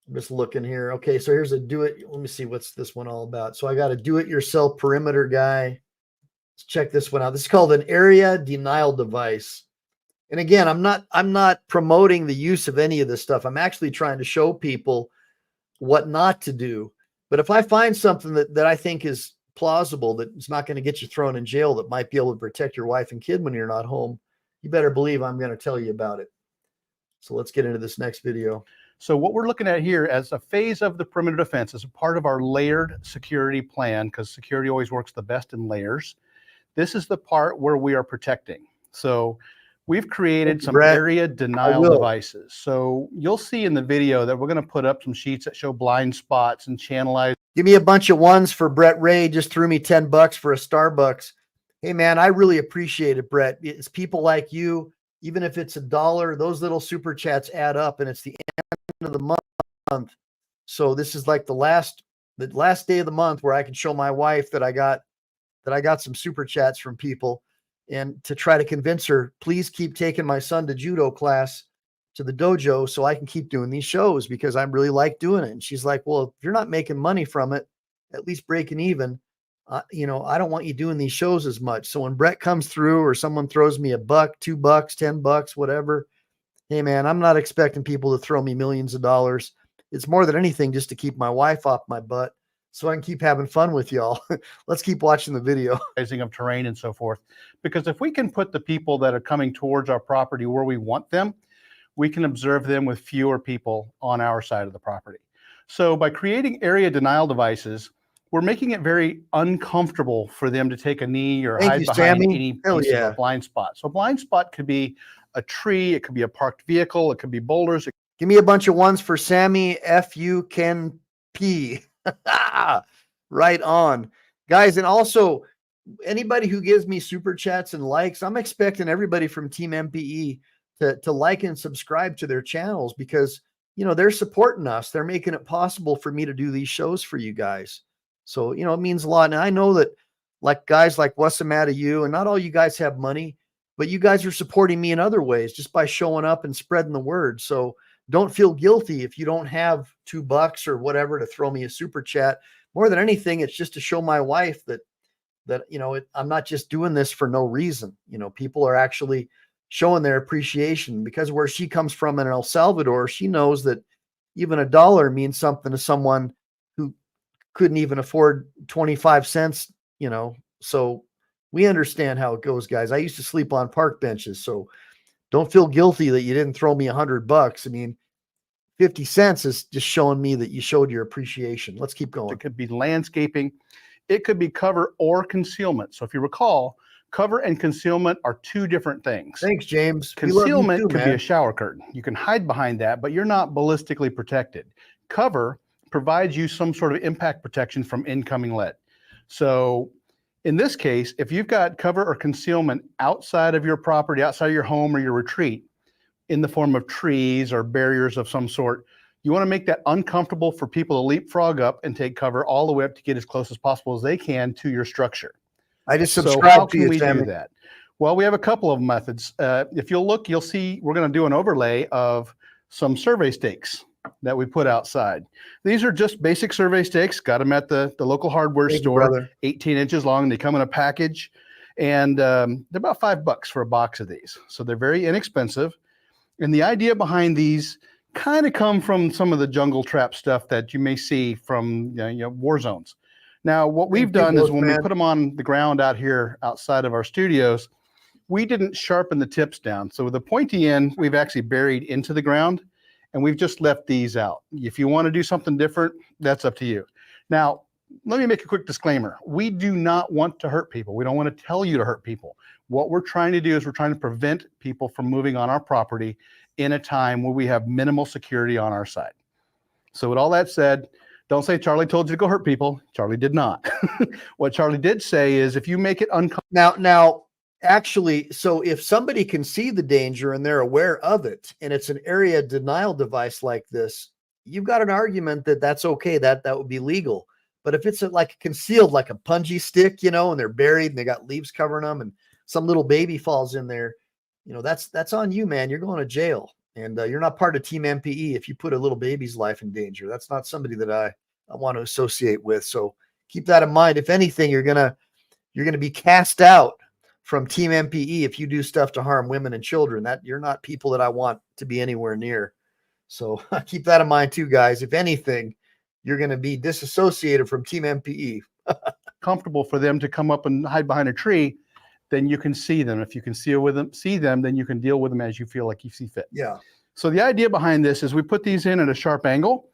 I'm just looking here. Okay, so here's let me see what's this one all about. So I got a do-it-yourself perimeter guy. Let's check this one out. This is called an area denial device. And again, I'm not promoting the use of any of this stuff. I'm actually trying to show people what not to do. But if I find something that I think is plausible, that it's not going to get you thrown in jail, that might be able to protect your wife and kid when you're not home, you better believe I'm going to tell you about it. So let's get into this next video. So what we're looking at here as a phase of the perimeter defense is a part of our layered security plan, because security always works the best in layers. This is the part where we are protecting. So we've created some area denial devices. So you'll see in the video that we're going to put up some sheets that show blind spots and channelize. Give me a bunch of ones for Brett Ray. Just threw me $10 for a Starbucks. Hey man, I really appreciate it, Brett. It's people like you, even if it's $1, those little super chats add up, and it's the end of the month. So this is like the last day of the month where I can show my wife that I got some super chats from people, and to try to convince her, please keep taking my son to judo class to the dojo so I can keep doing these shows because I really like doing it. And she's like, well, if you're not making money from it, at least breaking even, you know, I don't want you doing these shows as much. So when Brett comes through or someone throws me $1, $2, $10, whatever, hey man, I'm not expecting people to throw me millions of dollars. It's more than anything just to keep my wife off my butt so I can keep having fun with y'all. Let's keep watching the video. Of terrain and so forth. Because if we can put the people that are coming towards our property where we want them, we can observe them with fewer people on our side of the property. So by creating area denial devices, we're making it very uncomfortable for them to take a knee or hide behind any piece of a blind spot. So a blind spot could be a tree, it could be a parked vehicle, it could be boulders. Give me a bunch of ones for Sammy F. U. Ken P. Right on, guys. And also anybody who gives me super chats and likes, I'm expecting everybody from Team MPE to like and subscribe to their channels because, you know, they're supporting us. They're making it possible for me to do these shows for you guys. So, you know, it means a lot. And I know that like guys like what's the matter you, and not all you guys have money, but you guys are supporting me in other ways just by showing up and spreading the word. So don't feel guilty if you don't have $2 or whatever to throw me a super chat. More than anything, it's just to show my wife that you know, I'm not just doing this for no reason. You know, people are actually showing their appreciation because where she comes from in El Salvador, she knows that even $1 means something to someone who couldn't even afford 25 cents, you know. So we understand how it goes, guys. I used to sleep on park benches, so don't feel guilty that you didn't throw me $100. I mean, 50 cents is just showing me that you showed your appreciation. Let's keep going. It could be landscaping. It could be cover or concealment. So if you recall, cover and concealment are two different things. Thanks, James. Concealment could be a shower curtain. You can hide behind that, but you're not ballistically protected. Cover provides you some sort of impact protection from incoming lead. So in this case, if you've got cover or concealment outside of your property, outside of your home or your retreat, in the form of trees or barriers of some sort, you want to make that uncomfortable for people to leapfrog up and take cover all the way up to get as close as possible as they can to your structure. I just subscribe so how to you, can we Sammy. do that? Well, we have a couple of methods. If you'll look, you'll see we're going to do an overlay of some survey stakes that we put outside. These are just basic survey stakes. Got them at the local hardware store, 18 inches long. They come in a package, and they're about $5 for a box of these. So they're very inexpensive. And the idea behind these kind of come from some of the jungle trap stuff that you may see from war zones. Now, what we've done is when we put them on the ground out here outside of our studios, we didn't sharpen the tips down. So with the pointy end, we've actually buried into the ground, and we've just left these out. If you want to do something different, that's up to you. Now, let me make a quick disclaimer. We do not want to hurt people. We don't want to tell you to hurt people. What we're trying to do is we're trying to prevent people from moving on our property in a time where we have minimal security on our side. So with all that said, don't say Charlie told you to go hurt people. Charlie did not. What Charlie did say is if you make it uncomfortable. Now, actually, so if somebody can see the danger and they're aware of it, and it's an area denial device like this, you've got an argument that that's okay, that would be legal. But if it's like concealed, like a punji stick, you know, and they're buried and they got leaves covering them and some little baby falls in there, you know, that's on you, man. You're going to jail, and you're not part of Team MPE if you put a little baby's life in danger. That's not somebody that I want to associate with. So keep that in mind. If anything, you're gonna be cast out from Team MPE if you do stuff to harm women and children. That you're not people that I want to be anywhere near. So keep that in mind too, guys. If anything, you're going to be disassociated from Team MPE. Comfortable for them to come up and hide behind a tree, then you can see them. If you can see them, then you can deal with them as you feel like you see fit. Yeah. So the idea behind this is we put these in at a sharp angle,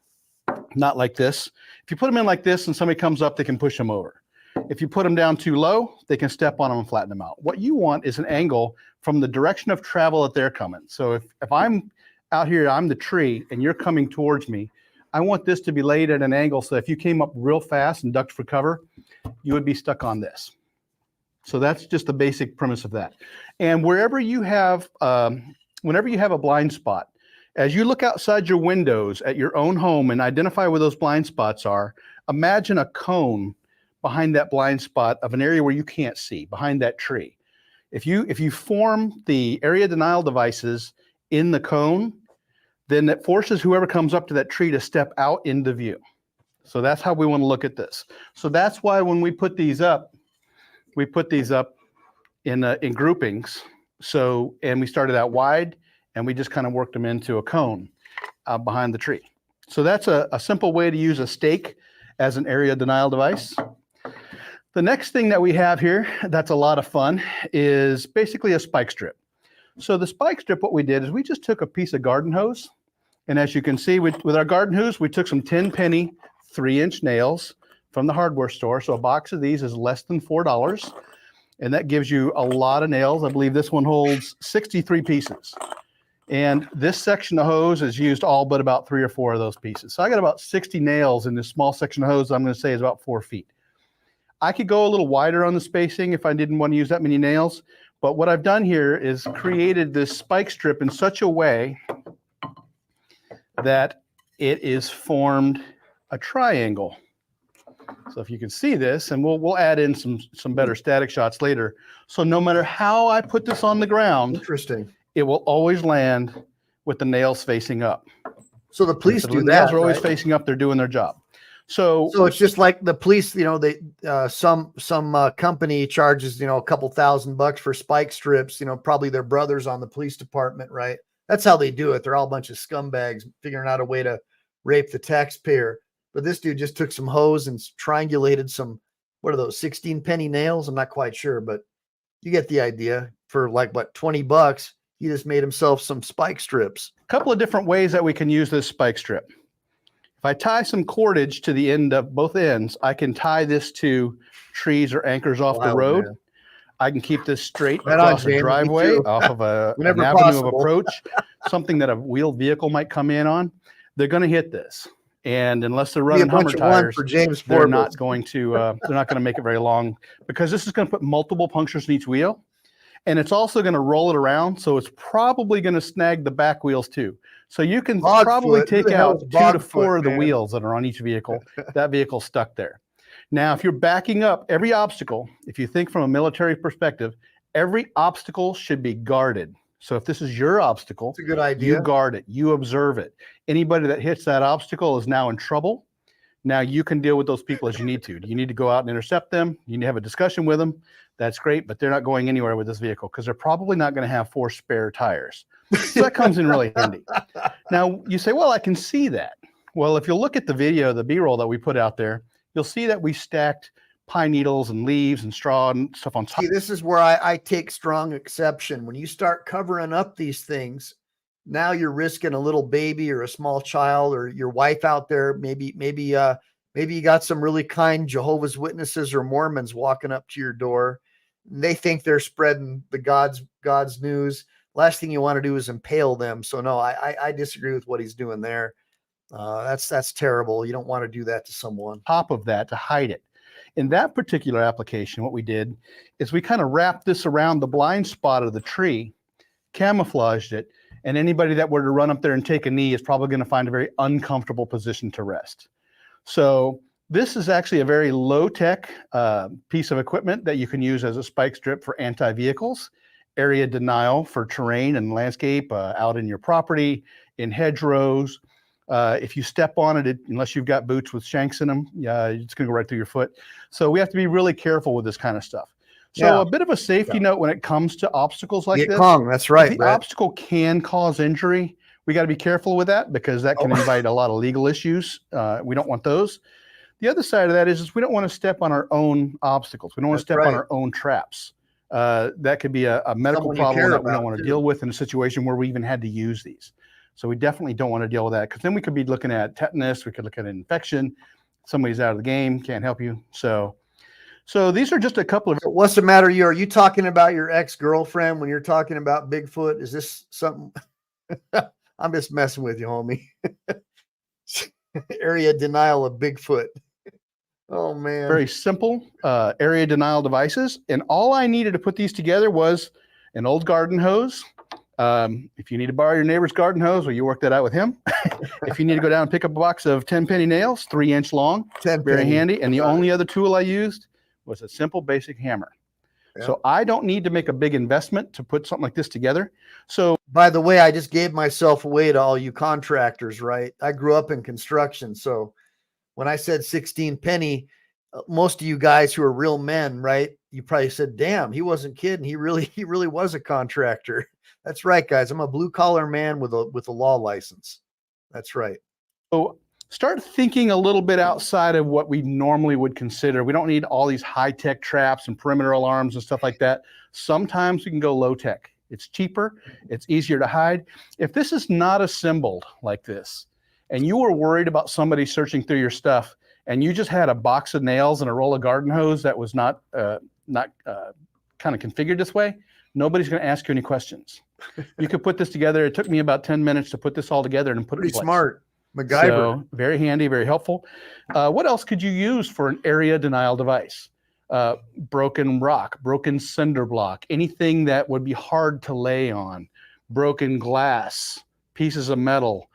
not like this. If you put them in like this and somebody comes up, they can push them over. If you put them down too low, they can step on them and flatten them out. What you want is an angle from the direction of travel that they're coming. So if I'm out here, I'm the tree, and you're coming towards me, I want this to be laid at an angle so if you came up real fast and ducked for cover, you would be stuck on this. So that's just the basic premise of that. And wherever you have, whenever you have a blind spot, as you look outside your windows at your own home and identify where those blind spots are, imagine a cone behind that blind spot of an area where you can't see, behind that tree. If you form the area denial devices in the cone, then that forces whoever comes up to that tree to step out into view. So that's how we want to look at this. So that's why when we put these up in groupings. So, and we started out wide, and we just kind of worked them into a cone behind the tree. So that's a simple way to use a stake as an area denial device. The next thing that we have here that's a lot of fun is basically a spike strip. So the spike strip, what we did is we just took a piece of garden hose, and as you can see with our garden hose, we took some 10-penny 3-inch nails from the hardware store. So a box of these is less than $4, and that gives you a lot of nails. I believe this one holds 63 pieces. And this section of hose is used all but about 3 or 4 of those pieces. So I got about 60 nails in this small section of hose. I'm going to say is about 4 feet. I could go a little wider on the spacing if I didn't want to use that many nails. But what I've done here is created this spike strip in such a way that it is formed a triangle. So if you can see this, and we'll add in some better static shots later. So no matter how I put this on the ground, interesting, it will always land with the nails facing up. So the police do that. The nails are always facing up. They're doing their job. So it's just like the police, you know, they some company charges, you know, a couple $1,000 for spike strips, you know, probably their brothers on the police department, right? That's how they do it. They're all a bunch of scumbags figuring out a way to rape the taxpayer. But this dude just took some hose and triangulated some, what are those, 16-penny nails? I'm not quite sure, but you get the idea. For like, what, $20, he just made himself some spike strips. A couple of different ways that we can use this spike strip. If I tie some cordage to the end of both ends, I can tie this to trees or anchors off the road. Man. I can keep this straight across a driveway, off of an avenue of approach, something that a wheeled vehicle might come in on. They're going to hit this. And unless they're running Hummer tires, they're not going to make it very long, because this is going to put multiple punctures in each wheel. And it's also going to roll it around. So it's probably going to snag the back wheels too. So you can probably take out 2 to 4 of the wheels that are on each vehicle. That vehicle's stuck there. Now, if you're backing up every obstacle, if you think from a military perspective, every obstacle should be guarded. So if this is your obstacle, it's a good idea. You guard it, you observe it. Anybody that hits that obstacle is now in trouble. Now you can deal with those people as you need to. Do you need to go out and intercept them? You need to have a discussion with them. That's great, but they're not going anywhere with this vehicle because they're probably not going to have 4 spare tires. So that comes in really handy. Now you say, well, I can see that. Well, if you look at the video, the B-roll that we put out there, you'll see that we stacked pine needles and leaves and straw and stuff on top. See, this is where I take strong exception. When you start covering up these things, now you're risking a little baby or a small child or your wife out there. Maybe you got some really kind Jehovah's Witnesses or Mormons walking up to your door. And they think they're spreading the God's news. Last thing you want to do is impale them. So no, I disagree with what he's doing there. That's terrible. You don't want to do that to someone. Top of that, to hide it. In that particular application, what we did is we kind of wrapped this around the blind spot of the tree, camouflaged it, and anybody that were to run up there and take a knee is probably going to find a very uncomfortable position to rest. So this is actually a very low-tech piece of equipment that you can use as a spike strip for anti-vehicles, area denial for terrain and landscape out in your property, in hedgerows. If you step on it, unless you've got boots with shanks in them, it's going to go right through your foot. So we have to be really careful with this kind of stuff. So a bit of a safety note when it comes to obstacles like this. That's right. If the obstacle can cause injury, we got to be careful with that because that can invite a lot of legal issues. We don't want those. The other side of that is we don't want to step on our own obstacles. We don't want to step on our own traps. That could be a medical problem that we don't want to deal with in a situation where we even had to use these. So we definitely don't want to deal with that because then we could be looking at tetanus. We could look at an infection. Somebody's out of the game, can't help you. So these are just a couple of. What's the matter? Are you talking about your ex-girlfriend when you're talking about Bigfoot? Is this something? I'm just messing with you, homie. Area denial of Bigfoot. Oh man. Very simple area denial devices. And all I needed to put these together was an old garden hose. If you need to borrow your neighbor's garden hose, well, you work that out with him. If you need to go down and pick up a box of 10 penny nails, 3-inch long, 10 very penny. handy. And the only other tool I used was a simple basic hammer. Yeah. So I don't need to make a big investment to put something like this together. So by the way, I just gave myself away to all you contractors, right? I grew up in construction. So when I said 16 penny, most of you guys who are real men, right? You probably said, damn, he wasn't kidding. He really was a contractor. That's right, guys. I'm a blue collar man with a law license. That's right. So start thinking a little bit outside of what we normally would consider. We don't need all these high-tech traps and perimeter alarms and stuff like that. Sometimes we can go low-tech. It's cheaper. It's easier to hide. If this is not assembled like this, and you were worried about somebody searching through your stuff, and you just had a box of nails and a roll of garden hose that was not kind of configured this way, nobody's going to ask you any questions. You could put this together. It took me about 10 minutes to put this all together and put it in place. Smart. MacGyver. So, very handy, very helpful. What else could you use for an area denial device? Broken rock, broken cinder block, anything that would be hard to lay on, broken glass, pieces of metal,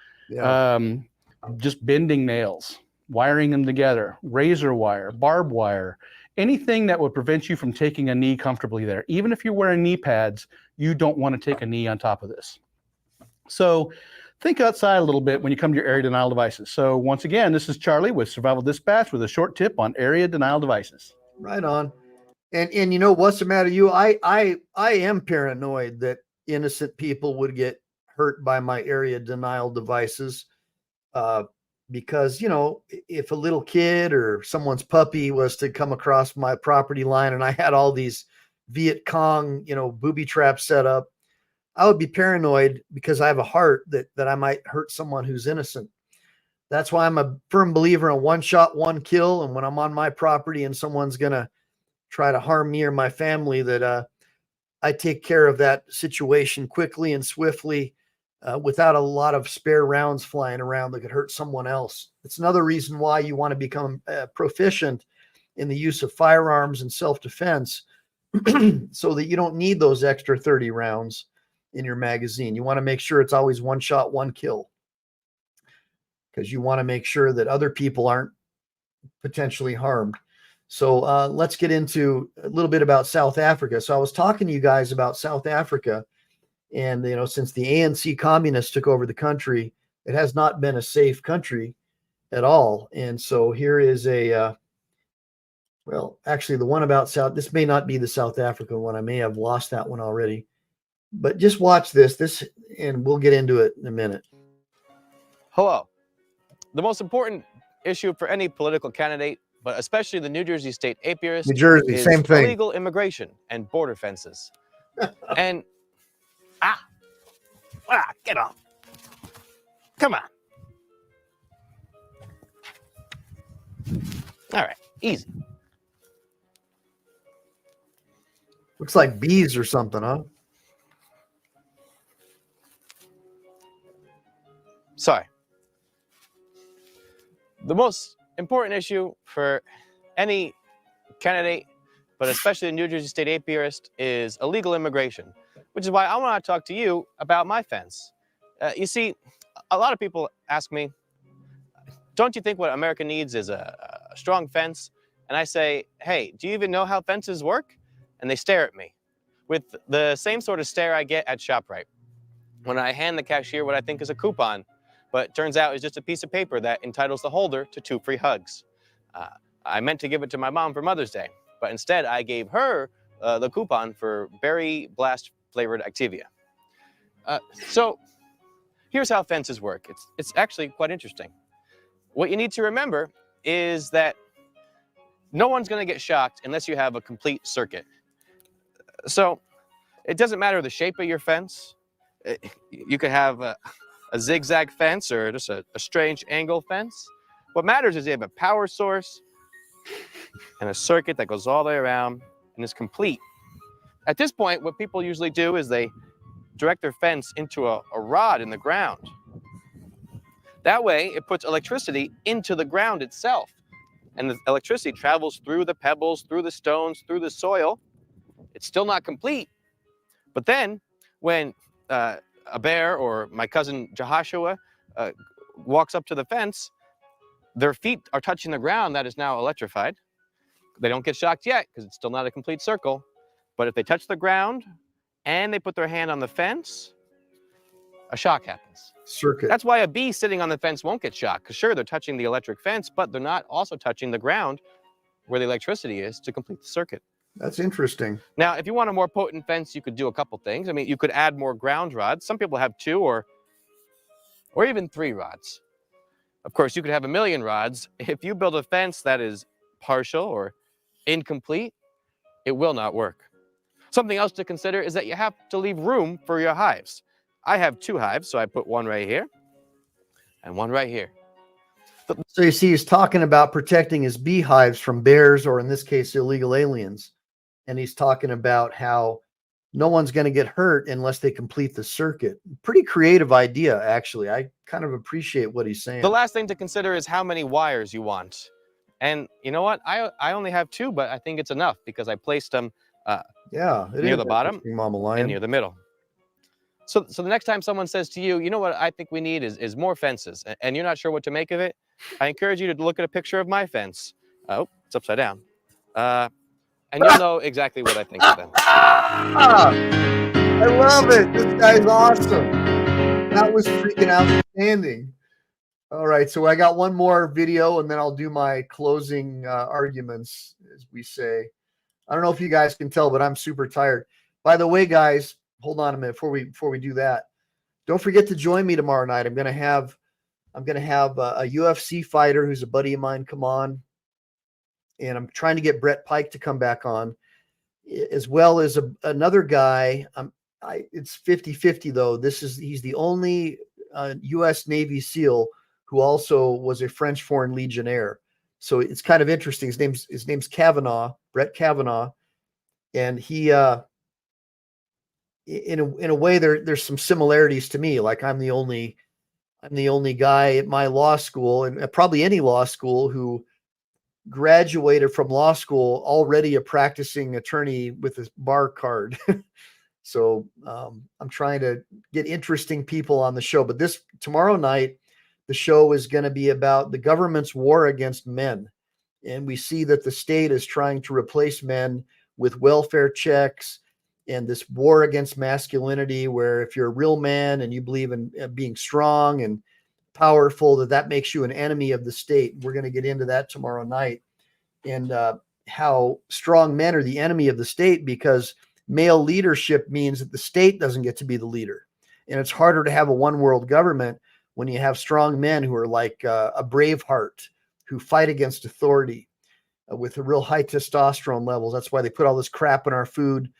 just bending nails, wiring them together, razor wire, barbed wire, anything that would prevent you from taking a knee comfortably there. Even if you're wearing knee pads, you don't want to take a knee on top of this. So think outside a little bit when you come to your area denial devices. So once again, this is Charlie with Survival Dispatch with a short tip on area denial devices. Right on. And you know what's the matter? I am paranoid that innocent people would get hurt by my area denial devices. Because, you know, if a little kid or someone's puppy was to come across my property line and I had all these Viet Cong, you know, booby traps set up, I would be paranoid because I have a heart that I might hurt someone who's innocent. That's why I'm a firm believer in one shot, one kill. And when I'm on my property and someone's going to try to harm me or my family, that I take care of that situation quickly and swiftly. Without a lot of spare rounds flying around that could hurt someone else. It's another reason why you want to become proficient in the use of firearms and self-defense so that you don't need those extra 30 rounds in your magazine. You want to make sure it's always one shot, one kill, because you want to make sure that other people aren't potentially harmed. So let's get into a little bit about South Africa. So I was talking to you guys about South Africa. And, you know, since the ANC communists took over the country, it has not been a safe country at all. And so here is well, actually the one about this may not be the South African one. I may have lost that one already, but just watch this, and we'll get into it in a minute. Hello. The most important issue for any political candidate, but especially the New Jersey state apiarist, New Jersey, is same thing. Illegal immigration and border fences. And get off. Come on. All right, easy. Looks like bees or something, huh? Sorry. The most important issue for any candidate, but especially the New Jersey state apiarist, is illegal immigration, which is why I want to talk to you about my fence. You see, a lot of people ask me, don't you think what America needs is a strong fence? And I say, hey, do you even know how fences work? And they stare at me with the same sort of stare I get at ShopRite when I hand the cashier what I think is a coupon, but it turns out it's just a piece of paper that entitles the holder to 2 free hugs. I meant to give it to my mom for Mother's Day, but instead I gave her the coupon for berry blast flavored Activia. So here's how fences work. It's actually quite interesting. What you need to remember is that no one's going to get shocked unless you have a complete circuit. So it doesn't matter the shape of your fence. You could have a zigzag fence or just a strange angle fence. What matters is you have a power source and a circuit that goes all the way around and is complete. At this point, what people usually do is they direct their fence into a rod in the ground. That way, it puts electricity into the ground itself. and the electricity travels through the pebbles, through the stones, through the soil. It's still not complete. But then when a bear or my cousin Jehoshua walks up to the fence, their feet are touching the ground that is now electrified. They don't get shocked yet because it's still not a complete circle. But if they touch the ground and they put their hand on the fence, a shock happens. Circuit. That's why a bee sitting on the fence won't get shocked, because sure, they're touching the electric fence, but they're not also touching the ground where the electricity is to complete the circuit. That's interesting. Now, if you want a more potent fence, you could do a couple things. I mean, you could add more ground rods. Some people have 2 or even 3 rods. Of course, you could have 1,000,000 rods. If you build a fence that is partial or incomplete, it will not work. Something else to consider is that you have to leave room for your hives. I have 2 hives, so I put one right here and one right here. So you see, he's talking about protecting his beehives from bears, or in this case, illegal aliens. And he's talking about how no one's going to get hurt unless they complete the circuit. Pretty creative idea, actually. I kind of appreciate what he's saying. The last thing to consider is how many wires you want. And you know what? I only have 2, but I think it's enough because I placed them near the bottom and near the middle. So the next time someone says to you, you know what I think we need is more fences, and you're not sure what to make of it, I encourage you to look at a picture of my fence. Oh, it's upside down. And you'll know exactly what I think of them. I love it. This guy's awesome. That was freaking outstanding. All right, so I got one more video, and then I'll do my closing arguments, as we say. I don't know if you guys can tell, but I'm super tired. By the way, guys, hold on a minute before we do that. Don't forget to join me tomorrow night. I'm gonna have a UFC fighter who's a buddy of mine come on, and I'm trying to get Brett Pike to come back on, as well as another guy. It's 50-50 though. He's the only U.S. Navy SEAL who also was a French Foreign Legionnaire. So it's kind of interesting. His name's Kavanaugh, Brett Kavanaugh, and he in a way there's some similarities to me. Like I'm the only guy at my law school, and probably any law school, who graduated from law school already a practicing attorney with a bar card. So I'm trying to get interesting people on the show. But tomorrow night, the show is going to be about the government's war against men. And we see that the state is trying to replace men with welfare checks and this war against masculinity, where if you're a real man and you believe in being strong and powerful, that makes you an enemy of the state. We're going to get into that tomorrow night, and how strong men are the enemy of the state, because male leadership means that the state doesn't get to be the leader. And it's harder to have a one world government when you have strong men who are like a Braveheart, who fight against authority with a real high testosterone levels. That's why they put all this crap in our food,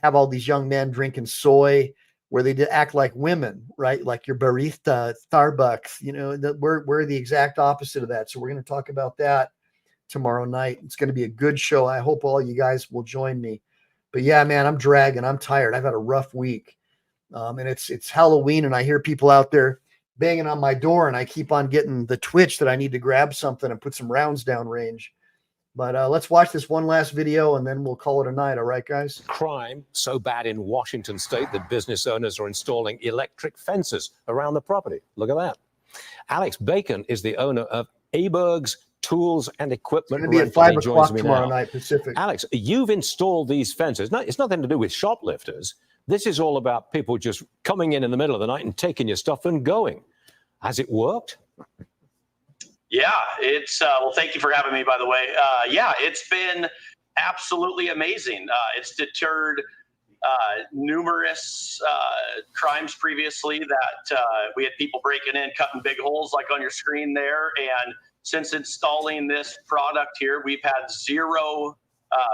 have all these young men drinking soy, where they act like women, right? Like your barista, Starbucks, we're the exact opposite of that. So we're going to talk about that tomorrow night. It's going to be a good show. I hope all you guys will join me. But yeah, man, I'm dragging. I'm tired. I've had a rough week. And it's Halloween, and I hear people out there banging on my door, and I keep on getting the twitch that I need to grab something and put some rounds down range. But let's watch this one last video, and then we'll call it a night. All right, guys? Crime so bad in Washington state that business owners are installing electric fences around the property. Look at that. Alex Bacon is the owner of Aberg's Tools and Equipment. It's going to be at 5 o'clock tomorrow night Pacific. Alex, you've installed these fences. No, it's nothing to do with shoplifters. This is all about people just coming in the middle of the night and taking your stuff and going. Has it worked? Yeah, it's well, thank you for having me, by the way. Yeah, it's been absolutely amazing. It's deterred numerous crimes previously that we had people breaking in, cutting big holes like on your screen there. And since installing this product here, we've had 0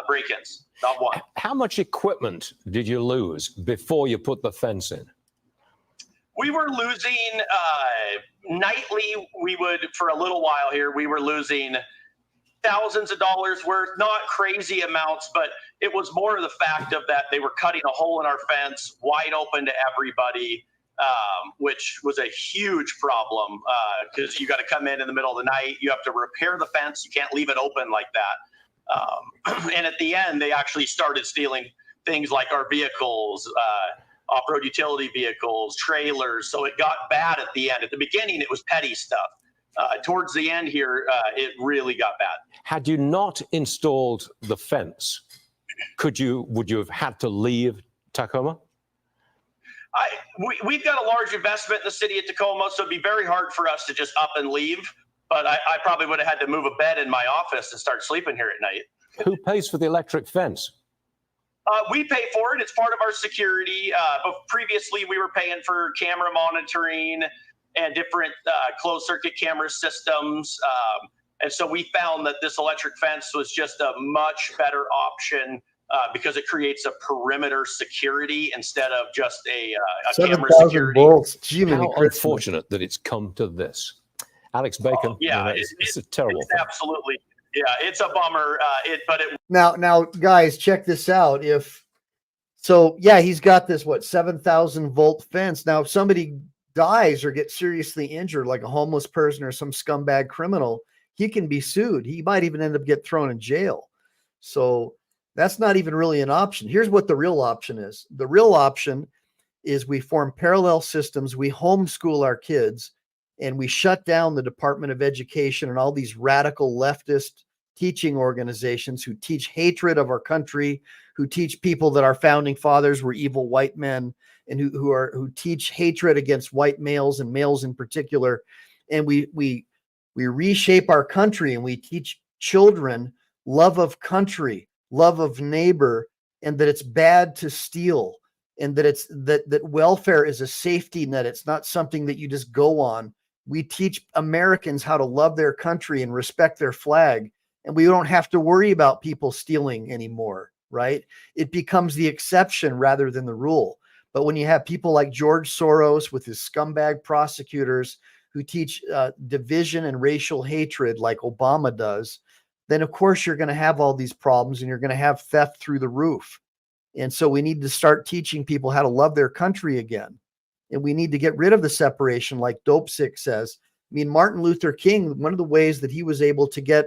break-ins, not one. How much equipment did you lose before you put the fence in? We were losing nightly. For a little while here, we were losing thousands of dollars worth, not crazy amounts, but it was more of the fact of that they were cutting a hole in our fence wide open to everybody. which was a huge problem because you got to come in the middle of the night. You have to repair the fence. You can't leave it open like that. And at the end, they actually started stealing things like our vehicles, off-road utility vehicles, trailers. So it got bad at the end. At the beginning, it was petty stuff. Towards the end here, it really got bad. Had you not installed the fence, would you have had to leave Tacoma? We've got a large investment in the city of Tacoma, so it'd be very hard for us to just up and leave. But I probably would have had to move a bed in my office and start sleeping here at night. Who pays for the electric fence? We pay for it. It's part of our security. But previously, we were paying for camera monitoring and different closed circuit camera systems. And so we found that this electric fence was just a much better option because it creates a perimeter security instead of just a camera security. Volts. How unfortunate that it's come to this. Alex Bacon, it's a terrible thing. Absolutely. Yeah, it's a bummer. Now, guys, check this out. He's got this 7,000 volt fence. Now, if somebody dies or gets seriously injured, like a homeless person or some scumbag criminal, he can be sued. He might even end up getting thrown in jail. So that's not even really an option. Here's what the real option is. The real option is we form parallel systems. We homeschool our kids, and we shut down the Department of Education and all these radical leftist teaching organizations who teach hatred of our country, who teach people that our founding fathers were evil white men, and who teach hatred against white males and males in particular. And we reshape our country, and we teach children love of country, love of neighbor, and that it's bad to steal, and that that welfare is a safety net. It's not something that you just go on. We teach Americans how to love their country and respect their flag, and we don't have to worry about people stealing anymore, right? It becomes the exception rather than the rule. But when you have people like George Soros with his scumbag prosecutors who teach division and racial hatred like Obama does, then of course you're going to have all these problems, and you're going to have theft through the roof. And so we need to start teaching people how to love their country again. And we need to get rid of the separation, like Dopesick says. I mean, Martin Luther King, one of the ways that he was able to get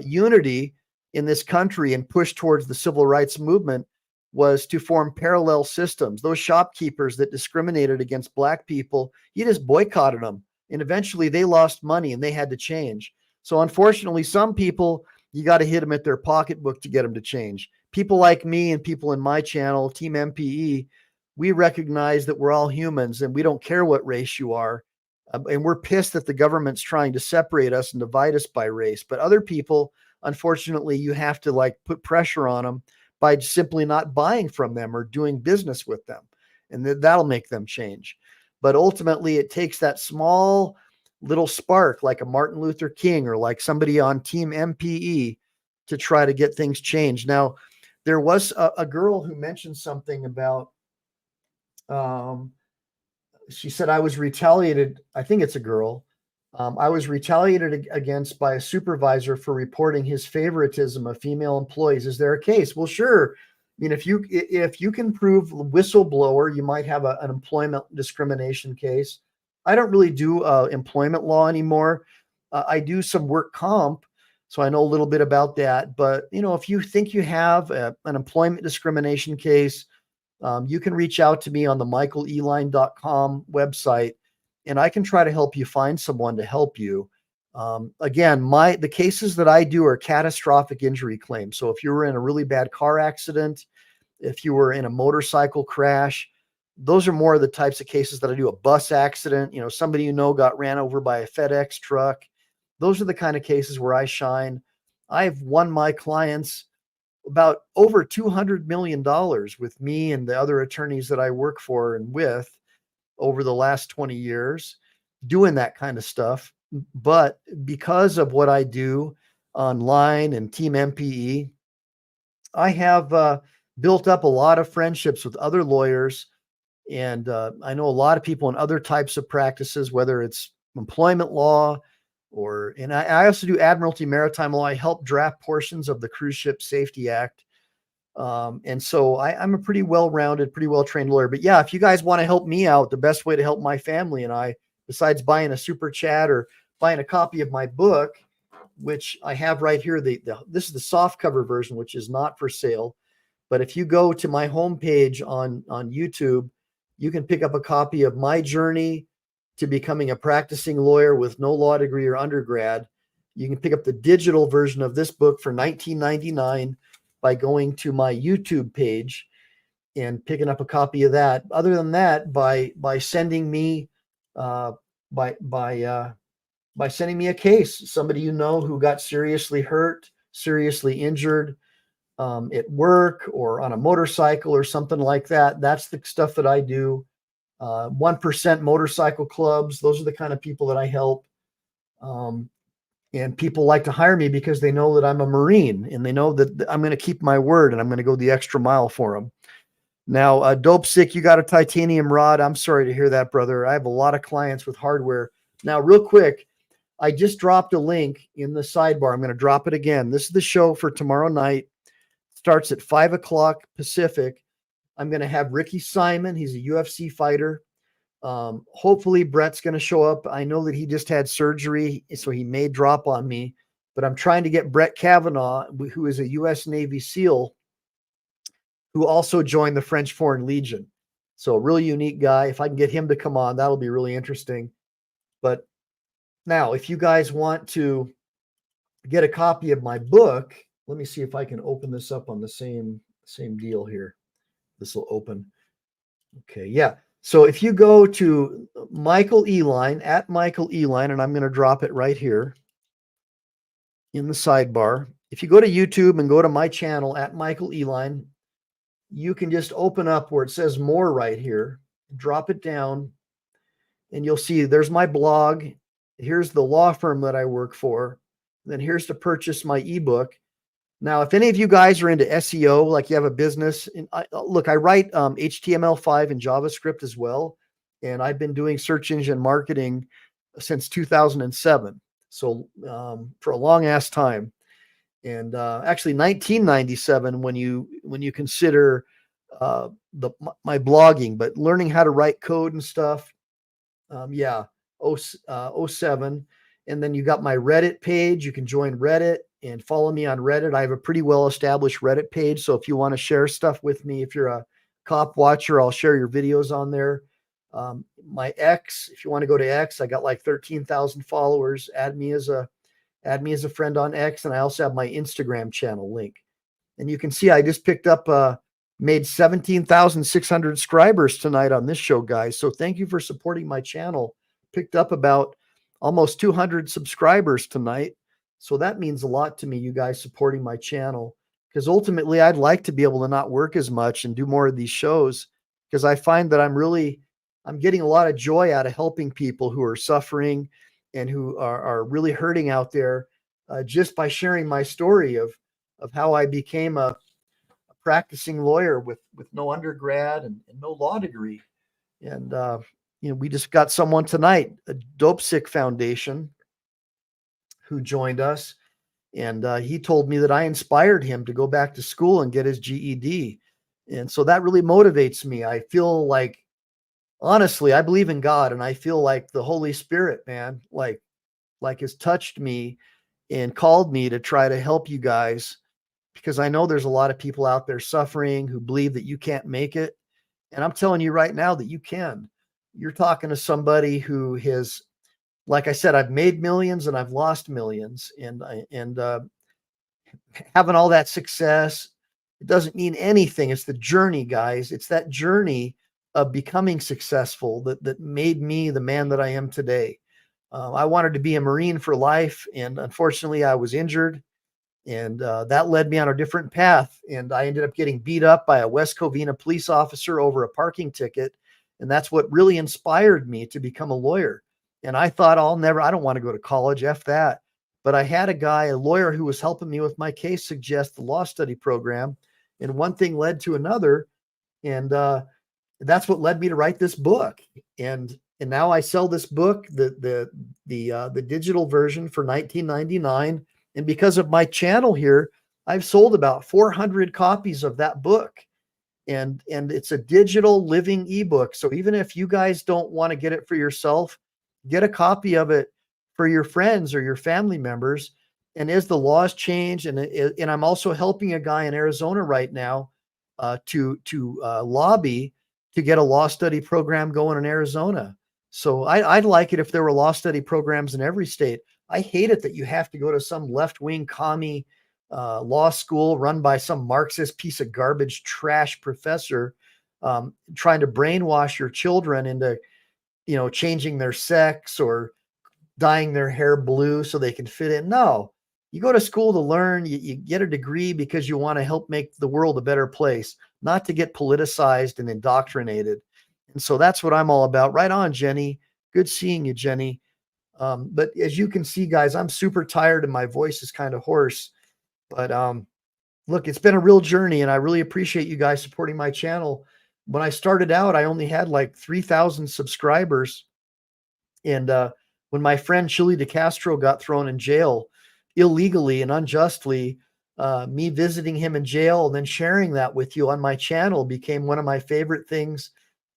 unity in this country and push towards the civil rights movement was to form parallel systems. Those shopkeepers that discriminated against black people, he just boycotted them. And eventually they lost money and they had to change. So unfortunately, some people, you got to hit them at their pocketbook to get them to change. People like me and people in my channel, Team MPE, we recognize that we're all humans and we don't care what race you are. And we're pissed that the government's trying to separate us and divide us by race. But other people, unfortunately, you have to put pressure on them by simply not buying from them or doing business with them. And that'll make them change. But ultimately, it takes that small little spark like a Martin Luther King or like somebody on Team MPE to try to get things changed. Now, there was a girl who mentioned something about, she said, I was retaliated. I think it's a girl. I was retaliated against by a supervisor for reporting his favoritism of female employees. Is there a case? Well, sure. I mean, if you can prove whistleblower, you might have an employment discrimination case. I don't really do employment law anymore. I do some work comp, so I know a little bit about that. But, if you think you have an employment discrimination case, you can reach out to me on the michaeleline.com website, and I can try to help you find someone to help you. Again, the cases that I do are catastrophic injury claims. So if you were in a really bad car accident, if you were in a motorcycle crash, those are more of the types of cases that I do. A bus accident, somebody got ran over by a FedEx truck. Those are the kind of cases where I shine. I've won my clients about over $200 million with me and the other attorneys that I work for and with over the last 20 years doing that kind of stuff. But because of what I do online and Team MPE, I have built up a lot of friendships with other lawyers. And I know a lot of people in other types of practices, whether it's employment law and I also do Admiralty Maritime Law. I help draft portions of the Cruise Ship Safety Act. And so I'm a pretty well-rounded, pretty well-trained lawyer. But yeah, if you guys want to help me out, the best way to help my family and I, besides buying a super chat or buying a copy of my book, which I have right here, this is the soft cover version, which is not for sale. But if you go to my homepage on YouTube, you can pick up a copy of my journey to becoming a practicing lawyer with no law degree or undergrad. You can pick up the digital version of this book for $19.99 by going to my YouTube page and picking up a copy of that. Other than that, by sending me by sending me a case, somebody you know who got seriously hurt, seriously injured at work or on a motorcycle or something like that. That's the stuff that I do. 1% motorcycle clubs. Those are the kind of people that I help. And people like to hire me because they know that I'm a Marine and they know that I'm going to keep my word and I'm going to go the extra mile for them. Now, Dope Sick, you got a titanium rod. I'm sorry to hear that, brother. I have a lot of clients with hardware. Now, real quick, I just dropped a link in the sidebar. I'm going to drop it again. This is the show for tomorrow night. Starts at 5 o'clock Pacific. I'm going to have Ricky Simon. He's a UFC fighter. Hopefully Brett's going to show up. I know that he just had surgery, so he may drop on me, but I'm trying to get Brett Kavanaugh, who is a U.S. Navy SEAL, who also joined the French Foreign Legion. So a really unique guy. If I can get him to come on, that'll be really interesting. But now, if you guys want to get a copy of my book, let me see if I can open this up on the same deal here. This will open. Okay, yeah. So if you go to Michael Eline, at Michael Eline, and I'm going to drop it right here in the sidebar. If you go to YouTube and go to my channel, at Michael Eline, you can just open up where it says more right here, drop it down, and you'll see there's my blog. Here's the law firm that I work for. Then here's to purchase my ebook. Now, if any of you guys are into SEO, like you have a business, and I write HTML5 and JavaScript as well. And I've been doing search engine marketing since 2007. So for a long ass time. And actually 1997, when you consider my blogging, but learning how to write code and stuff. 07. And then you got my Reddit page. You can join Reddit and follow me on Reddit. I have a pretty well-established Reddit page. So if you want to share stuff with me, if you're a cop watcher, I'll share your videos on there. My X, if you want to go to X, I got like 13,000 followers. Add me as a friend on X. And I also have my Instagram channel link. And you can see I just picked up, made 17,600 subscribers tonight on this show, guys. So thank you for supporting my channel. Picked up about almost 200 subscribers tonight. So that means a lot to me, you guys supporting my channel, because ultimately I'd like to be able to not work as much and do more of these shows, because I find that I'm getting a lot of joy out of helping people who are suffering and who are really hurting out there, just by sharing my story of how I became a practicing lawyer with no undergrad and no law degree. And, we just got someone tonight, a Dope Sick Foundation, who joined us. And he told me that I inspired him to go back to school and get his GED. And so that really motivates me. I feel like, honestly, I believe in God, and I feel like the Holy Spirit, man, like has touched me and called me to try to help you guys, because I know there's a lot of people out there suffering who believe that you can't make it. And I'm telling you right now that you can. You're talking to somebody who has, like I said, I've made millions and I've lost millions, and having all that success, it doesn't mean anything. It's the journey, guys. It's that journey of becoming successful that made me the man that I am today. I wanted to be a Marine for life, and unfortunately I was injured, and that led me on a different path. And I ended up getting beat up by a West Covina police officer over a parking ticket. And that's what really inspired me to become a lawyer. And I thought, I don't want to go to college, F that. But I had a lawyer who was helping me with my case, suggest the law study program. And one thing led to another. And that's what led me to write this book. And now I sell this book, the digital version, for $19.99. And because of my channel here, I've sold about 400 copies of that book. And it's a digital living ebook. So even if you guys don't want to get it for yourself, get a copy of it for your friends or your family members. And as the laws change, and I'm also helping a guy in Arizona right now to lobby to get a law study program going in Arizona. So I'd like it if there were law study programs in every state. I hate it that you have to go to some left-wing commie law school run by some Marxist piece of garbage trash professor trying to brainwash your children into, changing their sex or dyeing their hair blue so they can fit in. No, you go to school to learn, you get a degree because you want to help make the world a better place, not to get politicized and indoctrinated. And so that's what I'm all about. Right on, Jenny. Good seeing you, Jenny. But as you can see, guys, I'm super tired and my voice is kind of hoarse. But look, it's been a real journey, and I really appreciate you guys supporting my channel. When I started out, I only had like 3,000 subscribers. And when my friend Chili DeCastro got thrown in jail illegally and unjustly, me visiting him in jail and then sharing that with you on my channel became one of my favorite things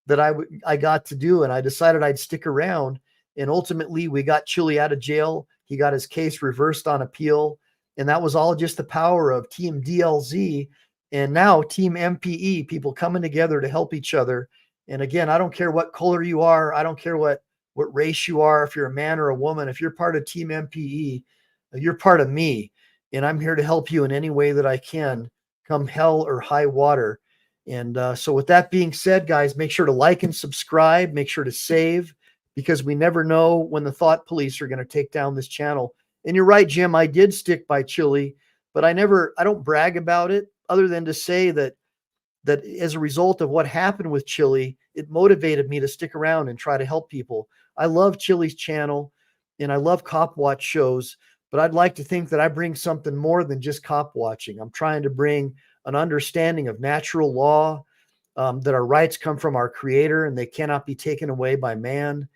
that I got to do. And I decided I'd stick around. And ultimately, we got Chili out of jail. He got his case reversed on appeal. And that was all just the power of Team DLZ and now Team MPE, people coming together to help each other. And again, I don't care what color you are. I don't care what race you are, if you're a man or a woman. If you're part of Team MPE, you're part of me. And I'm here to help you in any way that I can, come hell or high water. And so with that being said, guys, make sure to like and subscribe. Make sure to save, because we never know when the thought police are going to take down this channel. And you're right, Jim, I did stick by Chili, but I don't brag about it other than to say that as a result of what happened with Chili, it motivated me to stick around and try to help people. I love Chili's channel and I love cop watch shows, but I'd like to think that I bring something more than just cop watching. I'm trying to bring an understanding of natural law, that our rights come from our creator and they cannot be taken away by man.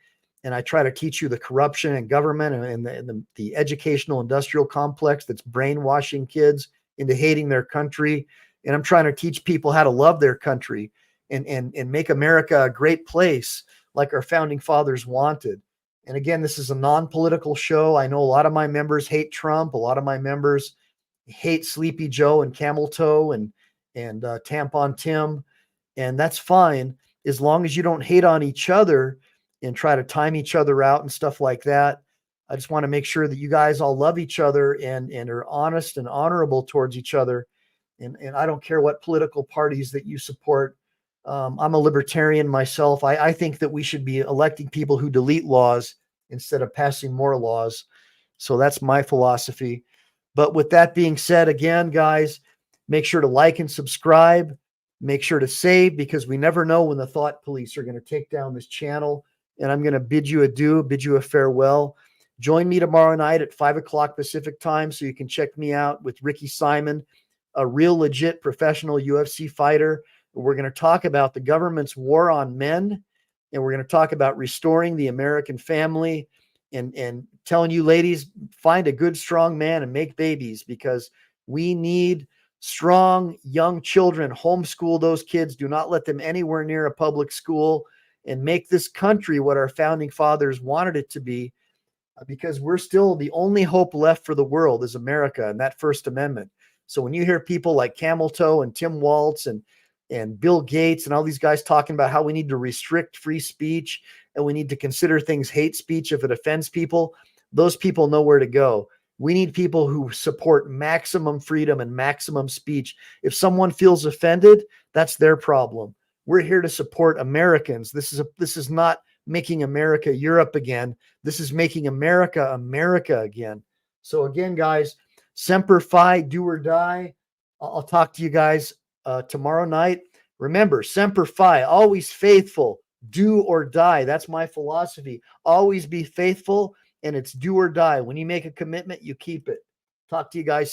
And I try to teach you the corruption in government and the educational industrial complex that's brainwashing kids into hating their country. And I'm trying to teach people how to love their country and make America a great place like our founding fathers wanted. And again, this is a non-political show. I know a lot of my members hate Trump. A lot of my members hate Sleepy Joe and Camel Toe and Tampon Tim. And that's fine, as long as you don't hate on each other and try to time each other out and stuff like that. I just want to make sure that you guys all love each other and are honest and honorable towards each other. And I don't care what political parties that you support. I'm a libertarian myself. I think that we should be electing people who delete laws instead of passing more laws. So that's my philosophy. But with that being said, again, guys, make sure to like and subscribe. Make sure to save, because we never know when the thought police are going to take down this channel. And I'm going to bid you adieu, bid you a farewell. Join me tomorrow night at 5 o'clock Pacific time so you can check me out with Ricky Simon, a real legit professional UFC fighter. We're going to talk about the government's war on men, and we're going to talk about restoring the American family and telling you ladies, find a good, strong man and make babies, because we need strong young children. Homeschool those kids. Do not let them anywhere near a public school, and make this country what our founding fathers wanted it to be, because we're still the only hope left for the world is America and that First Amendment. So when you hear people like Camel Toe and Tim Waltz and Bill Gates and all these guys talking about how we need to restrict free speech and we need to consider things hate speech if it offends people, those people know where to go. We need people who support maximum freedom and maximum speech. If someone feels offended, that's their problem. We're here to support Americans. This is not making America Europe again. This is making America America again. So again, guys, Semper Fi, do or die. I'll talk to you guys tomorrow night. Remember, Semper Fi, always faithful, do or die. That's my philosophy. Always be faithful, and it's do or die. When you make a commitment, you keep it. Talk to you guys